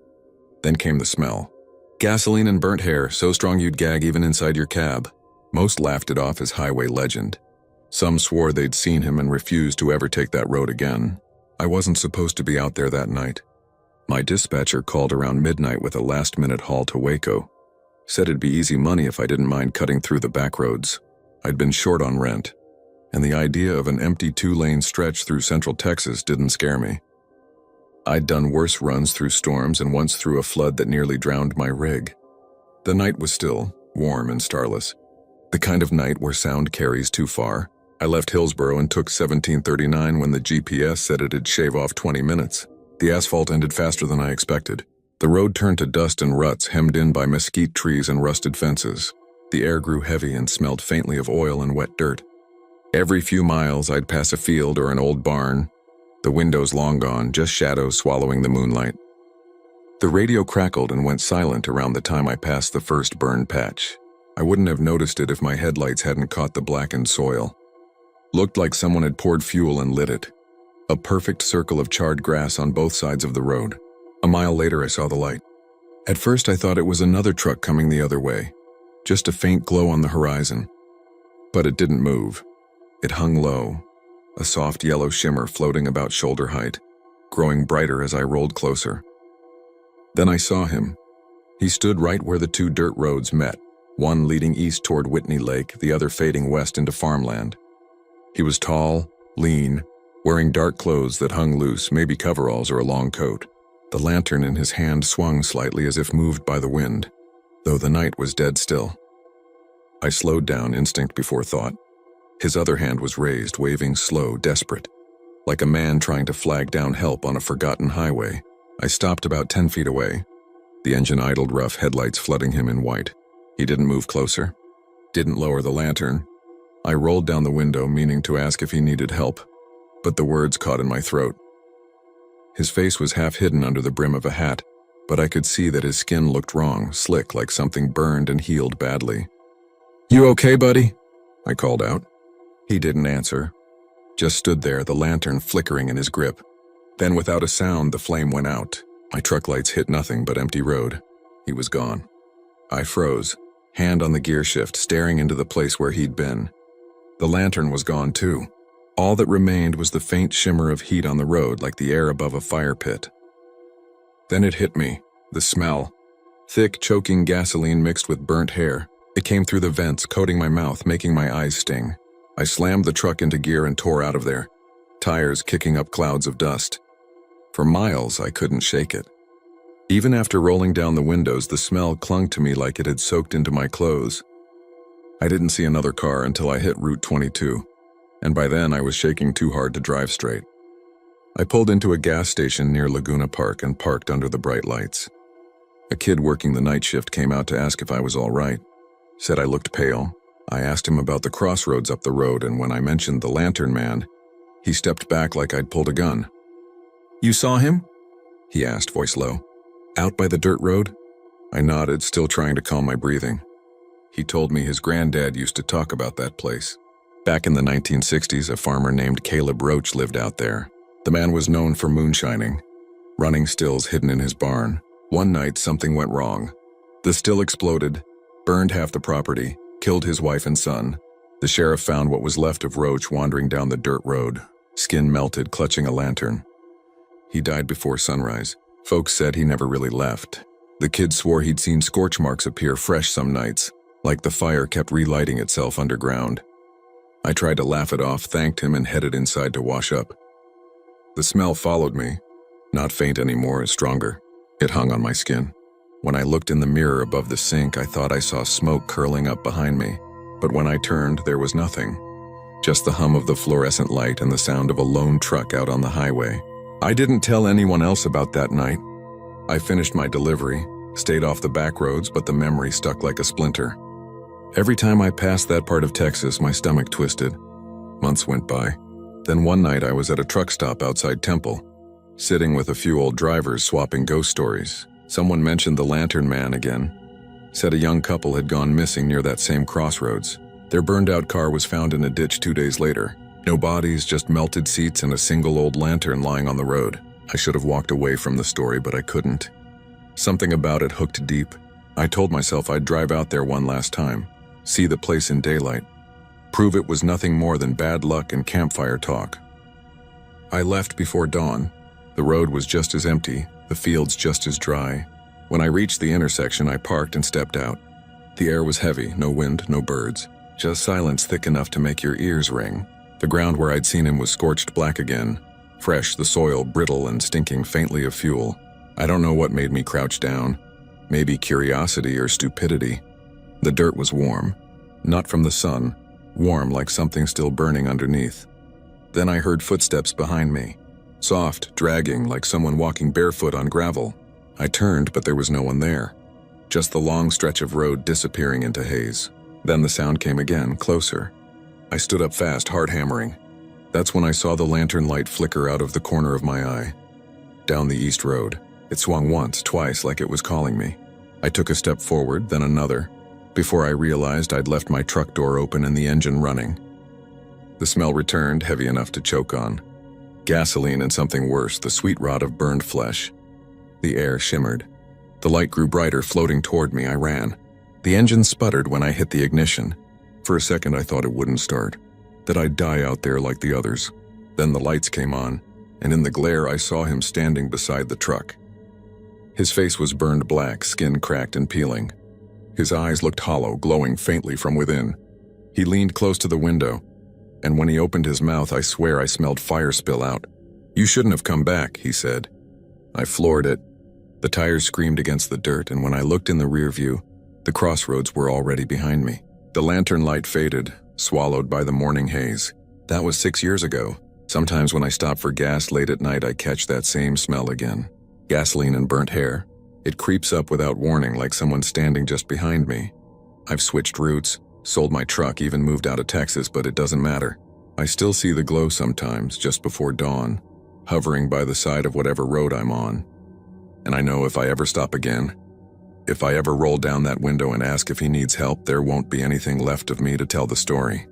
Then came the smell. Gasoline and burnt hair, so strong you'd gag even inside your cab. Most laughed it off as highway legend. Some swore they'd seen him and refused to ever take that road again. I wasn't supposed to be out there that night. My dispatcher called around midnight with a last-minute haul to Waco. Said it'd be easy money if I didn't mind cutting through the back roads. I'd been short on rent, and the idea of an empty 2-lane stretch through central Texas didn't scare me. I'd done worse runs through storms and once through a flood that nearly drowned my rig. The night was still, warm and starless. The kind of night where sound carries too far. I left Hillsboro and took 1739 when the GPS said it'd shave off 20 minutes. The asphalt ended faster than I expected. The road turned to dust and ruts hemmed in by mesquite trees and rusted fences. The air grew heavy and smelled faintly of oil and wet dirt. Every few miles I'd pass a field or an old barn. The windows long gone, just shadows swallowing the moonlight. The radio crackled and went silent around the time I passed the first burned patch. I wouldn't have noticed it if my headlights hadn't caught the blackened soil. Looked like someone had poured fuel and lit it. A perfect circle of charred grass on both sides of the road. A mile later I saw the light. At first I thought it was another truck coming the other way. Just a faint glow on the horizon. But it didn't move. It hung low, a soft yellow shimmer floating about shoulder height, growing brighter as I rolled closer. Then I saw him. He stood right where the 2 dirt roads met, one leading east toward Whitney Lake, the other fading west into farmland. He was tall, lean, wearing dark clothes that hung loose, maybe coveralls or a long coat. The lantern in his hand swung slightly as if moved by the wind, though the night was dead still. I slowed down, instinct before thought. His other hand was raised, waving slow, desperate, like a man trying to flag down help on a forgotten highway. I stopped about 10 feet away. The engine idled rough, headlights flooding him in white. He didn't move closer, didn't lower the lantern. I rolled down the window, meaning to ask if he needed help, but the words caught in my throat. His face was half hidden under the brim of a hat, but I could see that his skin looked wrong, slick like something burned and healed badly. "You okay, buddy?" I called out. He didn't answer, just stood there, the lantern flickering in his grip. Then without a sound, the flame went out. My truck lights hit nothing but empty road. He was gone. I froze, hand on the gear shift, staring into the place where he'd been. The lantern was gone too. All that remained was the faint shimmer of heat on the road, like the air above a fire pit. Then it hit me, the smell. Thick, choking gasoline mixed with burnt hair. It came through the vents, coating my mouth, making my eyes sting. I slammed the truck into gear and tore out of there, tires kicking up clouds of dust. For miles, I couldn't shake it. Even after rolling down the windows, the smell clung to me like it had soaked into my clothes. I didn't see another car until I hit Route 22, and by then I was shaking too hard to drive straight. I pulled into a gas station near Laguna Park and parked under the bright lights. A kid working the night shift came out to ask if I was all right. Said I looked pale. I asked him about the crossroads up the road, and when I mentioned the lantern man, he stepped back like I'd pulled a gun. "You saw him?" he asked, voice low. "Out by the dirt road?" I nodded, still trying to calm my breathing. He told me his granddad used to talk about that place. Back in the 1960s, a farmer named Caleb Roach lived out there. The man was known for moonshining, running stills hidden in his barn. One night, something went wrong. The still exploded, burned half the property, killed his wife and son. The sheriff found what was left of Roach wandering down the dirt road, skin melted, clutching a lantern. He died before sunrise. Folks said he never really left. The kid swore he'd seen scorch marks appear fresh some nights, like the fire kept relighting itself underground. I tried to laugh it off, thanked him, and headed inside to wash up. The smell followed me, not faint anymore, stronger. It hung on my skin. When I looked in the mirror above the sink, I thought I saw smoke curling up behind me, but when I turned, there was nothing. Just the hum of the fluorescent light and the sound of a lone truck out on the highway. I didn't tell anyone else about that night. I finished my delivery, stayed off the back roads, but the memory stuck like a splinter. Every time I passed that part of Texas, my stomach twisted. Months went by. Then one night I was at a truck stop outside Temple, sitting with a few old drivers swapping ghost stories. Someone mentioned the Lantern Man again. Said a young couple had gone missing near that same crossroads. Their burned-out car was found in a ditch 2 days later. No bodies, just melted seats and a single old lantern lying on the road. I should have walked away from the story, but I couldn't. Something about it hooked deep. I told myself I'd drive out there one last time, see the place in daylight, prove it was nothing more than bad luck and campfire talk. I left before dawn. The road was just as empty, the fields just as dry. When I reached the intersection, I parked and stepped out. The air was heavy, no wind, no birds, just silence thick enough to make your ears ring. The ground where I'd seen him was scorched black again, fresh, the soil brittle and stinking faintly of fuel. I don't know what made me crouch down, maybe curiosity or stupidity. The dirt was warm, not from the sun, warm like something still burning underneath. Then I heard footsteps behind me, soft, dragging like someone walking barefoot on gravel. I turned, but there was no one there, just the long stretch of road disappearing into haze. Then the sound came again, closer. I stood up fast, heart hammering. That's when I saw the lantern light flicker out of the corner of my eye. Down the east road. It swung once, twice, like it was calling me. I took a step forward, then another, before I realized I'd left my truck door open and the engine running. The smell returned, heavy enough to choke on. Gasoline and something worse, the sweet rot of burned flesh. The air shimmered. The light grew brighter, floating toward me. I ran. The engine sputtered when I hit the ignition. For a second I thought it wouldn't start, that I'd die out there like the others. Then the lights came on, and in the glare I saw him standing beside the truck. His face was burned black, skin cracked and peeling. His eyes looked hollow, glowing faintly from within. He leaned close to the window, and when he opened his mouth, I swear I smelled fire spill out. "You shouldn't have come back," he said. I floored it. The tires screamed against the dirt, and when I looked in the rear view, the crossroads were already behind me. The lantern light faded, swallowed by the morning haze. That was 6 years ago. Sometimes when I stop for gas late at night, I catch that same smell again. Gasoline and burnt hair. It creeps up without warning, like someone standing just behind me. I've switched routes, sold my truck, even moved out of Texas, but it doesn't matter. I still see the glow sometimes, just before dawn, hovering by the side of whatever road I'm on. And I know if I ever stop again, if I ever roll down that window and ask if he needs help, there won't be anything left of me to tell the story.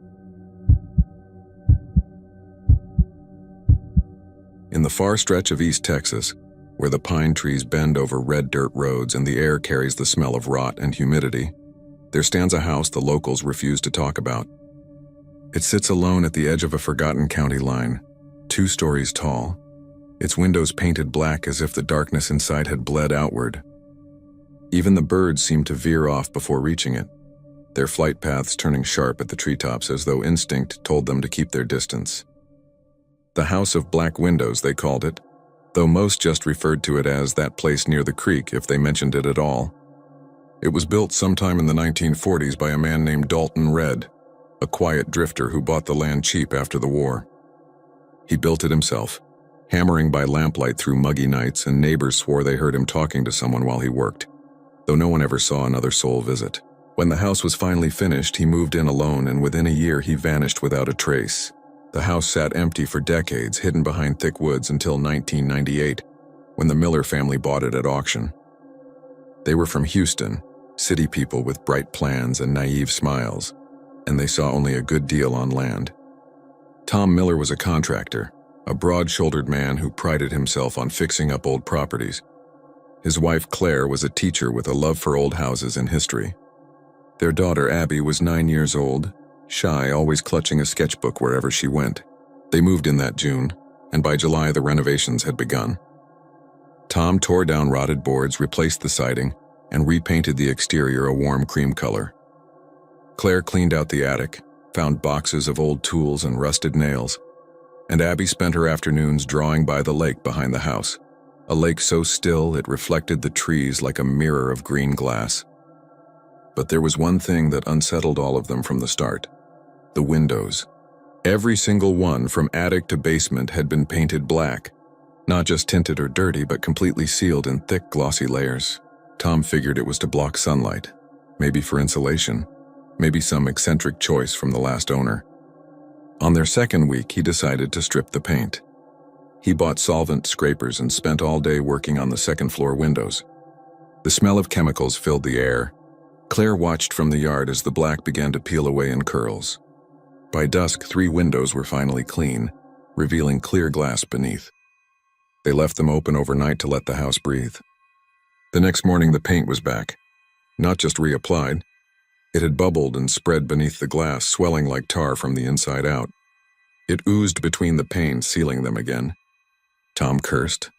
In the far stretch of East Texas, where the pine trees bend over red dirt roads and the air carries the smell of rot and humidity, there stands a house the locals refuse to talk about. It sits alone at the edge of a forgotten county line, 2 stories tall, its windows painted black as if the darkness inside had bled outward. Even the birds seemed to veer off before reaching it, their flight paths turning sharp at the treetops as though instinct told them to keep their distance. The House of Black Windows, they called it, though most just referred to it as that place near the creek if they mentioned it at all. It was built sometime in the 1940s by a man named Dalton Red, a quiet drifter who bought the land cheap after the war. He built it himself, hammering by lamplight through muggy nights, and neighbors swore they heard him talking to someone while he worked, though no one ever saw another soul visit. When the house was finally finished, he moved in alone, and within a year he vanished without a trace. The house sat empty for decades, hidden behind thick woods until 1998, when the Miller family bought it at auction. They were from Houston, city people with bright plans and naive smiles, and they saw only a good deal on land. Tom Miller was a contractor, a broad-shouldered man who prided himself on fixing up old properties. His wife Claire was a teacher with a love for old houses and history. Their daughter Abby was 9 years old, shy, always clutching a sketchbook wherever she went. They moved in that June, and by July the renovations had begun. Tom tore down rotted boards, replaced the siding, and repainted the exterior a warm cream color. Claire cleaned out the attic, found boxes of old tools and rusted nails, and Abby spent her afternoons drawing by the lake behind the house, a lake so still it reflected the trees like a mirror of green glass. But there was one thing that unsettled all of them from the start: the windows. Every single one, from attic to basement, had been painted black, not just tinted or dirty, but completely sealed in thick, glossy layers. Tom figured it was to block sunlight, maybe for insulation, maybe some eccentric choice from the last owner. On their second week, he decided to strip the paint. He bought solvent scrapers and spent all day working on the second-floor windows. The smell of chemicals filled the air. Claire watched from the yard as the black began to peel away in curls. By dusk, 3 windows were finally clean, revealing clear glass beneath. They left them open overnight to let the house breathe. The next morning, the paint was back. Not just reapplied. It had bubbled and spread beneath the glass, swelling like tar from the inside out. It oozed between the panes, sealing them again. Tom cursed,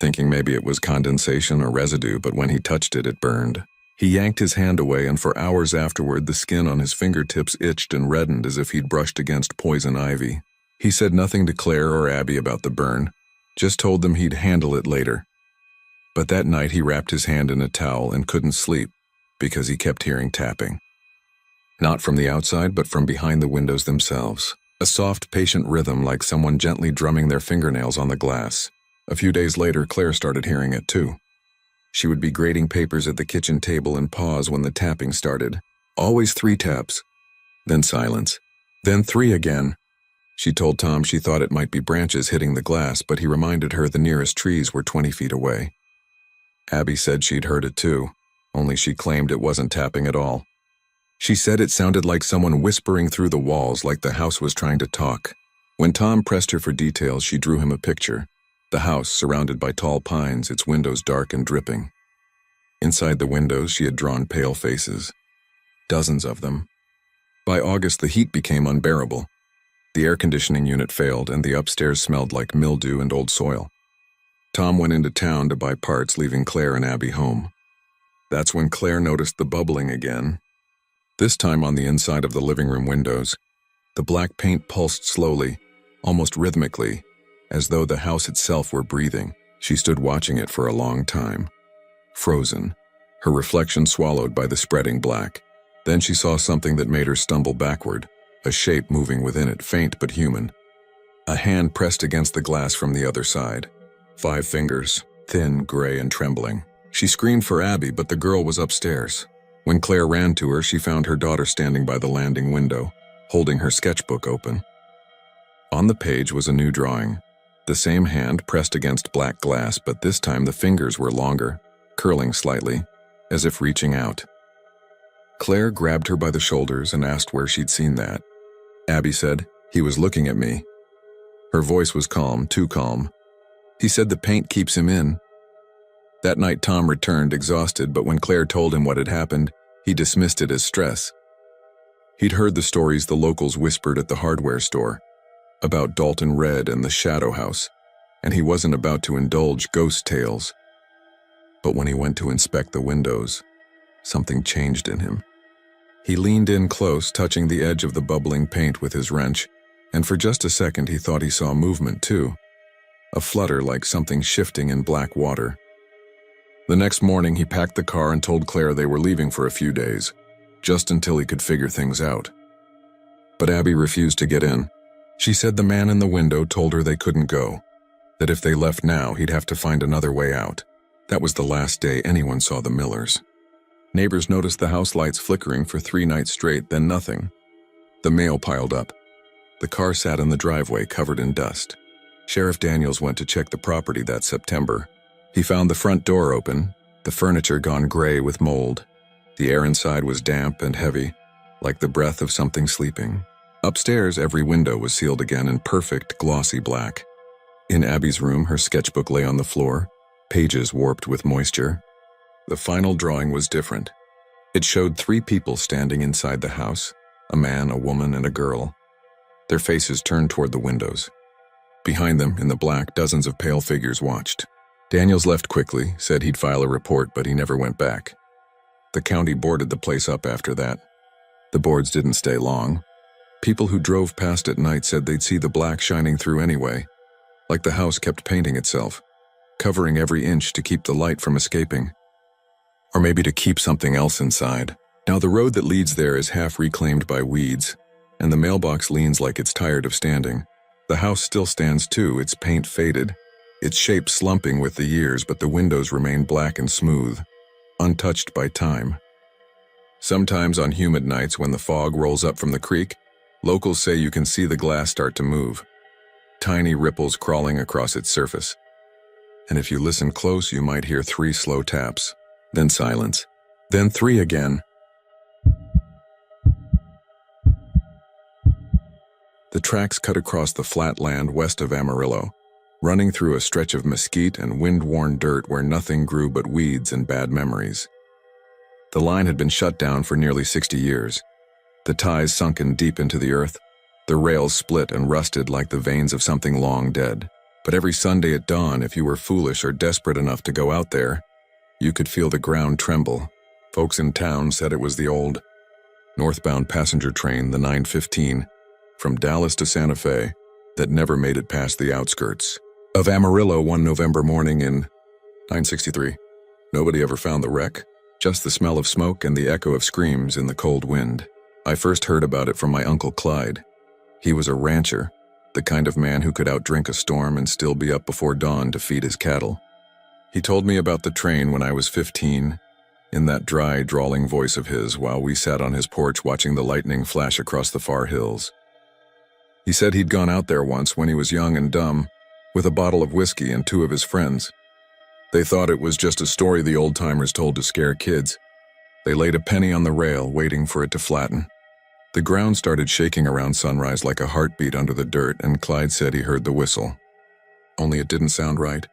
thinking maybe it was condensation or residue, but when he touched it, it burned. He yanked his hand away, and for hours afterward, the skin on his fingertips itched and reddened as if he'd brushed against poison ivy. He said nothing to Claire or Abby about the burn, just told them he'd handle it later. But that night, he wrapped his hand in a towel and couldn't sleep because he kept hearing tapping. Not from the outside, but from behind the windows themselves. A soft, patient rhythm like someone gently drumming their fingernails on the glass. A few days later, Claire started hearing it too. She would be grading papers at the kitchen table and pause when the tapping started. Always 3 taps. Then silence. Then 3 again. She told Tom she thought it might be branches hitting the glass, but he reminded her the nearest trees were 20 feet away. Abby said she'd heard it too, only she claimed it wasn't tapping at all. She said it sounded like someone whispering through the walls, like the house was trying to talk. When Tom pressed her for details, she drew him a picture. The house, surrounded by tall pines, its windows dark and dripping. Inside the windows, she had drawn pale faces. Dozens of them. By August, the heat became unbearable. The air conditioning unit failed, and the upstairs smelled like mildew and old soil. Tom went into town to buy parts, leaving Claire and Abby home. That's when Claire noticed the bubbling again. This time on the inside of the living room windows. The black paint pulsed slowly, almost rhythmically, as though the house itself were breathing. She stood watching it for a long time. Frozen, her reflection swallowed by the spreading black. Then she saw something that made her stumble backward, a shape moving within it, faint but human. A hand pressed against the glass from the other side. 5 fingers, thin, gray, and trembling. She screamed for Abby, but the girl was upstairs. When Claire ran to her, she found her daughter standing by the landing window, holding her sketchbook open. On the page was a new drawing. The same hand pressed against black glass, but this time the fingers were longer, curling slightly, as if reaching out. Claire grabbed her by the shoulders and asked where she'd seen that. Abby said, "He was looking at me." Her voice was calm, too calm. "He said the paint keeps him in." That night Tom returned, exhausted, but when Claire told him what had happened, he dismissed it as stress. He'd heard the stories the locals whispered at the hardware store, about Dalton Red and the Shadow House, and he wasn't about to indulge ghost tales. But when he went to inspect the windows, something changed in him. He leaned in close, touching the edge of the bubbling paint with his wrench, and for just a second he thought he saw movement too, a flutter like something shifting in black water. The next morning, he packed the car and told Claire they were leaving for a few days, just until he could figure things out. But Abby refused to get in. She said the man in the window told her they couldn't go, that if they left now, he'd have to find another way out. That was the last day anyone saw the Millers. Neighbors noticed the house lights flickering for 3 nights straight, then nothing. The mail piled up. The car sat in the driveway, covered in dust. Sheriff Daniels went to check the property that September. He found the front door open, the furniture gone gray with mold. The air inside was damp and heavy, like the breath of something sleeping. Upstairs, every window was sealed again in perfect, glossy black. In Abby's room, her sketchbook lay on the floor, pages warped with moisture. The final drawing was different. It showed 3 people standing inside the house, a man, a woman, and a girl. Their faces turned toward the windows. Behind them, in the black, dozens of pale figures watched. Daniels left quickly, said he'd file a report, but he never went back. The county boarded the place up after that. The boards didn't stay long. People who drove past at night said they'd see the black shining through anyway, like the house kept painting itself, covering every inch to keep the light from escaping. Or maybe to keep something else inside. Now the road that leads there is half reclaimed by weeds, and the mailbox leans like it's tired of standing. The house still stands too, its paint faded, its shape slumping with the years, but the windows remain black and smooth, untouched by time. Sometimes on humid nights when the fog rolls up from the creek, Locals say you can see the glass start to move, tiny ripples crawling across its surface. And if you listen close, you might hear 3 slow taps, then silence, then 3 again. The tracks cut across the flat land west of Amarillo, running through a stretch of mesquite and wind-worn dirt where nothing grew but weeds and bad memories. The line had been shut down for nearly 60 years, the ties sunken deep into the earth, the rails split and rusted like the veins of something long dead. But every Sunday at dawn, if you were foolish or desperate enough to go out there, you could feel the ground tremble. Folks in town said it was the old northbound passenger train, the 915, from Dallas to Santa Fe, that never made it past the outskirts of Amarillo one November morning in 963. Nobody ever found the wreck, just the smell of smoke and the echo of screams in the cold wind. I first heard about it from my Uncle Clyde. He was a rancher, the kind of man who could outdrink a storm and still be up before dawn to feed his cattle. He told me about the train when I was 15, in that dry, drawling voice of his, while we sat on his porch watching the lightning flash across the far hills. He said he'd gone out there once when he was young and dumb, with a bottle of whiskey and 2 of his friends. They thought it was just a story the old-timers told to scare kids. They laid a penny on the rail, waiting for it to flatten. The ground started shaking around sunrise like a heartbeat under the dirt, and Clyde said he heard the whistle. Only it didn't sound right.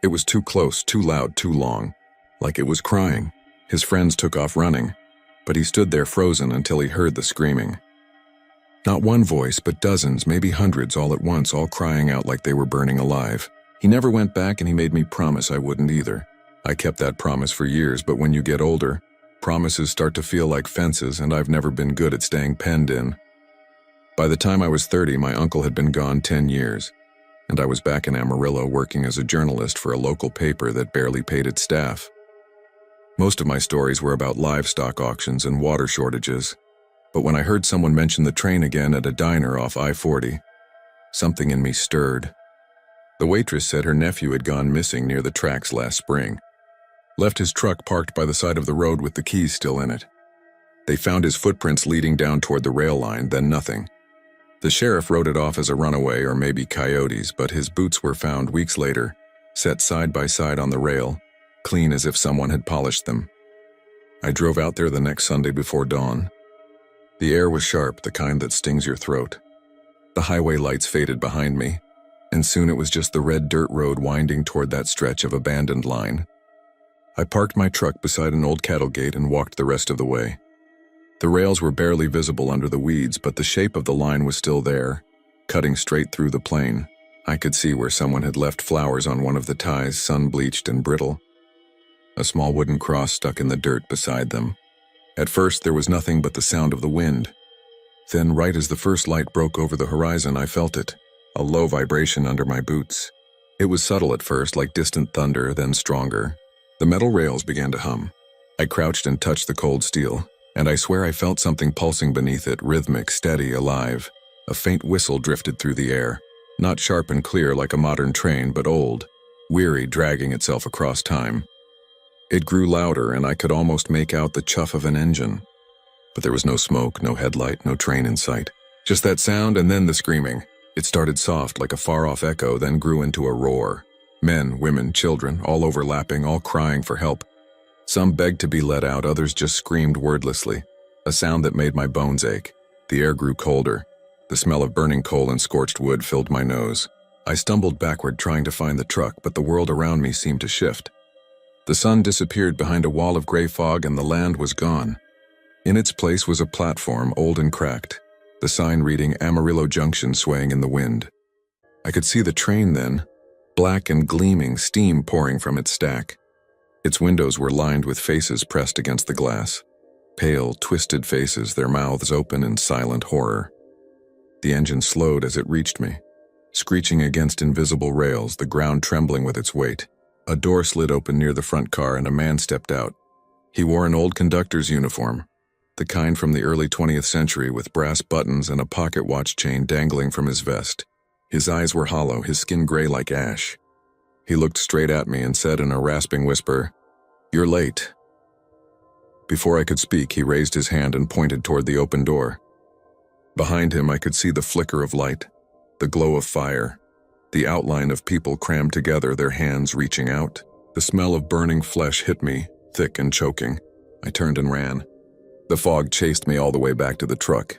It was too close, too loud, too long, like it was crying. His friends took off running, but he stood there frozen until he heard the screaming. Not one voice, but dozens, maybe hundreds all at once, all crying out like they were burning alive. He never went back, and he made me promise I wouldn't either. I kept that promise for years, but when you get older, promises start to feel like fences, and I've never been good at staying penned in. By the time I was 30, my uncle had been gone 10 years, and I was back in Amarillo working as a journalist for a local paper that barely paid its staff. Most of my stories were about livestock auctions and water shortages, but when I heard someone mention the train again at a diner off I-40, something in me stirred. The waitress said her nephew had gone missing near the tracks last spring. Left his truck parked by the side of the road with the keys still in it. They found his footprints leading down toward the rail line, then nothing. The sheriff wrote it off as a runaway or maybe coyotes, but his boots were found weeks later, set side by side on the rail, clean as if someone had polished them. I drove out there the next Sunday before dawn. The air was sharp, the kind that stings your throat. The highway lights faded behind me, and soon it was just the red dirt road winding toward that stretch of abandoned line. I parked my truck beside an old cattle gate and walked the rest of the way. The rails were barely visible under the weeds, but the shape of the line was still there, cutting straight through the plain. I could see where someone had left flowers on one of the ties, sun-bleached and brittle. A small wooden cross stuck in the dirt beside them. At first, there was nothing but the sound of the wind. Then, right as the first light broke over the horizon, I felt it, a low vibration under my boots. It was subtle at first, like distant thunder, then stronger. The metal rails began to hum. I crouched and touched the cold steel, and I swear I felt something pulsing beneath it, rhythmic, steady, alive. A faint whistle drifted through the air, not sharp and clear like a modern train, but old, weary, dragging itself across time. It grew louder, and I could almost make out the chuff of an engine. But there was no smoke, no headlight, no train in sight. Just that sound and then the screaming. It started soft, like a far-off echo, then grew into a roar. Men, women, children, all overlapping, all crying for help. Some begged to be let out, others just screamed wordlessly, a sound that made my bones ache. The air grew colder. The smell of burning coal and scorched wood filled my nose. I stumbled backward trying to find the truck, but the world around me seemed to shift. The sun disappeared behind a wall of gray fog and the land was gone. In its place was a platform, old and cracked, the sign reading Amarillo Junction swaying in the wind. I could see the train then, black and gleaming, steam pouring from its stack. Its windows were lined with faces pressed against the glass. Pale, twisted faces, their mouths open in silent horror. The engine slowed as it reached me, screeching against invisible rails, the ground trembling with its weight. A door slid open near the front car and a man stepped out. He wore an old conductor's uniform, the kind from the early 20th century with brass buttons and a pocket watch chain dangling from his vest. His eyes were hollow, his skin gray like ash. He looked straight at me and said in a rasping whisper, "You're late." Before I could speak, he raised his hand and pointed toward the open door. Behind him, I could see the flicker of light, the glow of fire, the outline of people crammed together, their hands reaching out. The smell of burning flesh hit me, thick and choking. I turned and ran. The fog chased me all the way back to the truck.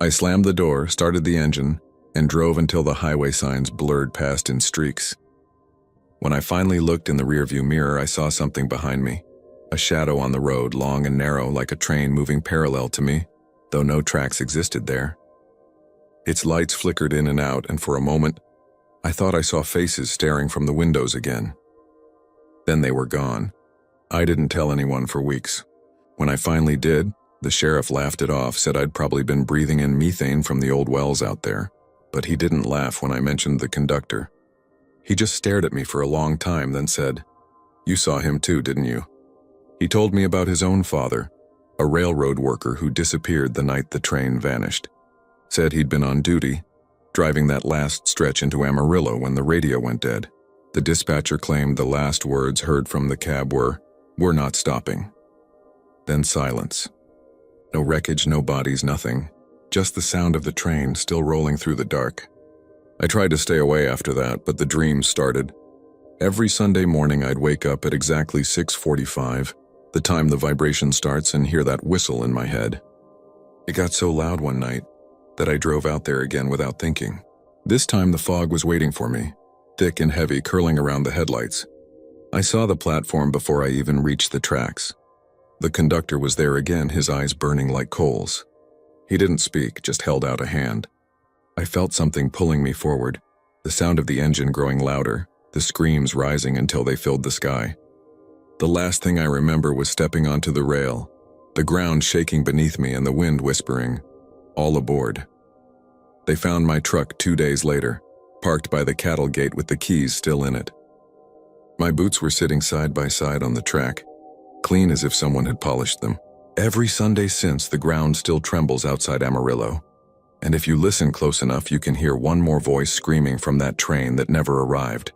I slammed the door, started the engine, and drove until the highway signs blurred past in streaks. When I finally looked in the rearview mirror, I saw something behind me, a shadow on the road, long and narrow like a train moving parallel to me, though no tracks existed there. Its lights flickered in and out, and for a moment, I thought I saw faces staring from the windows again. Then they were gone. I didn't tell anyone for weeks. When I finally did, the sheriff laughed it off, said I'd probably been breathing in methane from the old wells out there, but he didn't laugh when I mentioned the conductor. He just stared at me for a long time, then said, "You saw him too, didn't you?" He told me about his own father, a railroad worker who disappeared the night the train vanished. Said he'd been on duty, driving that last stretch into Amarillo when the radio went dead. The dispatcher claimed the last words heard from the cab were, "We're not stopping." Then silence. No wreckage, no bodies, nothing. Just the sound of the train still rolling through the dark. I tried to stay away after that, but the dreams started. Every Sunday morning I'd wake up at exactly 6:45, the time the vibration starts, and hear that whistle in my head. It got so loud one night that I drove out there again without thinking. This time the fog was waiting for me, thick and heavy, curling around the headlights. I saw the platform before I even reached the tracks. The conductor was there again, his eyes burning like coals. He didn't speak, just held out a hand. I felt something pulling me forward, the sound of the engine growing louder, the screams rising until they filled the sky. The last thing I remember was stepping onto the rail, the ground shaking beneath me and the wind whispering, "All aboard." They found my truck 2 days later, parked by the cattle gate with the keys still in it. My boots were sitting side by side on the track, clean as if someone had polished them. Every Sunday since, the ground still trembles outside Amarillo, and if you listen close enough, you can hear one more voice screaming from that train that never arrived.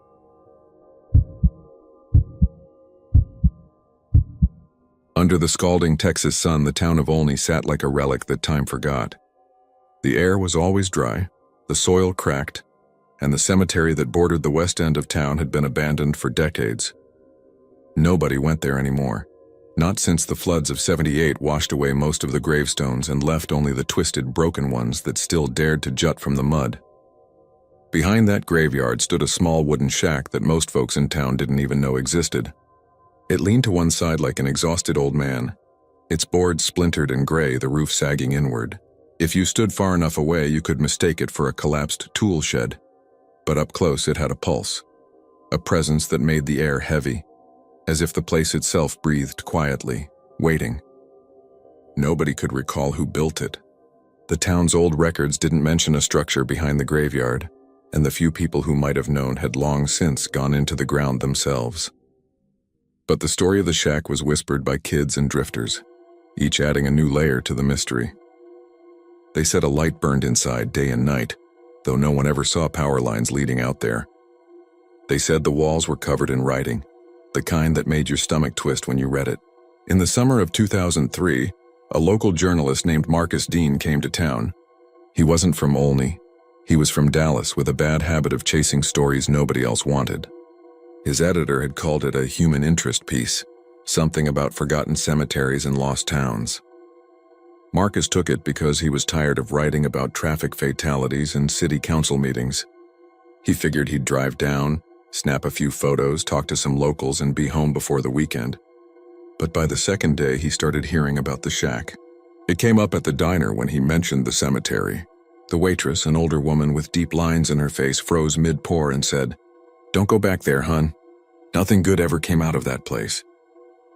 Under the scalding Texas sun, the town of Olney sat like a relic that time forgot. The air was always dry, the soil cracked, and the cemetery that bordered the west end of town had been abandoned for decades. Nobody went there anymore, not since the floods of '78 washed away most of the gravestones and left only the twisted, broken ones that still dared to jut from the mud. Behind that graveyard stood a small wooden shack that most folks in town didn't even know existed. It leaned to one side like an exhausted old man, its boards splintered and gray, the roof sagging inward. If you stood far enough away, you could mistake it for a collapsed tool shed, but up close it had a pulse, a presence that made the air heavy, as if the place itself breathed quietly, waiting. Nobody could recall who built it. The town's old records didn't mention a structure behind the graveyard, and the few people who might have known had long since gone into the ground themselves. But the story of the shack was whispered by kids and drifters, each adding a new layer to the mystery. They said a light burned inside day and night, though no one ever saw power lines leading out there. They said the walls were covered in writing, the kind that made your stomach twist when you read it. In the summer of 2003, a local journalist named Marcus Dean came to town. He wasn't from Olney. He was from Dallas, with a bad habit of chasing stories nobody else wanted. His editor had called it a human interest piece, something about forgotten cemeteries and lost towns. Marcus took it because he was tired of writing about traffic fatalities and city council meetings. He figured he'd drive down, snap a few photos, talk to some locals, and be home before the weekend. But by the second day, he started hearing about the shack. It came up at the diner when he mentioned the cemetery. The waitress, an older woman with deep lines in her face, froze mid-pour and said, "Don't go back there, hun. Nothing good ever came out of that place."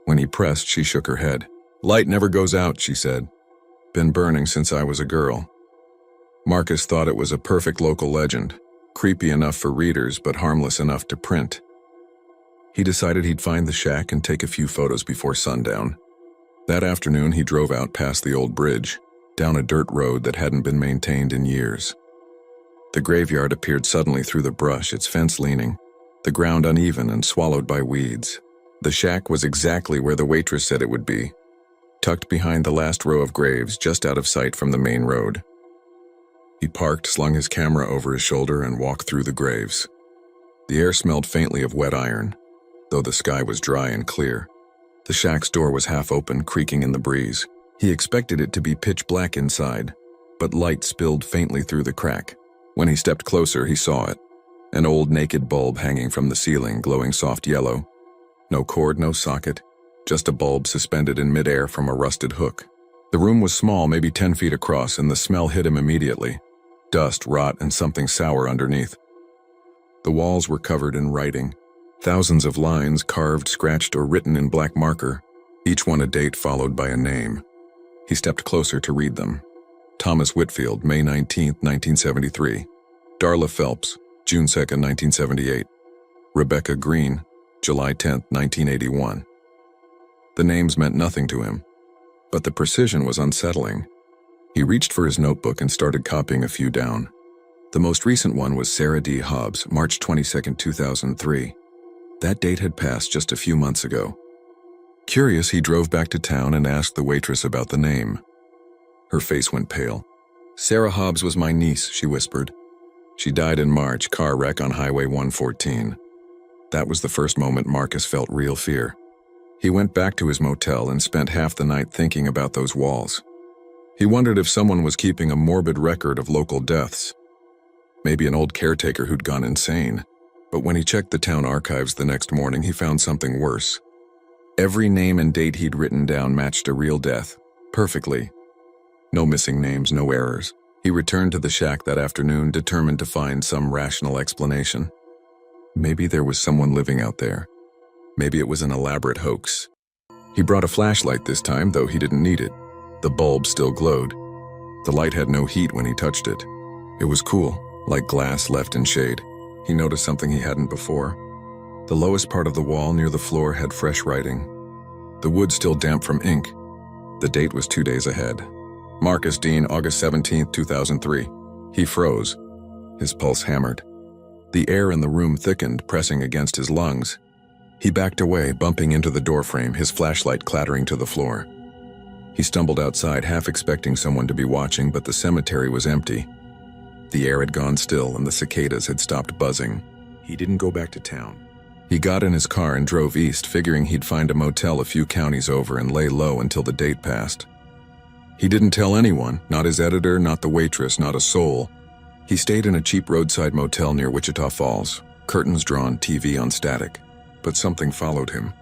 When he pressed, she shook her head. "Light never goes out," she said. "Been burning since I was a girl." Marcus thought it was a perfect local legend, creepy enough for readers but harmless enough to print. He decided he'd find the shack and take a few photos before sundown. That afternoon, he drove out past the old bridge, down a dirt road that hadn't been maintained in years. The graveyard appeared suddenly through the brush, its fence leaning, the ground uneven and swallowed by weeds. The shack was exactly where the waitress said it would be, tucked behind the last row of graves, just out of sight from the main road. He parked, slung his camera over his shoulder, and walked through the graves. The air smelled faintly of wet iron, though the sky was dry and clear. The shack's door was half open, creaking in the breeze. He expected it to be pitch black inside, but light spilled faintly through the crack. When he stepped closer, he saw it. An old naked bulb hanging from the ceiling, glowing soft yellow. No cord, no socket, just a bulb suspended in midair from a rusted hook. The room was small, maybe 10 feet across, and the smell hit him immediately. Dust, rot, and something sour underneath. The walls were covered in writing. Thousands of lines carved, scratched, or written in black marker, each one a date followed by a name. He stepped closer to read them. Thomas Whitfield, May 19, 1973. Darla Phelps, June 2, 1978. Rebecca Green, July 10, 1981. The names meant nothing to him, but the precision was unsettling. He reached for his notebook and started copying a few down. The most recent one was Sarah D. Hobbs, March 22, 2003. That date had passed just a few months ago. Curious, he drove back to town and asked the waitress about the name. Her face went pale. "Sarah Hobbs was my niece," she whispered. "She died in March, car wreck on Highway 114. That was the first moment Marcus felt real fear. He went back to his motel and spent half the night thinking about those walls. He wondered if someone was keeping a morbid record of local deaths. Maybe an old caretaker who'd gone insane. But when he checked the town archives the next morning, he found something worse. Every name and date he'd written down matched a real death, perfectly. No missing names, no errors. He returned to the shack that afternoon, determined to find some rational explanation. Maybe there was someone living out there. Maybe it was an elaborate hoax. He brought a flashlight this time, though he didn't need it. The bulb still glowed. The light had no heat when he touched it. It was cool, like glass left in shade. He noticed something he hadn't before. The lowest part of the wall near the floor had fresh writing. The wood still damp from ink. The date was 2 days ahead. Marcus Dean, August 17, 2003. He froze. His pulse hammered. The air in the room thickened, pressing against his lungs. He backed away, bumping into the doorframe, his flashlight clattering to the floor. He stumbled outside, half expecting someone to be watching, but the cemetery was empty. The air had gone still and the cicadas had stopped buzzing. He didn't go back to town. He got in his car and drove east, figuring he'd find a motel a few counties over and lay low until the date passed. He didn't tell anyone, not his editor, not the waitress, not a soul. He stayed in a cheap roadside motel near Wichita Falls, curtains drawn, TV on static. But something followed him.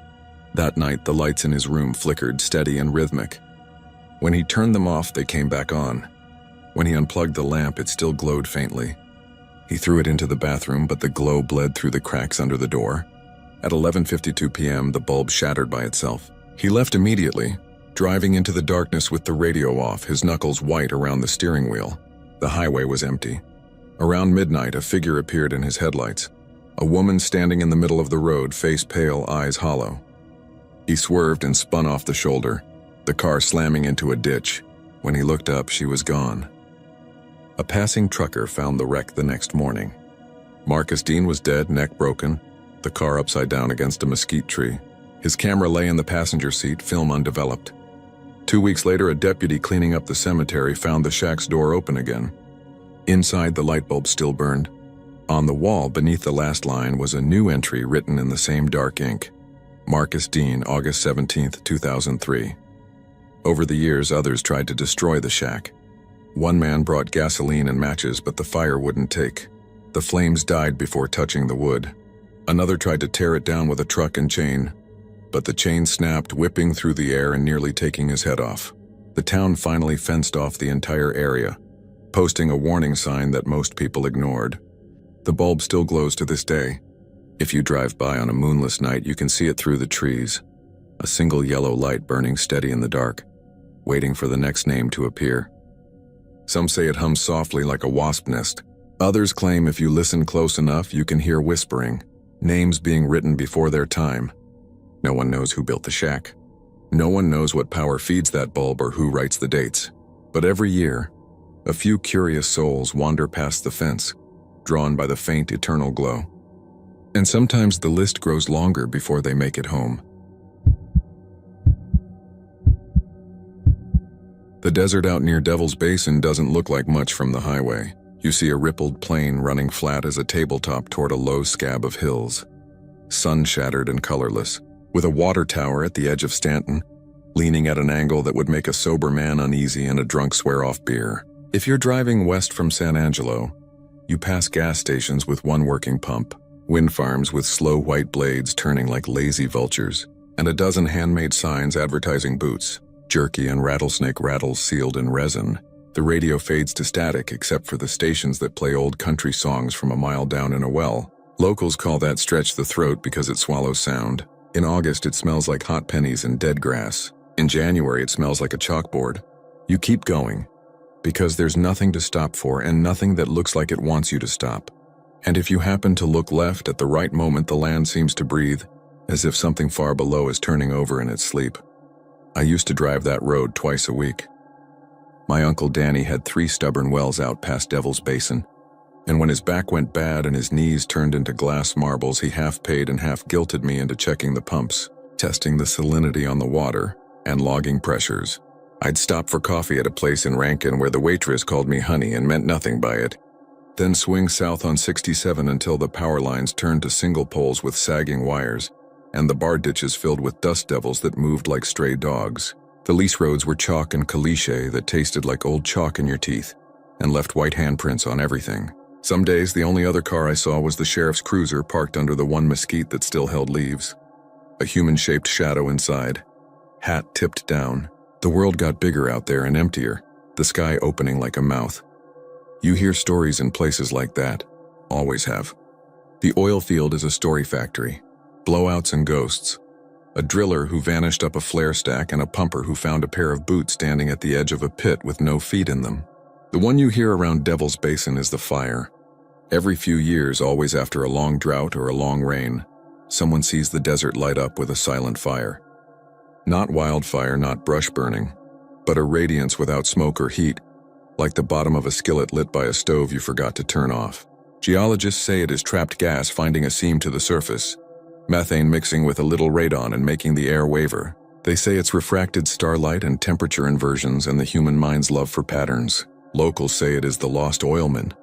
That night, the lights in his room flickered, steady and rhythmic. When he turned them off, they came back on. When he unplugged the lamp, it still glowed faintly. He threw it into the bathroom, but the glow bled through the cracks under the door. At 11:52 p.m., the bulb shattered by itself. He left immediately, driving into the darkness with the radio off, his knuckles white around the steering wheel. The highway was empty. Around midnight, a figure appeared in his headlights. A woman standing in the middle of the road, face pale, eyes hollow. He swerved and spun off the shoulder, the car slamming into a ditch. When he looked up, she was gone. A passing trucker found the wreck the next morning. Marcus Dean was dead, neck broken, the car upside down against a mesquite tree. His camera lay in the passenger seat, film undeveloped. 2 weeks later, a deputy cleaning up the cemetery found the shack's door open again. Inside, the light bulb still burned. On the wall beneath the last line was a new entry written in the same dark ink. Marcus Dean, August 17, 2003. Over the years, others tried to destroy the shack. One man brought gasoline and matches, but the fire wouldn't take. The flames died before touching the wood. Another tried to tear it down with a truck and chain, but the chain snapped, whipping through the air and nearly taking his head off. The town finally fenced off the entire area, posting a warning sign that most people ignored. The bulb still glows to this day. If you drive by on a moonless night, you can see it through the trees. A single yellow light burning steady in the dark, waiting for the next name to appear. Some say it hums softly like a wasp nest. Others claim if you listen close enough, you can hear whispering, names being written before their time. No one knows who built the shack. No one knows what power feeds that bulb or who writes the dates. But every year, a few curious souls wander past the fence, drawn by the faint eternal glow. And sometimes the list grows longer before they make it home. The desert out near Devil's Basin doesn't look like much from the highway. You see a rippled plain running flat as a tabletop toward a low scab of hills, sun-shattered and colorless, with a water tower at the edge of Stanton, leaning at an angle that would make a sober man uneasy and a drunk swear off beer. If you're driving west from San Angelo, you pass gas stations with one working pump, wind farms with slow white blades turning like lazy vultures, and a dozen handmade signs advertising boots, jerky and rattlesnake rattles sealed in resin. The radio fades to static except for the stations that play old country songs from a mile down in a well. Locals call that stretch the throat because it swallows sound. In August, it smells like hot pennies and dead grass. In January, it smells like a chalkboard. You keep going, because there's nothing to stop for and nothing that looks like it wants you to stop. And if you happen to look left at the right moment, the land seems to breathe, as if something far below is turning over in its sleep. I used to drive that road twice a week. My Uncle Danny had 3 stubborn wells out past Devil's Basin, and when his back went bad and his knees turned into glass marbles, he half paid and half guilted me into checking the pumps, testing the salinity on the water, and logging pressures. I'd stop for coffee at a place in Rankin where the waitress called me honey and meant nothing by it, then swing south on 67 until the power lines turned to single poles with sagging wires, and the bar ditches filled with dust devils that moved like stray dogs. The lease roads were chalk and caliche that tasted like old chalk in your teeth, and left white handprints on everything. Some days, the only other car I saw was the sheriff's cruiser parked under the one mesquite that still held leaves. A human-shaped shadow inside, hat tipped down. The world got bigger out there and emptier, the sky opening like a mouth. You hear stories in places like that, always have. The oil field is a story factory, blowouts and ghosts. A driller who vanished up a flare stack and a pumper who found a pair of boots standing at the edge of a pit with no feet in them. The one you hear around Devil's Basin is the fire. Every few years, always after a long drought or a long rain, someone sees the desert light up with a silent fire. Not wildfire, not brush burning, but a radiance without smoke or heat, like the bottom of a skillet lit by a stove you forgot to turn off. Geologists say it is trapped gas finding a seam to the surface, methane mixing with a little radon and making the air waver. They say it's refracted starlight and temperature inversions and the human mind's love for patterns. Locals say it is the lost oilmen,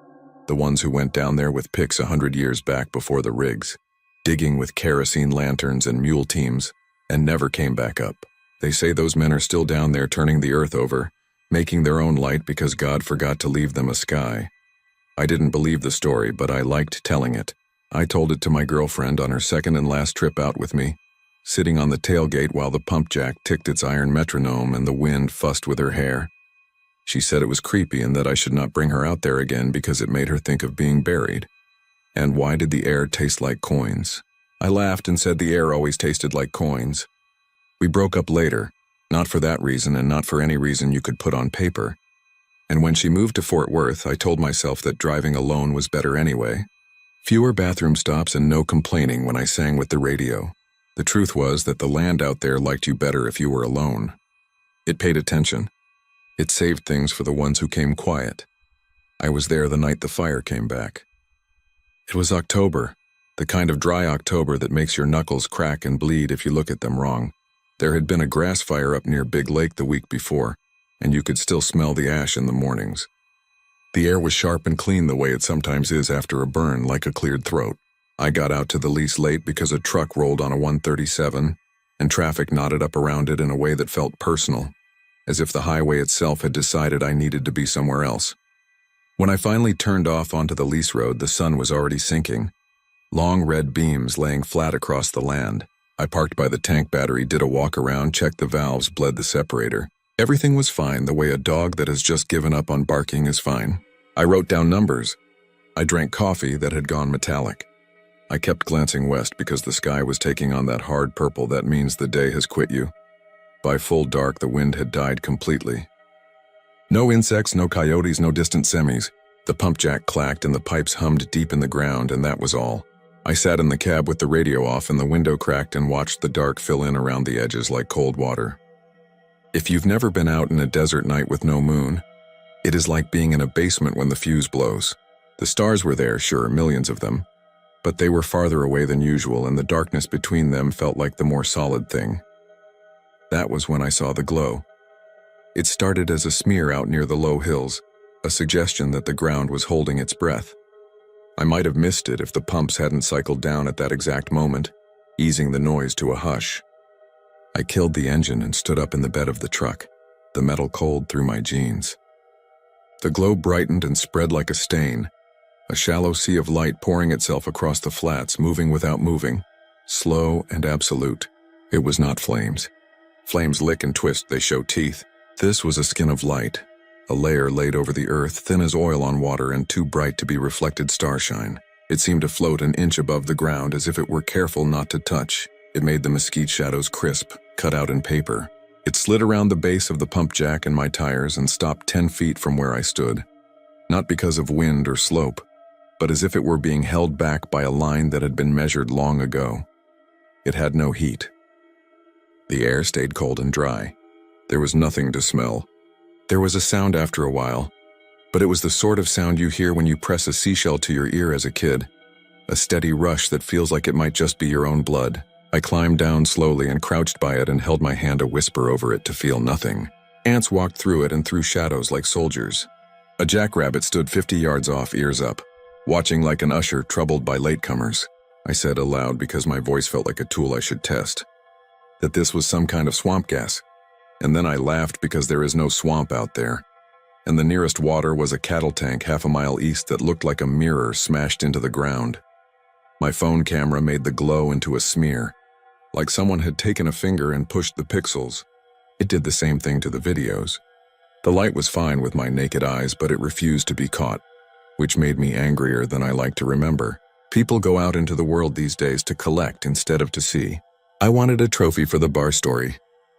the ones who went down there with picks 100 years back before the rigs, digging with kerosene lanterns and mule teams, and never came back up. They say those men are still down there turning the earth over, making their own light because God forgot to leave them a sky. I didn't believe the story, but I liked telling it. I told it to my girlfriend on her second and last trip out with me, sitting on the tailgate while the pump jack ticked its iron metronome and the wind fussed with her hair. She said it was creepy and that I should not bring her out there again because it made her think of being buried. And why did the air taste like coins? I laughed and said the air always tasted like coins. We broke up later, not for that reason and not for any reason you could put on paper. And when she moved to Fort Worth, I told myself that driving alone was better anyway. Fewer bathroom stops and no complaining when I sang with the radio. The truth was that the land out there liked you better if you were alone. It paid attention. It saved things for the ones who came quiet. I was there the night the fire came back. It was October, the kind of dry October that makes your knuckles crack and bleed if you look at them wrong. There had been a grass fire up near Big Lake the week before, and you could still smell the ash in the mornings. The air was sharp and clean the way it sometimes is after a burn, like a cleared throat. I got out to the lease late because a truck rolled on a 137, and traffic knotted up around it in a way that felt personal, as if the highway itself had decided I needed to be somewhere else. When I finally turned off onto the lease road, the sun was already sinking, long red beams laying flat across the land. I parked by the tank battery, did a walk around, checked the valves, bled the separator. Everything was fine, the way a dog that has just given up on barking is fine. I wrote down numbers. I drank coffee that had gone metallic. I kept glancing west because the sky was taking on that hard purple that means the day has quit you. By full dark, the wind had died completely. No insects, no coyotes, no distant semis. The pump jack clacked and the pipes hummed deep in the ground, and that was all. I sat in the cab with the radio off and the window cracked and watched the dark fill in around the edges like cold water. If you've never been out in a desert night with no moon, it is like being in a basement when the fuse blows. The stars were there, sure, millions of them, but they were farther away than usual and the darkness between them felt like the more solid thing. That was when I saw the glow. It started as a smear out near the low hills, a suggestion that the ground was holding its breath. I might have missed it if the pumps hadn't cycled down at that exact moment, easing the noise to a hush. I killed the engine and stood up in the bed of the truck, the metal cold through my jeans. The glow brightened and spread like a stain, a shallow sea of light pouring itself across the flats, moving without moving, slow and absolute. It was not flames. Flames lick and twist, they show teeth. This was a skin of light, a layer laid over the earth, thin as oil on water and too bright to be reflected starshine. It seemed to float an inch above the ground as if it were careful not to touch. It made the mesquite shadows crisp, cut out in paper. It slid around the base of the pump jack and my tires and stopped 10 feet from where I stood. Not because of wind or slope, but as if it were being held back by a line that had been measured long ago. It had no heat. The air stayed cold and dry. There was nothing to smell. There was a sound after a while, but it was the sort of sound you hear when you press a seashell to your ear as a kid. A steady rush that feels like it might just be your own blood. I climbed down slowly and crouched by it and held my hand a whisper over it to feel nothing. Ants walked through it and through shadows like soldiers. A jackrabbit stood 50 yards off, ears up, watching like an usher troubled by latecomers. I said aloud because my voice felt like a tool I should test, that this was some kind of swamp gas. And then I laughed because there is no swamp out there. And the nearest water was a cattle tank half a mile east that looked like a mirror smashed into the ground. My phone camera made the glow into a smear, like someone had taken a finger and pushed the pixels. It did the same thing to the videos. The light was fine with my naked eyes, but it refused to be caught, which made me angrier than I like to remember. People go out into the world these days to collect instead of to see. I wanted a trophy for the bar story.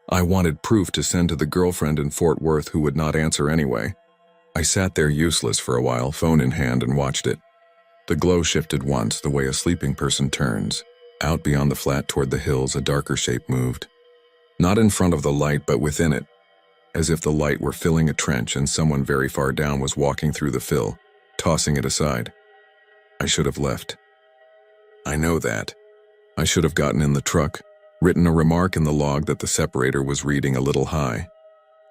I wanted proof to send to the girlfriend in Fort Worth who would not answer anyway. I sat there useless for a while, phone in hand, and watched it. The glow shifted once, the way a sleeping person turns. Out beyond the flat toward the hills, a darker shape moved. Not in front of the light, but within it, as if the light were filling a trench and someone very far down was walking through the fill, tossing it aside. I should have left. I know that. I should have gotten in the truck, written a remark in the log that the separator was reading a little high,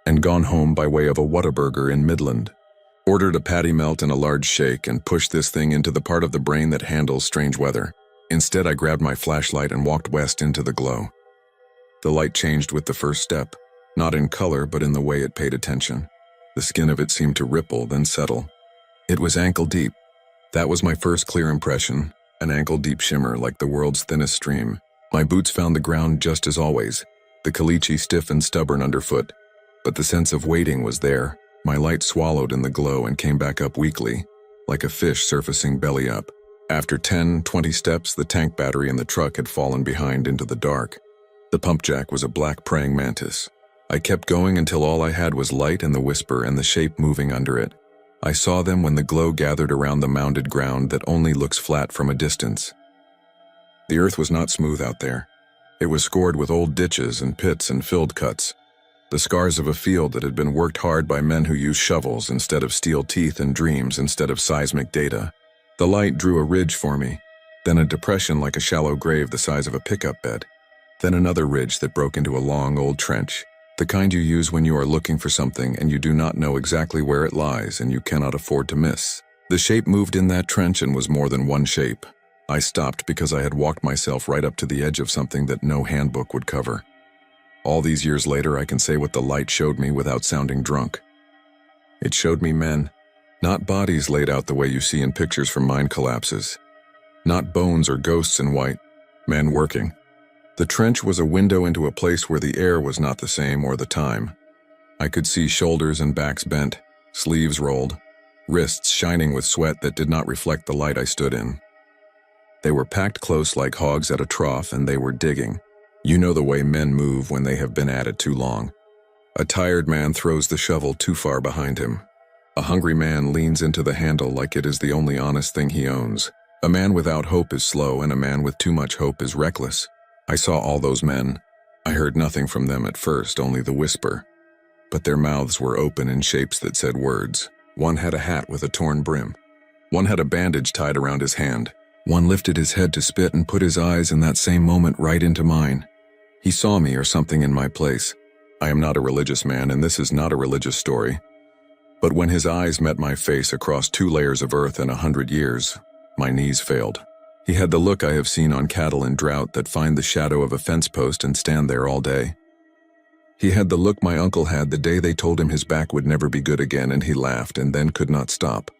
and gone home by way of a Whataburger in Midland. Ordered a patty melt and a large shake and pushed this thing into the part of the brain that handles strange weather. Instead, I grabbed my flashlight and walked west into the glow. The light changed with the first step, not in color but in the way it paid attention. The skin of it seemed to ripple, then settle. It was ankle deep. That was my first clear impression, an ankle-deep shimmer like the world's thinnest stream. My boots found the ground just as always, the caliche stiff and stubborn underfoot, but the sense of waiting was there. My light swallowed in the glow and came back up weakly, like a fish surfacing belly up. After 10, 20 steps, the tank battery in the truck had fallen behind into the dark. The pump jack was a black praying mantis. I kept going until all I had was light and the whisper and the shape moving under it. I saw them when the glow gathered around the mounded ground that only looks flat from a distance. The earth was not smooth out there. It was scored with old ditches and pits and filled cuts, the scars of a field that had been worked hard by men who used shovels instead of steel teeth and dreams instead of seismic data. The light drew a ridge for me, then a depression like a shallow grave the size of a pickup bed, then another ridge that broke into a long old trench, the kind you use when you are looking for something and you do not know exactly where it lies and you cannot afford to miss. The shape moved in that trench and was more than one shape. I stopped because I had walked myself right up to the edge of something that no handbook would cover. All these years later, I can say what the light showed me without sounding drunk. It showed me men, not bodies laid out the way you see in pictures from mine collapses, not bones or ghosts in white, men working. The trench was a window into a place where the air was not the same or the time. I could see shoulders and backs bent, sleeves rolled, wrists shining with sweat that did not reflect the light I stood in. They were packed close like hogs at a trough, and they were digging. You know the way men move when they have been at it too long. A tired man throws the shovel too far behind him. A hungry man leans into the handle like it is the only honest thing he owns. A man without hope is slow, and a man with too much hope is reckless. I saw all those men. I heard nothing from them at first, only the whisper. But their mouths were open in shapes that said words. One had a hat with a torn brim. One had a bandage tied around his hand. One lifted his head to spit and put his eyes in that same moment right into mine. He saw me or something in my place. I am not a religious man, and this is not a religious story. But when his eyes met my face across 2 layers of earth in 100 years, my knees failed. He had the look I have seen on cattle in drought that find the shadow of a fence post and stand there all day. He had the look my uncle had the day they told him his back would never be good again, and he laughed and then could not stop.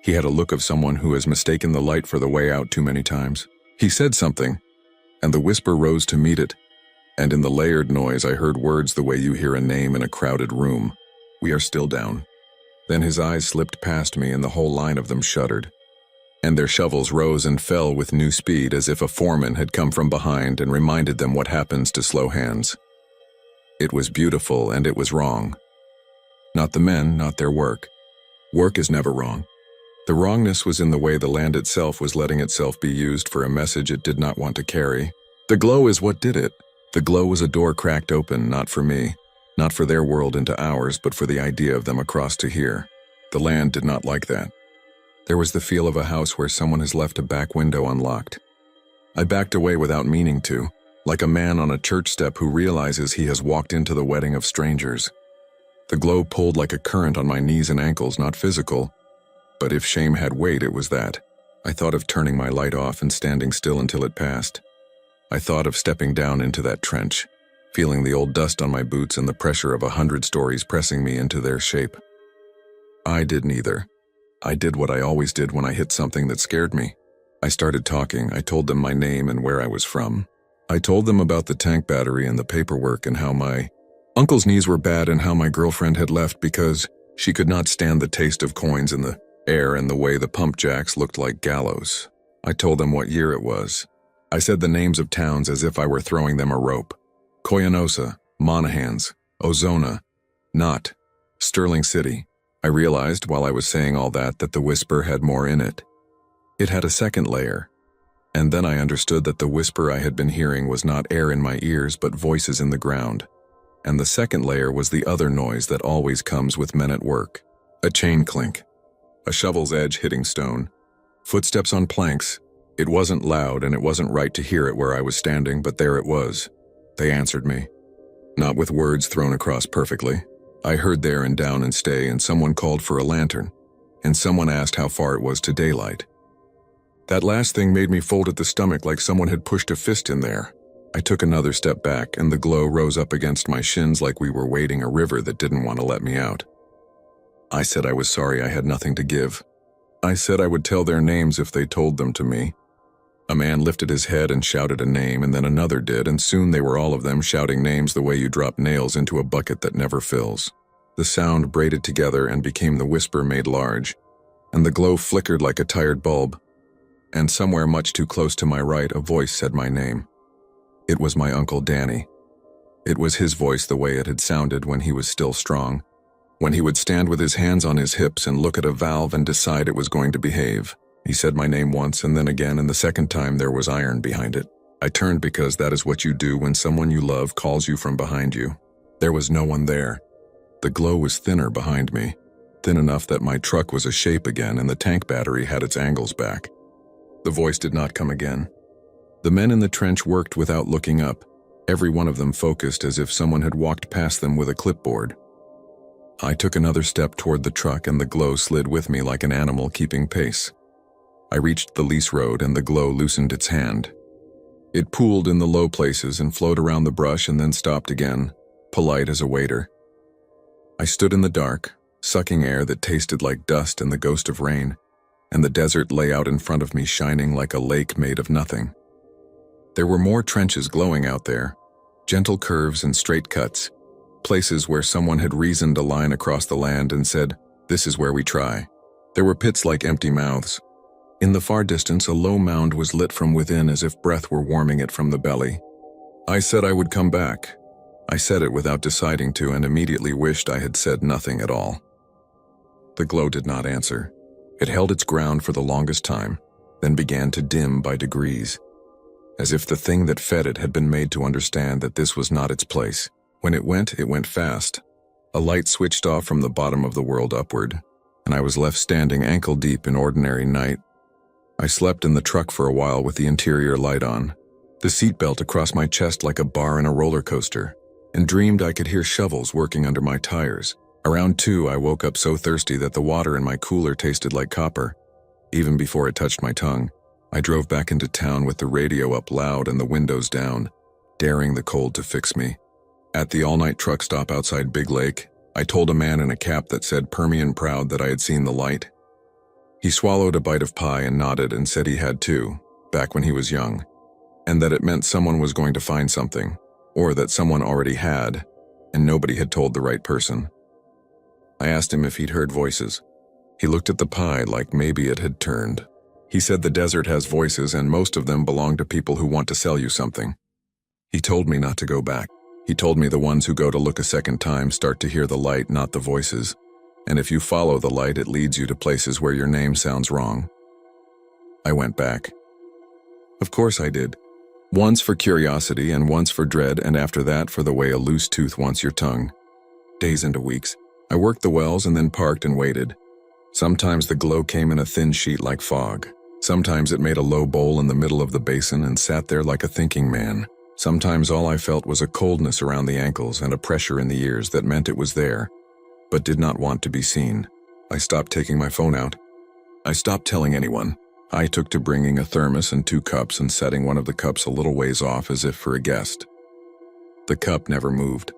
He had a look of someone who has mistaken the light for the way out too many times. He said something, and the whisper rose to meet it, and in the layered noise I heard words the way you hear a name in a crowded room. "We are still down." Then his eyes slipped past me and the whole line of them shuddered, and their shovels rose and fell with new speed as if a foreman had come from behind and reminded them what happens to slow hands. It was beautiful and it was wrong. Not the men, not their work. Work is never wrong. The wrongness was in the way the land itself was letting itself be used for a message it did not want to carry. The glow is what did it. The glow was a door cracked open, not for me, not for their world into ours, but for the idea of them across to here. The land did not like that. There was the feel of a house where someone has left a back window unlocked. I backed away without meaning to, like a man on a church step who realizes he has walked into the wedding of strangers. The glow pulled like a current on my knees and ankles, not physical, but if shame had weight, it was that. I thought of turning my light off and standing still until it passed. I thought of stepping down into that trench, feeling the old dust on my boots and the pressure of 100 stories pressing me into their shape. I did neither. I did what I always did when I hit something that scared me. I started talking. I told them my name and where I was from. I told them about the tank battery and the paperwork and how my uncle's knees were bad and how my girlfriend had left because she could not stand the taste of coins in the air and the way the pump jacks looked like gallows. I told them what year it was. I said the names of towns as if I were throwing them a rope. Koyanosa, Monahans, Ozona, Knott, Sterling City. I realized while I was saying all that the whisper had more in it. It had a second layer. And then I understood that the whisper I had been hearing was not air in my ears but voices in the ground. And the second layer was the other noise that always comes with men at work. A chain clink. A shovel's edge hitting stone. Footsteps on planks. It wasn't loud and it wasn't right to hear it where I was standing, but there it was. They answered me. Not with words thrown across perfectly. I heard there and down and stay, and someone called for a lantern, and someone asked how far it was to daylight. That last thing made me fold at the stomach like someone had pushed a fist in there. I took another step back, and the glow rose up against my shins like we were wading a river that didn't want to let me out. I said I was sorry I had nothing to give. I said I would tell their names if they told them to me. A man lifted his head and shouted a name, and then another did, and soon they were all of them shouting names the way you drop nails into a bucket that never fills. The sound braided together and became the whisper made large, and the glow flickered like a tired bulb. And somewhere much too close to my right, a voice said my name. It was my Uncle Danny. It was his voice the way it had sounded when he was still strong, when he would stand with his hands on his hips and look at a valve and decide it was going to behave. He said my name once and then again, and the second time there was iron behind it. I turned because that is what you do when someone you love calls you from behind you. There was no one there. The glow was thinner behind me, thin enough that my truck was a shape again and the tank battery had its angles back. The voice did not come again. The men in the trench worked without looking up, every one of them focused as if someone had walked past them with a clipboard. I took another step toward the truck and the glow slid with me like an animal keeping pace. I reached the lease road and the glow loosened its hand. It pooled in the low places and flowed around the brush and then stopped again, polite as a waiter. I stood in the dark, sucking air that tasted like dust and the ghost of rain, and the desert lay out in front of me shining like a lake made of nothing. There were more trenches glowing out there, gentle curves and straight cuts, places where someone had reasoned a line across the land and said, "This is where we try." There were pits like empty mouths. In the far distance, a low mound was lit from within as if breath were warming it from the belly. I said I would come back. I said it without deciding to and immediately wished I had said nothing at all. The glow did not answer. It held its ground for the longest time, then began to dim by degrees, as if the thing that fed it had been made to understand that this was not its place. When it went fast. A light switched off from the bottom of the world upward, and I was left standing ankle-deep in ordinary night. I slept in the truck for a while with the interior light on, the seatbelt across my chest like a bar in a roller coaster, and dreamed I could hear shovels working under my tires. Around 2, I woke up so thirsty that the water in my cooler tasted like copper. Even before it touched my tongue, I drove back into town with the radio up loud and the windows down, daring the cold to fix me. At the all-night truck stop outside Big Lake, I told a man in a cap that said Permian proud that I had seen the light. He swallowed a bite of pie and nodded and said he had too, back when he was young, and that it meant someone was going to find something, or that someone already had, and nobody had told the right person. I asked him if he'd heard voices. He looked at the pie like maybe it had turned. He said the desert has voices and most of them belong to people who want to sell you something. He told me not to go back. He told me the ones who go to look a second time start to hear the light, not the voices. And if you follow the light, it leads you to places where your name sounds wrong. I went back. Of course I did. Once for curiosity and once for dread, and after that for the way a loose tooth wants your tongue. Days into weeks. I worked the wells and then parked and waited. Sometimes the glow came in a thin sheet like fog. Sometimes it made a low bowl in the middle of the basin and sat there like a thinking man. Sometimes all I felt was a coldness around the ankles and a pressure in the ears that meant it was there, but did not want to be seen. I stopped taking my phone out. I stopped telling anyone. I took to bringing a thermos and 2 cups and setting one of the cups a little ways off as if for a guest. The cup never moved.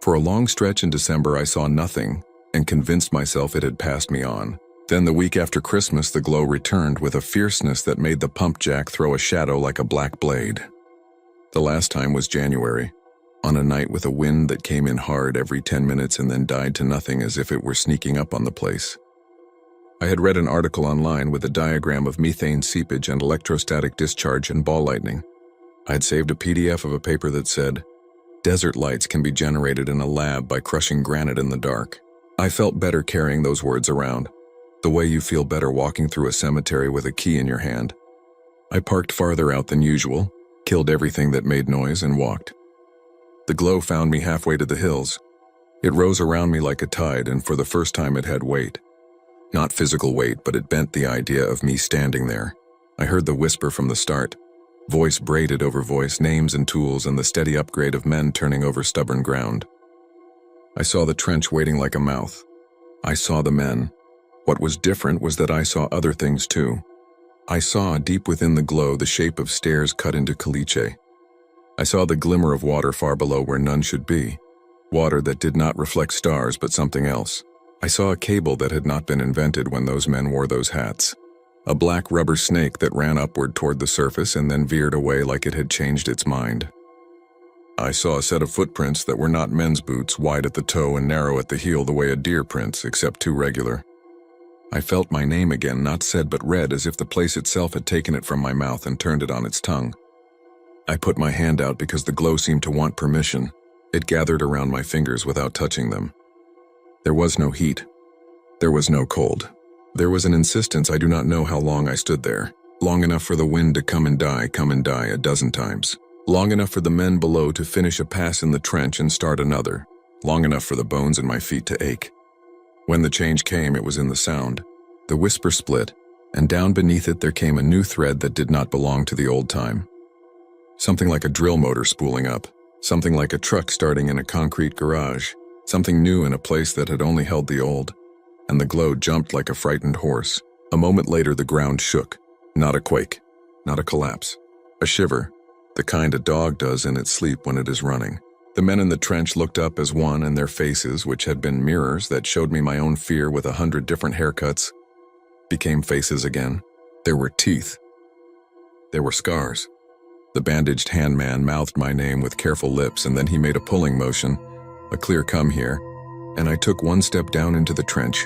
For a long stretch in December, I saw nothing and convinced myself it had passed me on. Then the week after Christmas, the glow returned with a fierceness that made the pump jack throw a shadow like a black blade. The last time was January, on a night with a wind that came in hard every 10 minutes and then died to nothing as if it were sneaking up on the place. I had read an article online with a diagram of methane seepage and electrostatic discharge and ball lightning. I had saved a PDF of a paper that said, "Desert lights can be generated in a lab by crushing granite in the dark." I felt better carrying those words around, the way you feel better walking through a cemetery with a key in your hand. I parked farther out than usual, killed everything that made noise, and walked. The glow found me halfway to the hills. It rose around me like a tide, and for the first time it had weight. Not physical weight, but it bent the idea of me standing there. I heard the whisper from the start. Voice braided over voice, names and tools, and the steady upgrade of men turning over stubborn ground. I saw the trench waiting like a mouth. I saw the men. What was different was that I saw other things too. I saw, deep within the glow, the shape of stairs cut into caliche. I saw the glimmer of water far below where none should be. Water that did not reflect stars, but something else. I saw a cable that had not been invented when those men wore those hats. A black rubber snake that ran upward toward the surface and then veered away like it had changed its mind. I saw a set of footprints that were not men's boots, wide at the toe and narrow at the heel the way a deer prints, except too regular. I felt my name again, not said but read, as if the place itself had taken it from my mouth and turned it on its tongue. I put my hand out because the glow seemed to want permission. It gathered around my fingers without touching them. There was no heat. There was no cold. There was an insistence. I do not know how long I stood there. Long enough for the wind to come and die a dozen times. Long enough for the men below to finish a pass in the trench and start another. Long enough for the bones in my feet to ache. When the change came, it was in the sound. The whisper split, and down beneath it there came a new thread that did not belong to the old time. Something like a drill motor spooling up. Something like a truck starting in a concrete garage. Something new in a place that had only held the old. And the glow jumped like a frightened horse. A moment later the ground shook. Not a quake. Not a collapse. A shiver. The kind a dog does in its sleep when it is running. The men in the trench looked up as one, and their faces, which had been mirrors that showed me my own fear with 100 different haircuts, became faces again. There were teeth. There were scars. The bandaged hand man mouthed my name with careful lips, and then he made a pulling motion, a clear come here, and I took one step down into the trench.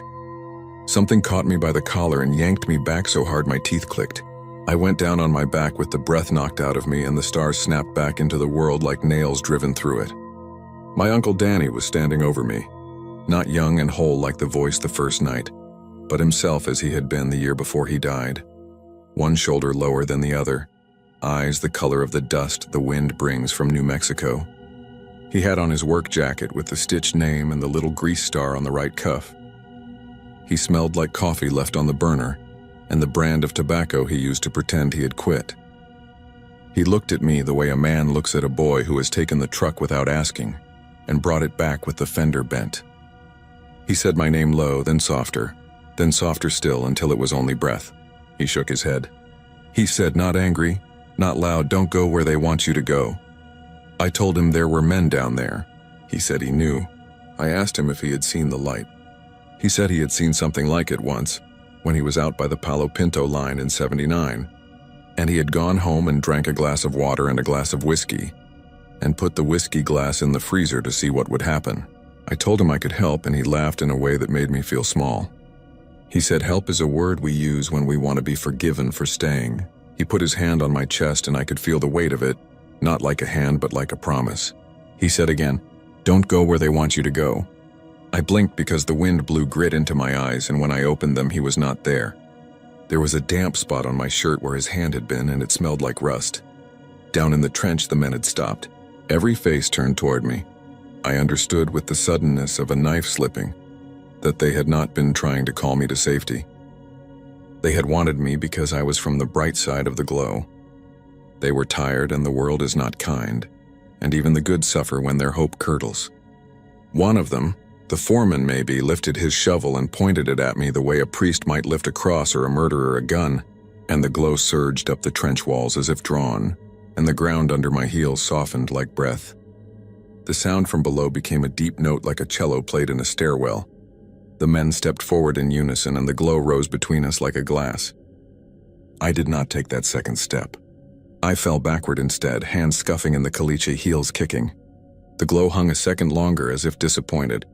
Something caught me by the collar and yanked me back so hard my teeth clicked. I went down on my back with the breath knocked out of me, and the stars snapped back into the world like nails driven through it. My Uncle Danny was standing over me, not young and whole like the voice the first night, but himself as he had been the year before he died. One shoulder lower than the other, eyes the color of the dust the wind brings from New Mexico. He had on his work jacket with the stitched name and the little grease star on the right cuff. He smelled like coffee left on the burner, and the brand of tobacco he used to pretend he had quit. He looked at me the way a man looks at a boy who has taken the truck without asking, and brought it back with the fender bent. He said my name low, then softer still until it was only breath. He shook his head. He said, not angry, not loud, don't go where they want you to go. I told him there were men down there. He said he knew. I asked him if he had seen the light. He said he had seen something like it once, when he was out by the Palo Pinto line in '79, and he had gone home and drank a glass of water and a glass of whiskey, and put the whiskey glass in the freezer to see what would happen. I told him I could help, and he laughed in a way that made me feel small. He said help is a word we use when we want to be forgiven for staying. He put his hand on my chest and I could feel the weight of it, not like a hand but like a promise. He said again, don't go where they want you to go. I blinked because the wind blew grit into my eyes, and when I opened them he was not there. There was a damp spot on my shirt where his hand had been, and it smelled like rust. Down in the trench the men had stopped. Every face turned toward me. I understood with the suddenness of a knife slipping that they had not been trying to call me to safety. They had wanted me because I was from the bright side of the glow. They were tired, and the world is not kind, and even the good suffer when their hope curdles. One of them, the foreman maybe, lifted his shovel and pointed it at me the way a priest might lift a cross or a murderer a gun, and the glow surged up the trench walls as if drawn, and the ground under my heels softened like breath. The sound from below became a deep note like a cello played in a stairwell. The men stepped forward in unison, and the glow rose between us like a glass. I did not take that second step. I fell backward instead, hands scuffing in the caliche, heels kicking. The glow hung a second longer as if disappointed,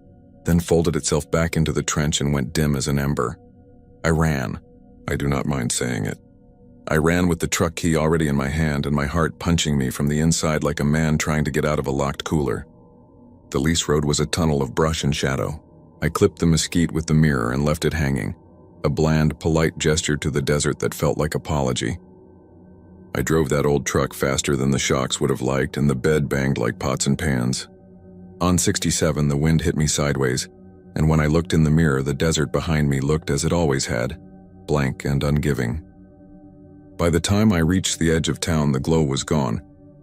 then folded itself back into the trench and went dim as an ember. I ran. I do not mind saying it. I ran with the truck key already in my hand and my heart punching me from the inside like a man trying to get out of a locked cooler. The lease road was a tunnel of brush and shadow. I clipped the mesquite with the mirror and left it hanging, a bland, polite gesture to the desert that felt like apology. I drove that old truck faster than the shocks would have liked, and the bed banged like pots and pans. On 67, the wind hit me sideways, and when I looked in the mirror, the desert behind me looked as it always had, blank and ungiving. By the time I reached the edge of town, the glow was gone,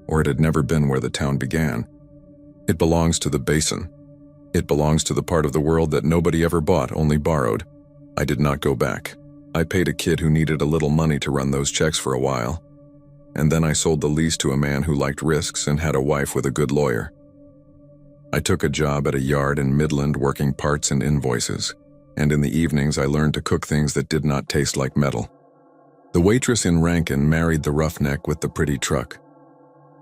or it had never been where the town began. It belongs to the basin. It belongs to the part of the world that nobody ever bought, only borrowed. I did not go back. I paid a kid who needed a little money to run those checks for a while. And then I sold the lease to a man who liked risks and had a wife with a good lawyer. I took a job at a yard in Midland working parts and invoices, and in the evenings I learned to cook things that did not taste like metal. The waitress in Rankin married the roughneck with the pretty truck.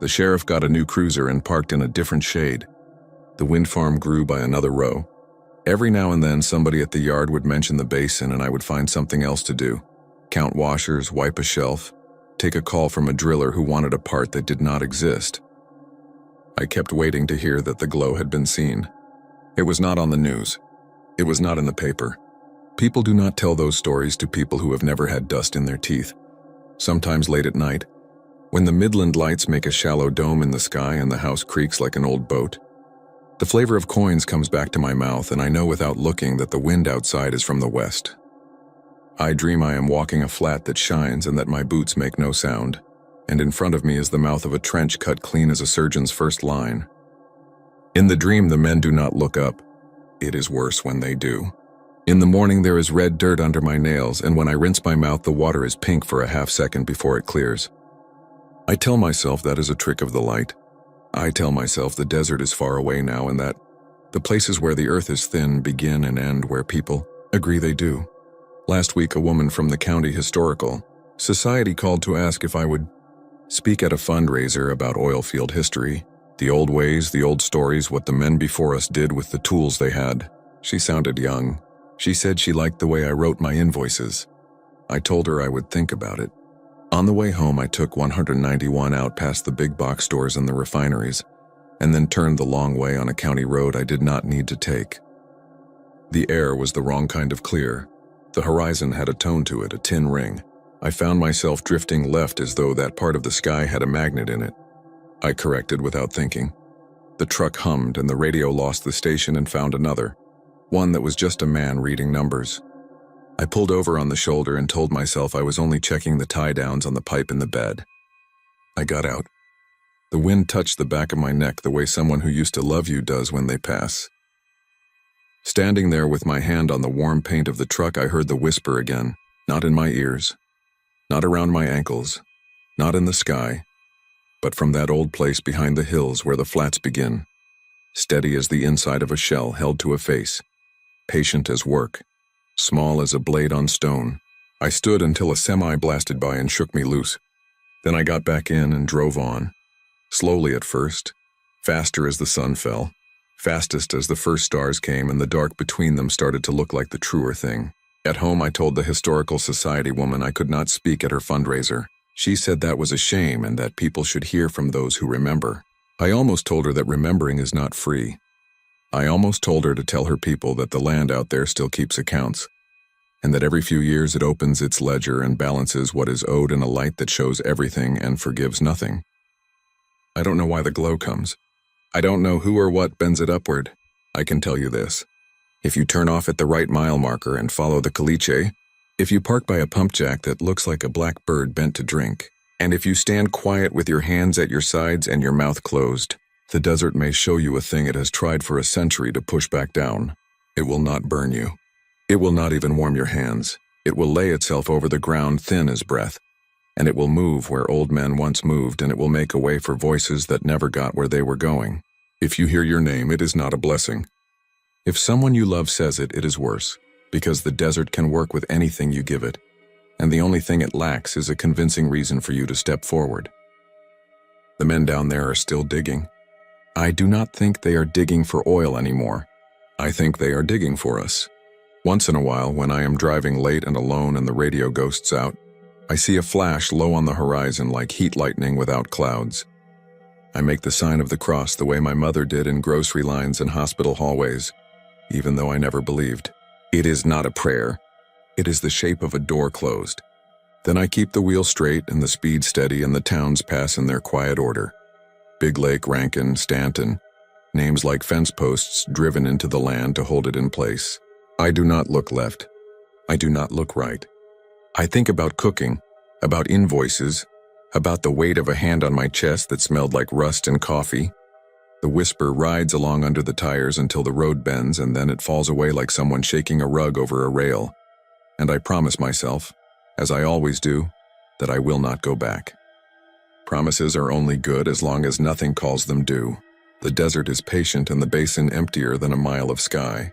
The sheriff got a new cruiser and parked in a different shade. The wind farm grew by another row. Every now and then somebody at the yard would mention the basin and I would find something else to do. Count washers, wipe a shelf, take a call from a driller who wanted a part that did not exist. I kept waiting to hear that the glow had been seen. It was not on the news. It was not in the paper. People do not tell those stories to people who have never had dust in their teeth. Sometimes late at night, when the Midland lights make a shallow dome in the sky and the house creaks like an old boat, the flavor of coins comes back to my mouth, and I know without looking that the wind outside is from the west. I dream I am walking a flat that shines and that my boots make no sound, and in front of me is the mouth of a trench cut clean as a surgeon's first line. In the dream, the men do not look up. It is worse when they do. In the morning, there is red dirt under my nails, and when I rinse my mouth, the water is pink for a half second before it clears. I tell myself that is a trick of the light. I tell myself the desert is far away now, and that the places where the earth is thin begin and end where people agree they do. Last week, a woman from the County Historical Society called to ask if I would speak at a fundraiser about oil field history, the old ways, the old stories, what the men before us did with the tools they had. She sounded young. She said she liked the way I wrote my invoices. I told her I would think about it. On the way home, I took 191 out past the big box stores and the refineries, and then turned the long way on a county road I did not need to take. The air was the wrong kind of clear. The horizon had a tone to it, a tin ring. I found myself drifting left as though that part of the sky had a magnet in it. I corrected without thinking. The truck hummed and the radio lost the station and found another, one that was just a man reading numbers. I pulled over on the shoulder and told myself I was only checking the tie-downs on the pipe in the bed. I got out. The wind touched the back of my neck the way someone who used to love you does when they pass. Standing there with my hand on the warm paint of the truck, I heard the whisper again, not in my ears, not around my ankles, not in the sky, but from that old place behind the hills where the flats begin, steady as the inside of a shell held to a face, patient as work, small as a blade on stone. I stood until a semi blasted by and shook me loose. Then I got back in and drove on, slowly at first, faster as the sun fell, fastest as the first stars came and the dark between them started to look like the truer thing. At home, I told the Historical Society woman I could not speak at her fundraiser. She said that was a shame and that people should hear from those who remember. I almost told her that remembering is not free. I almost told her to tell her people that the land out there still keeps accounts, and that every few years it opens its ledger and balances what is owed in a light that shows everything and forgives nothing. I don't know why the glow comes. I don't know who or what bends it upward. I can tell you this. If you turn off at the right mile marker and follow the caliche, if you park by a pump jack that looks like a black bird bent to drink, and if you stand quiet with your hands at your sides and your mouth closed, the desert may show you a thing it has tried for a century to push back down. It will not burn you. It will not even warm your hands. It will lay itself over the ground thin as breath, and it will move where old men once moved, and it will make a way for voices that never got where they were going. If you hear your name, it is not a blessing. If someone you love says it, it is worse, because the desert can work with anything you give it, and the only thing it lacks is a convincing reason for you to step forward. The men down there are still digging. I do not think they are digging for oil anymore. I think they are digging for us. Once in a while, when I am driving late and alone and the radio ghosts out, I see a flash low on the horizon like heat lightning without clouds. I make the sign of the cross the way my mother did in grocery lines and hospital hallways, even though I never believed. It is not a prayer. It is the shape of a door closed. Then I keep the wheel straight and the speed steady, and the towns pass in their quiet order. Big Lake, Rankin, Stanton, names like fence posts driven into the land to hold it in place. I do not look left. I do not look right. I think about cooking, about invoices, about the weight of a hand on my chest that smelled like rust and coffee. The whisper rides along under the tires until the road bends, and then it falls away like someone shaking a rug over a rail. And I promise myself, as I always do, that I will not go back. Promises are only good as long as nothing calls them due. The desert is patient and the basin emptier than a mile of sky.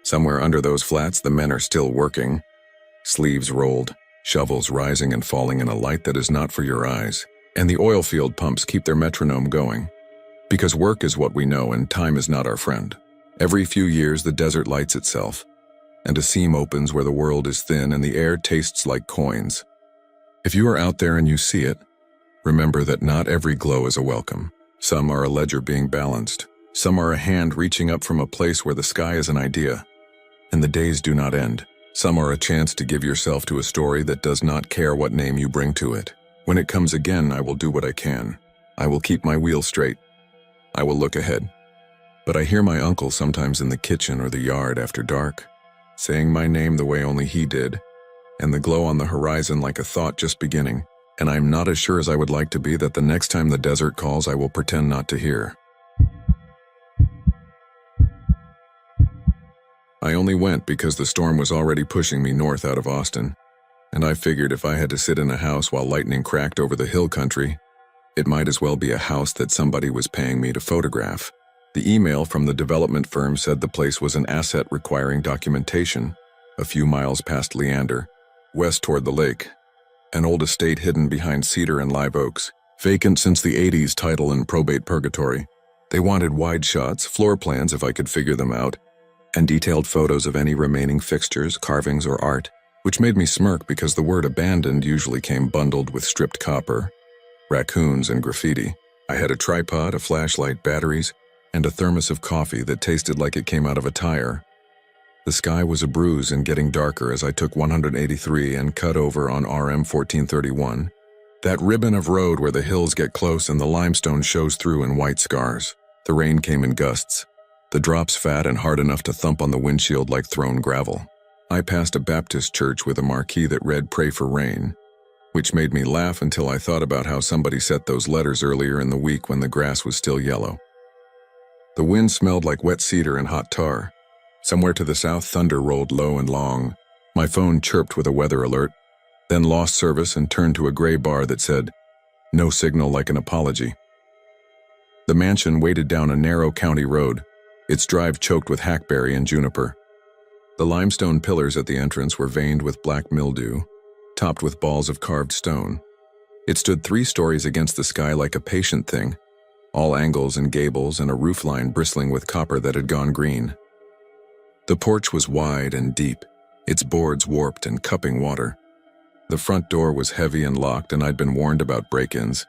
Somewhere under those flats, the men are still working, sleeves rolled, shovels rising and falling in a light that is not for your eyes, and the oil field pumps keep their metronome going. Because work is what we know and time is not our friend. Every few years the desert lights itself, and a seam opens where the world is thin and the air tastes like coins. If you are out there and you see it, remember that not every glow is a welcome. Some are a ledger being balanced. Some are a hand reaching up from a place where the sky is an idea, and the days do not end. Some are a chance to give yourself to a story that does not care what name you bring to it. When it comes again, I will do what I can. I will keep my wheel straight. I will look ahead. But I hear my uncle sometimes in the kitchen or the yard after dark, saying my name the way only he did, and the glow on the horizon like a thought just beginning, and I'm not as sure as I would like to be that the next time the desert calls I will pretend not to hear. I only went because the storm was already pushing me north out of Austin, and I figured if I had to sit in a house while lightning cracked over the hill country, it might as well be a house that somebody was paying me to photograph. The email from the development firm said the place was an asset requiring documentation, a few miles past Leander, west toward the lake, an old estate hidden behind cedar and live oaks, vacant since the 80s, title in probate purgatory. They wanted wide shots, floor plans if I could figure them out, and detailed photos of any remaining fixtures, carvings, or art, which made me smirk because the word abandoned usually came bundled with stripped copper, raccoons, and graffiti. I had a tripod, a flashlight, batteries, and a thermos of coffee that tasted like it came out of a tire. The sky was a bruise and getting darker as I took 183 and cut over on RM 1431, that ribbon of road where the hills get close and the limestone shows through in white scars. The rain came in gusts, the drops fat and hard enough to thump on the windshield like thrown gravel. I passed a Baptist church with a marquee that read "Pray for Rain." which made me laugh until I thought about how somebody set those letters earlier in the week when the grass was still yellow. The wind smelled like wet cedar and hot tar. Somewhere to the south, thunder rolled low and long. My phone chirped with a weather alert, then lost service and turned to a gray bar that said, "No signal like an apology." The mansion waited down a narrow county road, its drive choked with hackberry and juniper. The limestone pillars at the entrance were veined with black mildew, topped with balls of carved stone. It stood 3 stories against the sky like a patient thing, all angles and gables and a roofline bristling with copper that had gone green. The porch was wide and deep, its boards warped and cupping water. The front door was heavy and locked, and I'd been warned about break-ins,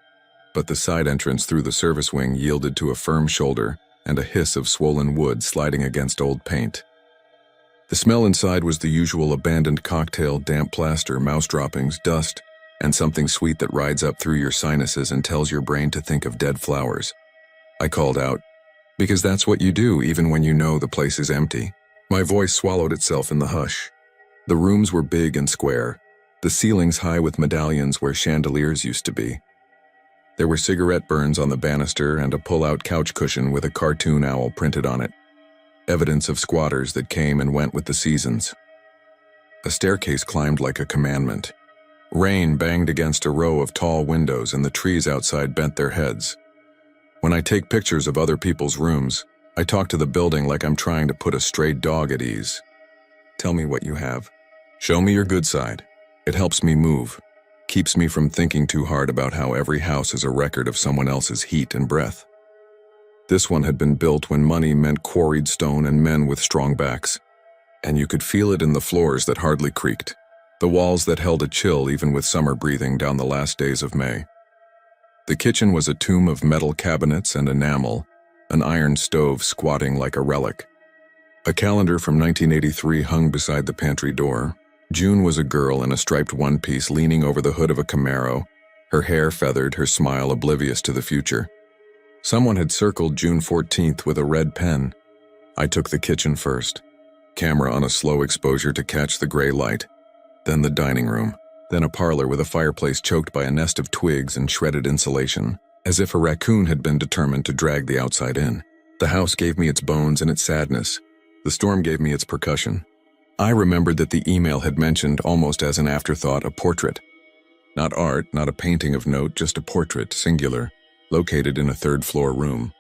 but the side entrance through the service wing yielded to a firm shoulder and a hiss of swollen wood sliding against old paint. The smell inside was the usual abandoned cocktail, damp plaster, mouse droppings, dust, and something sweet that rides up through your sinuses and tells your brain to think of dead flowers. I called out, because that's what you do even when you know the place is empty. My voice swallowed itself in the hush. The rooms were big and square, the ceilings high with medallions where chandeliers used to be. There were cigarette burns on the banister and a pull-out couch cushion with a cartoon owl printed on it, evidence of squatters that came and went with the seasons. A staircase climbed like a commandment. Rain banged against a row of tall windows and the trees outside bent their heads. When I take pictures of other people's rooms, I talk to the building like I'm trying to put a stray dog at ease. Tell me what you have. Show me your good side. It helps me move, keeps me from thinking too hard about how every house is a record of someone else's heat and breath. This one had been built when money meant quarried stone and men with strong backs, and you could feel it in the floors that hardly creaked, the walls that held a chill even with summer breathing down the last days of May. The kitchen was a tomb of metal cabinets and enamel, an iron stove squatting like a relic. A calendar from 1983 hung beside the pantry door. June was a girl in a striped one-piece leaning over the hood of a Camaro, her hair feathered, her smile oblivious to the future. Someone had circled June 14th with a red pen. I took the kitchen first, camera on a slow exposure to catch the gray light, then the dining room, then a parlor with a fireplace choked by a nest of twigs and shredded insulation, as if a raccoon had been determined to drag the outside in. The house gave me its bones and its sadness. The storm gave me its percussion. I remembered that the email had mentioned, almost as an afterthought, a portrait. Not art, not a painting of note, just a portrait, singular, located in a third-floor room.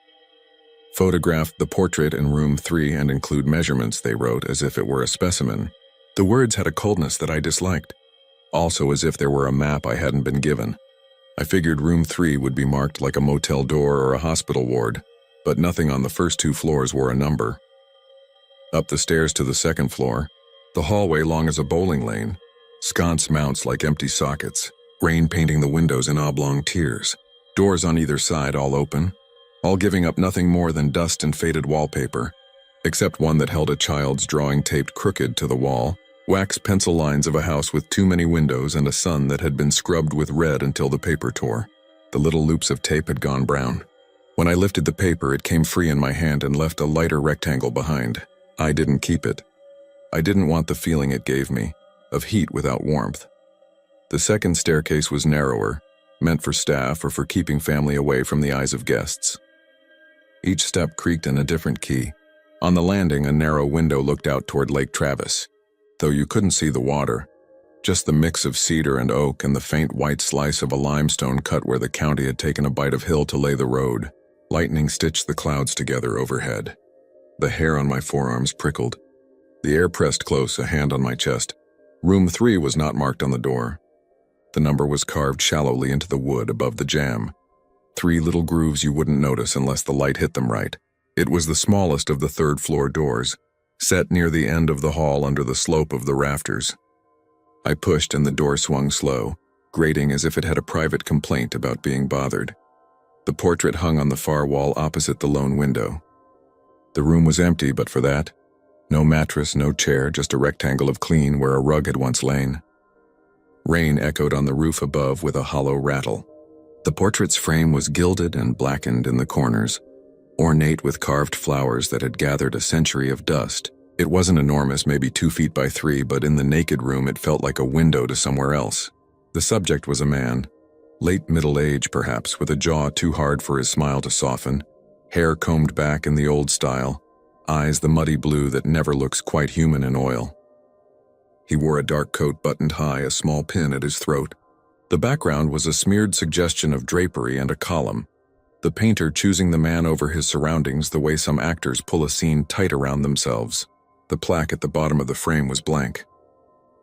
Photograph the portrait in room 3 and include measurements, they wrote, as if it were a specimen. The words had a coldness that I disliked, also as if there were a map I hadn't been given. I figured room 3 would be marked like a motel door or a hospital ward, but nothing on the first 2 floors wore a number. Up the stairs to the second floor, the hallway long as a bowling lane, sconce mounts like empty sockets, rain painting the windows in oblong tiers, doors on either side all open, all giving up nothing more than dust and faded wallpaper, except one that held a child's drawing taped crooked to the wall, wax pencil lines of a house with too many windows and a sun that had been scrubbed with red until the paper tore. The little loops of tape had gone brown. When I lifted the paper, it came free in my hand and left a lighter rectangle behind. I didn't keep it. I didn't want the feeling it gave me, of heat without warmth. The second staircase was narrower, meant for staff or for keeping family away from the eyes of guests. Each step creaked in a different key. On the landing, a narrow window looked out toward Lake Travis, though you couldn't see the water, just the mix of cedar and oak and the faint white slice of a limestone cut where the county had taken a bite of hill to lay the road. Lightning stitched the clouds together overhead. The hair on my forearms prickled. The air pressed close, a hand on my chest. Room 3 was not marked on the door. The number was carved shallowly into the wood above the jamb. 3 little grooves you wouldn't notice unless the light hit them right. It was the smallest of the third-floor doors, set near the end of the hall under the slope of the rafters. I pushed and the door swung slow, grating as if it had a private complaint about being bothered. The portrait hung on the far wall opposite the lone window. The room was empty, but for that, no mattress, no chair, just a rectangle of clean where a rug had once lain. Rain echoed on the roof above with a hollow rattle. The portrait's frame was gilded and blackened in the corners, ornate with carved flowers that had gathered a century of dust. It wasn't enormous, maybe 2 feet by 3, but in the naked room it felt like a window to somewhere else. The subject was a man, late middle age perhaps, with a jaw too hard for his smile to soften, hair combed back in the old style, eyes the muddy blue that never looks quite human in oil. He wore a dark coat buttoned high, a small pin at his throat. The background was a smeared suggestion of drapery and a column, the painter choosing the man over his surroundings the way some actors pull a scene tight around themselves. The plaque at the bottom of the frame was blank.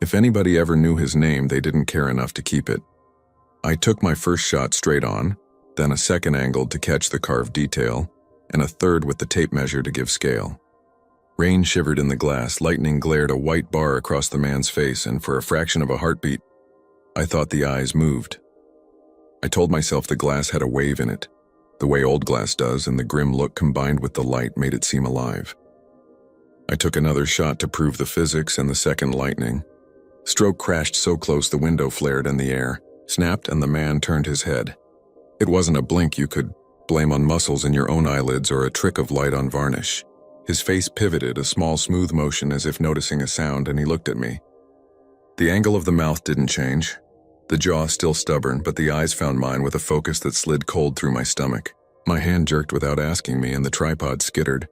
If anybody ever knew his name, they didn't care enough to keep it. I took my first shot straight on, then a second angled to catch the carved detail, and a third with the tape measure to give scale. Rain shivered in the glass, lightning glared a white bar across the man's face, and for a fraction of a heartbeat, I thought the eyes moved. I told myself the glass had a wave in it, the way old glass does, and the grim look combined with the light made it seem alive. I took another shot to prove the physics, and the second lightning. Stroke crashed so close the window flared in the air, snapped, and the man turned his head. It wasn't a blink you could blame on muscles in your own eyelids or a trick of light on varnish. His face pivoted, a small smooth motion as if noticing a sound, and he looked at me. The angle of the mouth didn't change. The jaw still stubborn, but the eyes found mine with a focus that slid cold through my stomach. My hand jerked without asking me, and the tripod skittered,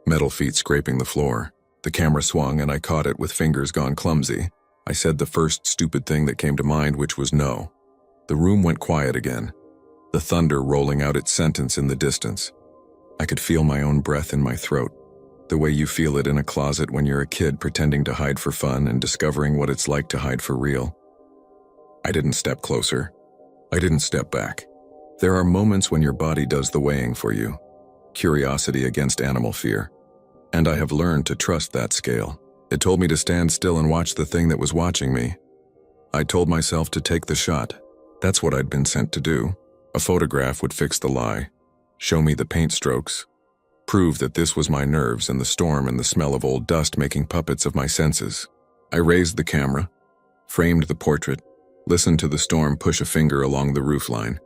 metal feet scraping the floor. The camera swung, and I caught it with fingers gone clumsy. I said the first stupid thing that came to mind, which was no. The room went quiet again, the thunder rolling out its sentence in the distance. I could feel my own breath in my throat, the way you feel it in a closet when you're a kid pretending to hide for fun and discovering what it's like to hide for real. I didn't step closer. I didn't step back. There are moments when your body does the weighing for you, curiosity against animal fear. And I have learned to trust that scale. It told me to stand still and watch the thing that was watching me. I told myself to take the shot. That's what I'd been sent to do. A photograph would fix the lie, show me the paint strokes, prove that this was my nerves and the storm and the smell of old dust making puppets of my senses. I raised the camera, framed the portrait, listened to the storm push a finger along the roofline.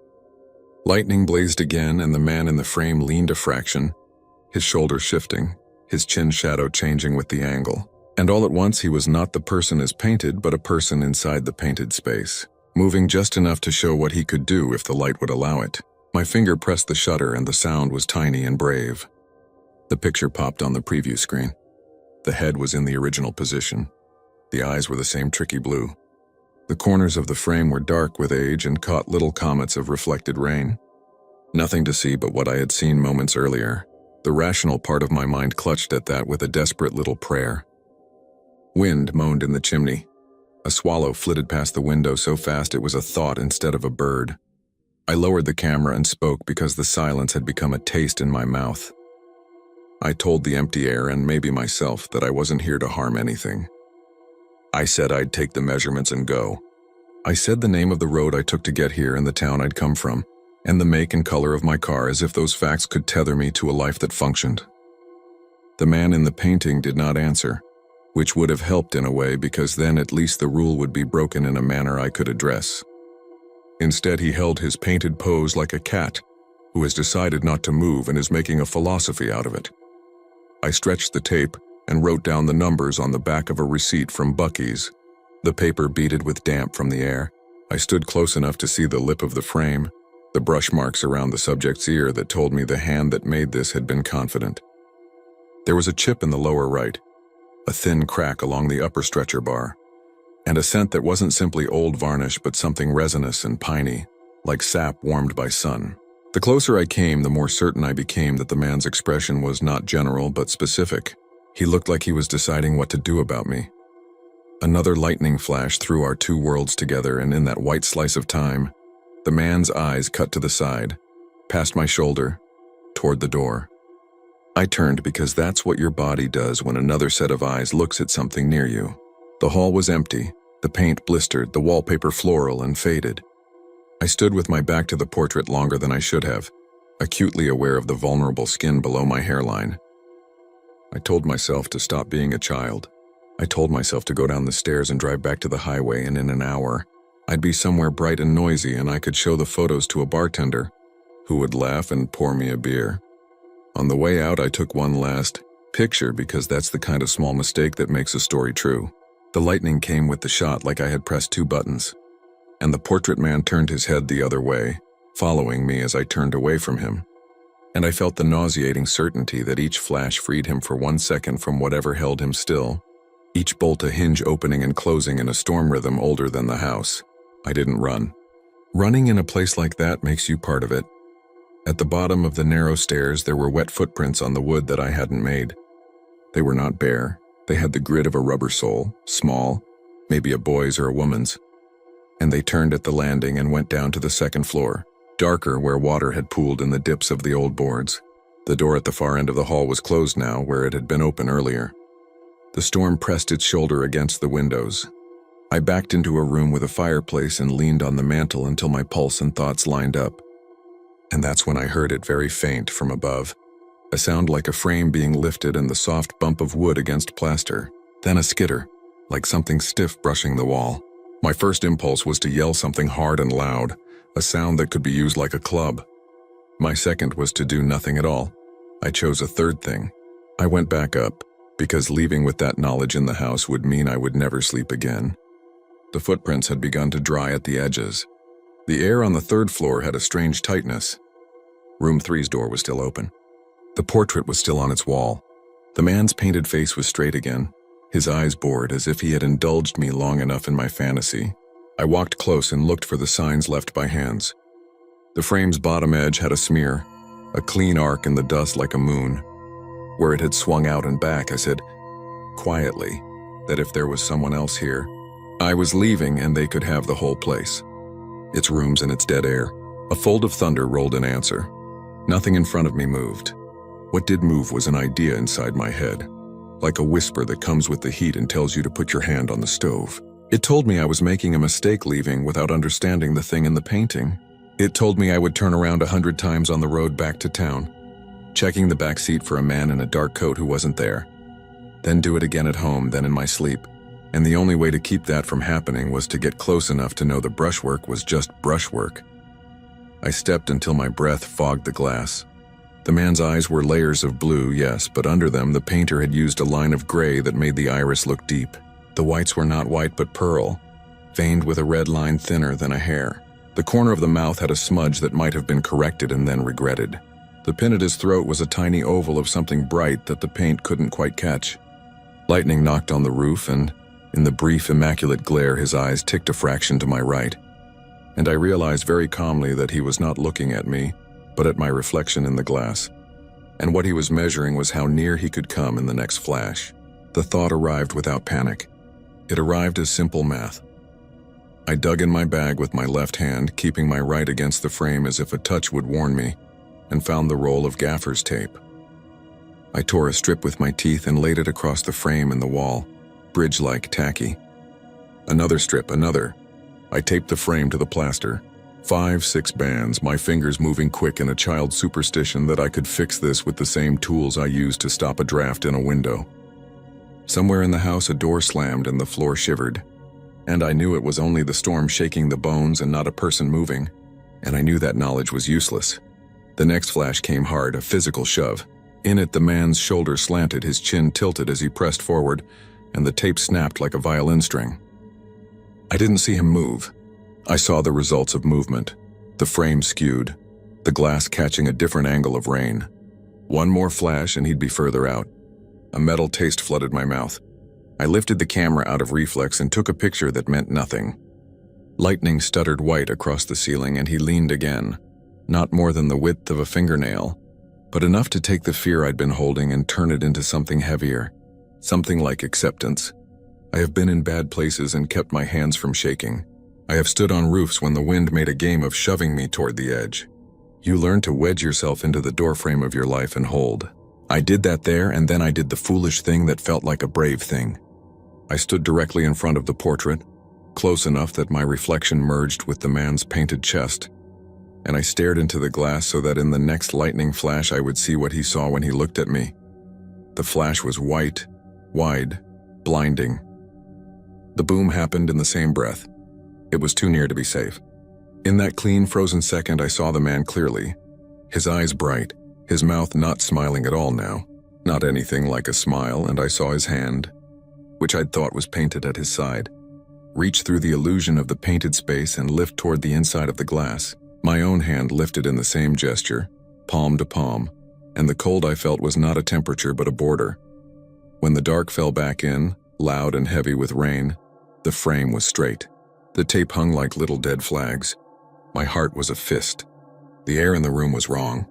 Lightning blazed again, and the man in the frame leaned a fraction, his shoulders shifting, his chin shadow changing with the angle. And all at once he was not the person as painted, but a person inside the painted space, moving just enough to show what he could do if the light would allow it. My finger pressed the shutter, and the sound was tiny and brave. The picture popped on the preview screen. The head was in the original position. The eyes were the same tricky blue. The corners of the frame were dark with age and caught little comets of reflected rain. Nothing to see but what I had seen moments earlier. The rational part of my mind clutched at that with a desperate little prayer. Wind moaned in the chimney. A swallow flitted past the window so fast it was a thought instead of a bird. I lowered the camera and spoke because the silence had become a taste in my mouth. I told the empty air and maybe myself that I wasn't here to harm anything. I said I'd take the measurements and go. I said the name of the road I took to get here and the town I'd come from, and the make and color of my car, as if those facts could tether me to a life that functioned. The man in the painting did not answer, which would have helped in a way because then at least the rule would be broken in a manner I could address. Instead, he held his painted pose like a cat who has decided not to move and is making a philosophy out of it. I stretched the tape and wrote down the numbers on the back of a receipt from Buc-ee's. The paper beaded with damp from the air. I stood close enough to see the lip of the frame, the brush marks around the subject's ear that told me the hand that made this had been confident. There was a chip in the lower right, a thin crack along the upper stretcher bar, and a scent that wasn't simply old varnish but something resinous and piney, like sap warmed by sun. The closer I came, the more certain I became that the man's expression was not general but specific. He looked like he was deciding what to do about me. Another lightning flash threw our two worlds together, and in that white slice of time, the man's eyes cut to the side, past my shoulder, toward the door. I turned because that's what your body does when another set of eyes looks at something near you. The hall was empty, the paint blistered, the wallpaper floral and faded. I stood with my back to the portrait longer than I should have, acutely aware of the vulnerable skin below my hairline. I told myself to stop being a child. I told myself to go down the stairs and drive back to the highway, and in an hour, I'd be somewhere bright and noisy, and I could show the photos to a bartender who would laugh and pour me a beer. On the way out, I took one last picture because that's the kind of small mistake that makes a story true. The lightning came with the shot like I had pressed two buttons. and the portrait man turned his head the other way, following me as I turned away from him. And I felt the nauseating certainty that each flash freed him for 1 second from whatever held him still, each bolt a hinge opening and closing in a storm rhythm older than the house. I didn't run. Running in a place like that makes you part of it. At the bottom of the narrow stairs, there were wet footprints on the wood that I hadn't made. They were not bare. They had the grit of a rubber sole, small, maybe a boy's or a woman's. And they turned at the landing and went down to the second floor, darker where water had pooled in the dips of the old boards. The door at the far end of the hall was closed now, where it had been open earlier. The storm pressed its shoulder against the windows. I backed into a room with a fireplace and leaned on the mantel until my pulse and thoughts lined up. And that's when I heard it, very faint from above. A sound like a frame being lifted and the soft bump of wood against plaster. Then a skitter, like something stiff brushing the wall. My first impulse was to yell something hard and loud, a sound that could be used like a club. My second was to do nothing at all. I chose a third thing. I went back up, because leaving with that knowledge in the house would mean I would never sleep again. The footprints had begun to dry at the edges. The air on the third floor had a strange tightness. Room 3's door was still open. The portrait was still on its wall. The man's painted face was straight again, his eyes bored as if he had indulged me long enough in my fantasy. I walked close and looked for the signs left by hands. The frame's bottom edge had a smear, a clean arc in the dust like a moon. Where it had swung out and back, I said, quietly, that if there was someone else here, I was leaving and they could have the whole place. Its rooms and its dead air. A fold of thunder rolled in answer. Nothing in front of me moved. What did move was an idea inside my head, like a whisper that comes with the heat and tells you to put your hand on the stove. It told me I was making a mistake leaving without understanding the thing in the painting. It told me I would turn around 100 times on the road back to town, checking the back seat for a man in a dark coat who wasn't there. Then do it again at home, then in my sleep. And the only way to keep that from happening was to get close enough to know the brushwork was just brushwork. I stepped until my breath fogged the glass. The man's eyes were layers of blue, yes, but under them the painter had used a line of gray that made the iris look deep. The whites were not white but pearl, veined with a red line thinner than a hair. The corner of the mouth had a smudge that might have been corrected and then regretted. The pin at his throat was a tiny oval of something bright that the paint couldn't quite catch. Lightning knocked on the roof, and in the brief, immaculate glare, his eyes ticked a fraction to my right. And I realized very calmly that he was not looking at me, but at my reflection in the glass. And what he was measuring was how near he could come in the next flash. The thought arrived without panic. It arrived as simple math. I dug in my bag with my left hand, keeping my right against the frame as if a touch would warn me, and found the roll of gaffer's tape. I tore a strip with my teeth and laid it across the frame and the wall, bridge-like tacky. Another strip, another. I taped the frame to the plaster. 5, 6 bands, my fingers moving quick in a child's superstition that I could fix this with the same tools I used to stop a draft in a window. Somewhere in the house a door slammed and the floor shivered. And I knew it was only the storm shaking the bones and not a person moving. And I knew that knowledge was useless. The next flash came hard, a physical shove. In it, the man's shoulder slanted, his chin tilted as he pressed forward, and the tape snapped like a violin string. I didn't see him move. I saw the results of movement. The frame skewed, the glass catching a different angle of rain. One more flash and he'd be further out. A metal taste flooded my mouth. I lifted the camera out of reflex and took a picture that meant nothing. Lightning stuttered white across the ceiling and he leaned again. Not more than the width of a fingernail, but enough to take the fear I'd been holding and turn it into something heavier. Something like acceptance. I have been in bad places and kept my hands from shaking. I have stood on roofs when the wind made a game of shoving me toward the edge. You learn to wedge yourself into the doorframe of your life and hold. I did that there, and then I did the foolish thing that felt like a brave thing. I stood directly in front of the portrait, close enough that my reflection merged with the man's painted chest, and I stared into the glass so that in the next lightning flash I would see what he saw when he looked at me. The flash was white, wide, blinding. The boom happened in the same breath. It was too near to be safe. In that clean, frozen second, I saw the man clearly. His eyes bright, his mouth not smiling at all now. Not anything like a smile, and I saw his hand, which I'd thought was painted at his side, reach through the illusion of the painted space and lift toward the inside of the glass. My own hand lifted in the same gesture, palm to palm, and the cold I felt was not a temperature but a border. When the dark fell back in, loud and heavy with rain, the frame was straight. The tape hung like little dead flags. My heart was a fist. The air in the room was wrong.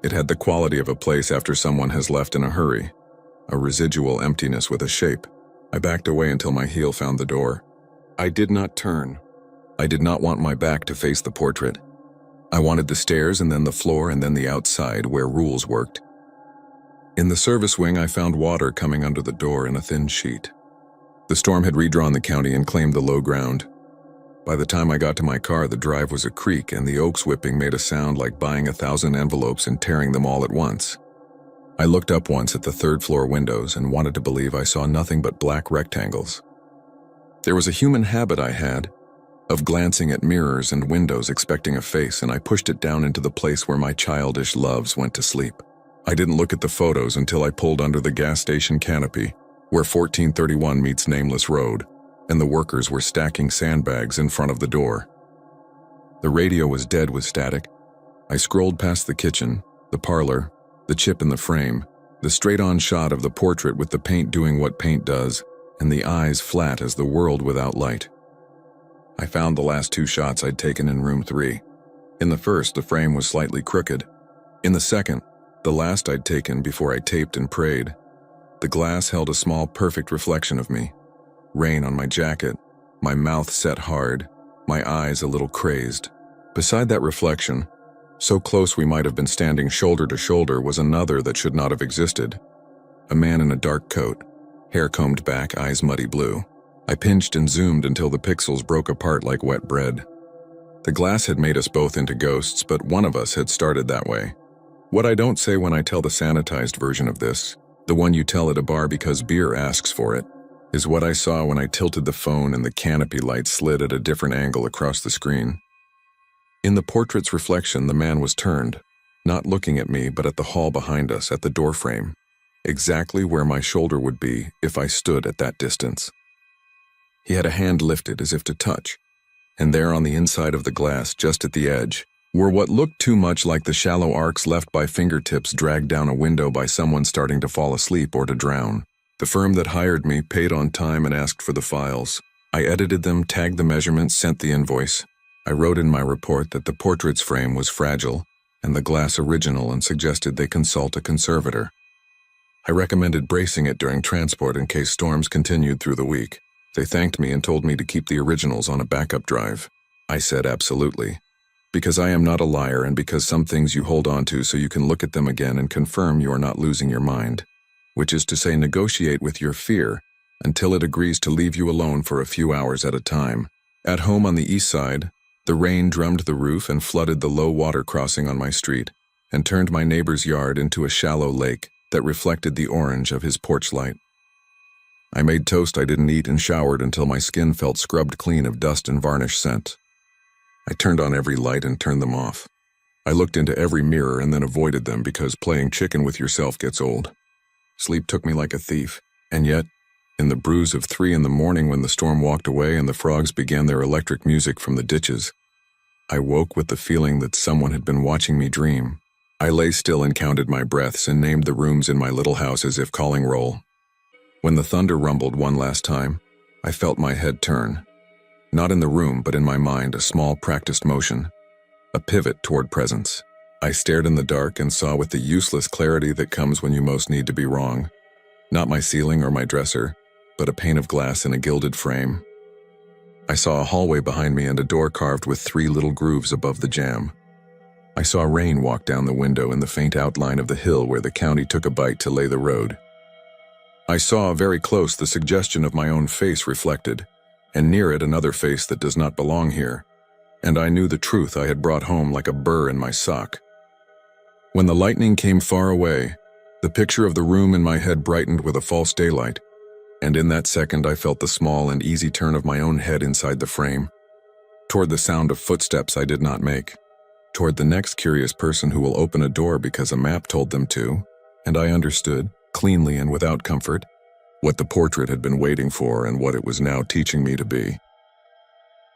It had the quality of a place after someone has left in a hurry, a residual emptiness with a shape. I backed away until my heel found the door. I did not turn. I did not want my back to face the portrait. I wanted the stairs and then the floor and then the outside where rules worked. In the service wing, I found water coming under the door in a thin sheet. The storm had redrawn the county and claimed the low ground. By the time I got to my car, the drive was a creak and the oaks whipping made a sound like buying 1,000 envelopes and tearing them all at once. I looked up once at the third-floor windows and wanted to believe I saw nothing but black rectangles. There was a human habit I had of glancing at mirrors and windows expecting a face, and I pushed it down into the place where my childish loves went to sleep. I didn't look at the photos until I pulled under the gas station canopy, where 1431 meets Nameless Road, and the workers were stacking sandbags in front of the door. The radio was dead with static. I scrolled past the kitchen, the parlor, the chip in the frame, the straight-on shot of the portrait with the paint doing what paint does, and the eyes flat as the world without light. I found the last 2 shots I'd taken in room 3. In the first, the frame was slightly crooked. In the second, the last I'd taken before I taped and prayed, the glass held a small, perfect reflection of me. Rain on my jacket, my mouth set hard, my eyes a little crazed. Beside that reflection, so close we might have been standing shoulder to shoulder, was another that should not have existed. A man in a dark coat, hair combed back, eyes muddy blue. I pinched and zoomed until the pixels broke apart like wet bread. The glass had made us both into ghosts, but one of us had started that way. What I don't say when I tell the sanitized version of this, the one you tell at a bar because beer asks for it, is what I saw when I tilted the phone and the canopy light slid at a different angle across the screen. In the portrait's reflection, the man was turned, not looking at me but at the hall behind us, at the doorframe, exactly where my shoulder would be if I stood at that distance. He had a hand lifted as if to touch, and there on the inside of the glass, just at the edge, were what looked too much like the shallow arcs left by fingertips dragged down a window by someone starting to fall asleep or to drown. The firm that hired me paid on time and asked for the files. I edited them, tagged the measurements, sent the invoice. I wrote in my report that the portrait's frame was fragile and the glass original and suggested they consult a conservator. I recommended bracing it during transport in case storms continued through the week. They thanked me and told me to keep the originals on a backup drive. I said absolutely. Because I am not a liar and because some things you hold on to so you can look at them again and confirm you are not losing your mind. Which is to say, negotiate with your fear until it agrees to leave you alone for a few hours at a time. At home on the east side, the rain drummed the roof and flooded the low water crossing on my street and turned my neighbor's yard into a shallow lake that reflected the orange of his porch light. I made toast I didn't eat and showered until my skin felt scrubbed clean of dust and varnish scent. I turned on every light and turned them off. I looked into every mirror and then avoided them because playing chicken with yourself gets old. Sleep took me like a thief, and yet, in the bruise of 3 in the morning when the storm walked away and the frogs began their electric music from the ditches, I woke with the feeling that someone had been watching me dream. I lay still and counted my breaths and named the rooms in my little house as if calling roll. When the thunder rumbled one last time, I felt my head turn. Not in the room, but in my mind, a small practiced motion, a pivot toward presence. I stared in the dark and saw with the useless clarity that comes when you most need to be wrong. Not my ceiling or my dresser, but a pane of glass in a gilded frame. I saw a hallway behind me and a door carved with 3 little grooves above the jamb. I saw rain walk down the window in the faint outline of the hill where the county took a bite to lay the road. I saw very close the suggestion of my own face reflected, and near it another face that does not belong here, and I knew the truth I had brought home like a burr in my sock. When the lightning came far away, the picture of the room in my head brightened with a false daylight, and in that second I felt the small and easy turn of my own head inside the frame, toward the sound of footsteps I did not make, toward the next curious person who will open a door because a map told them to, and I understood, cleanly and without comfort, what the portrait had been waiting for and what it was now teaching me to be.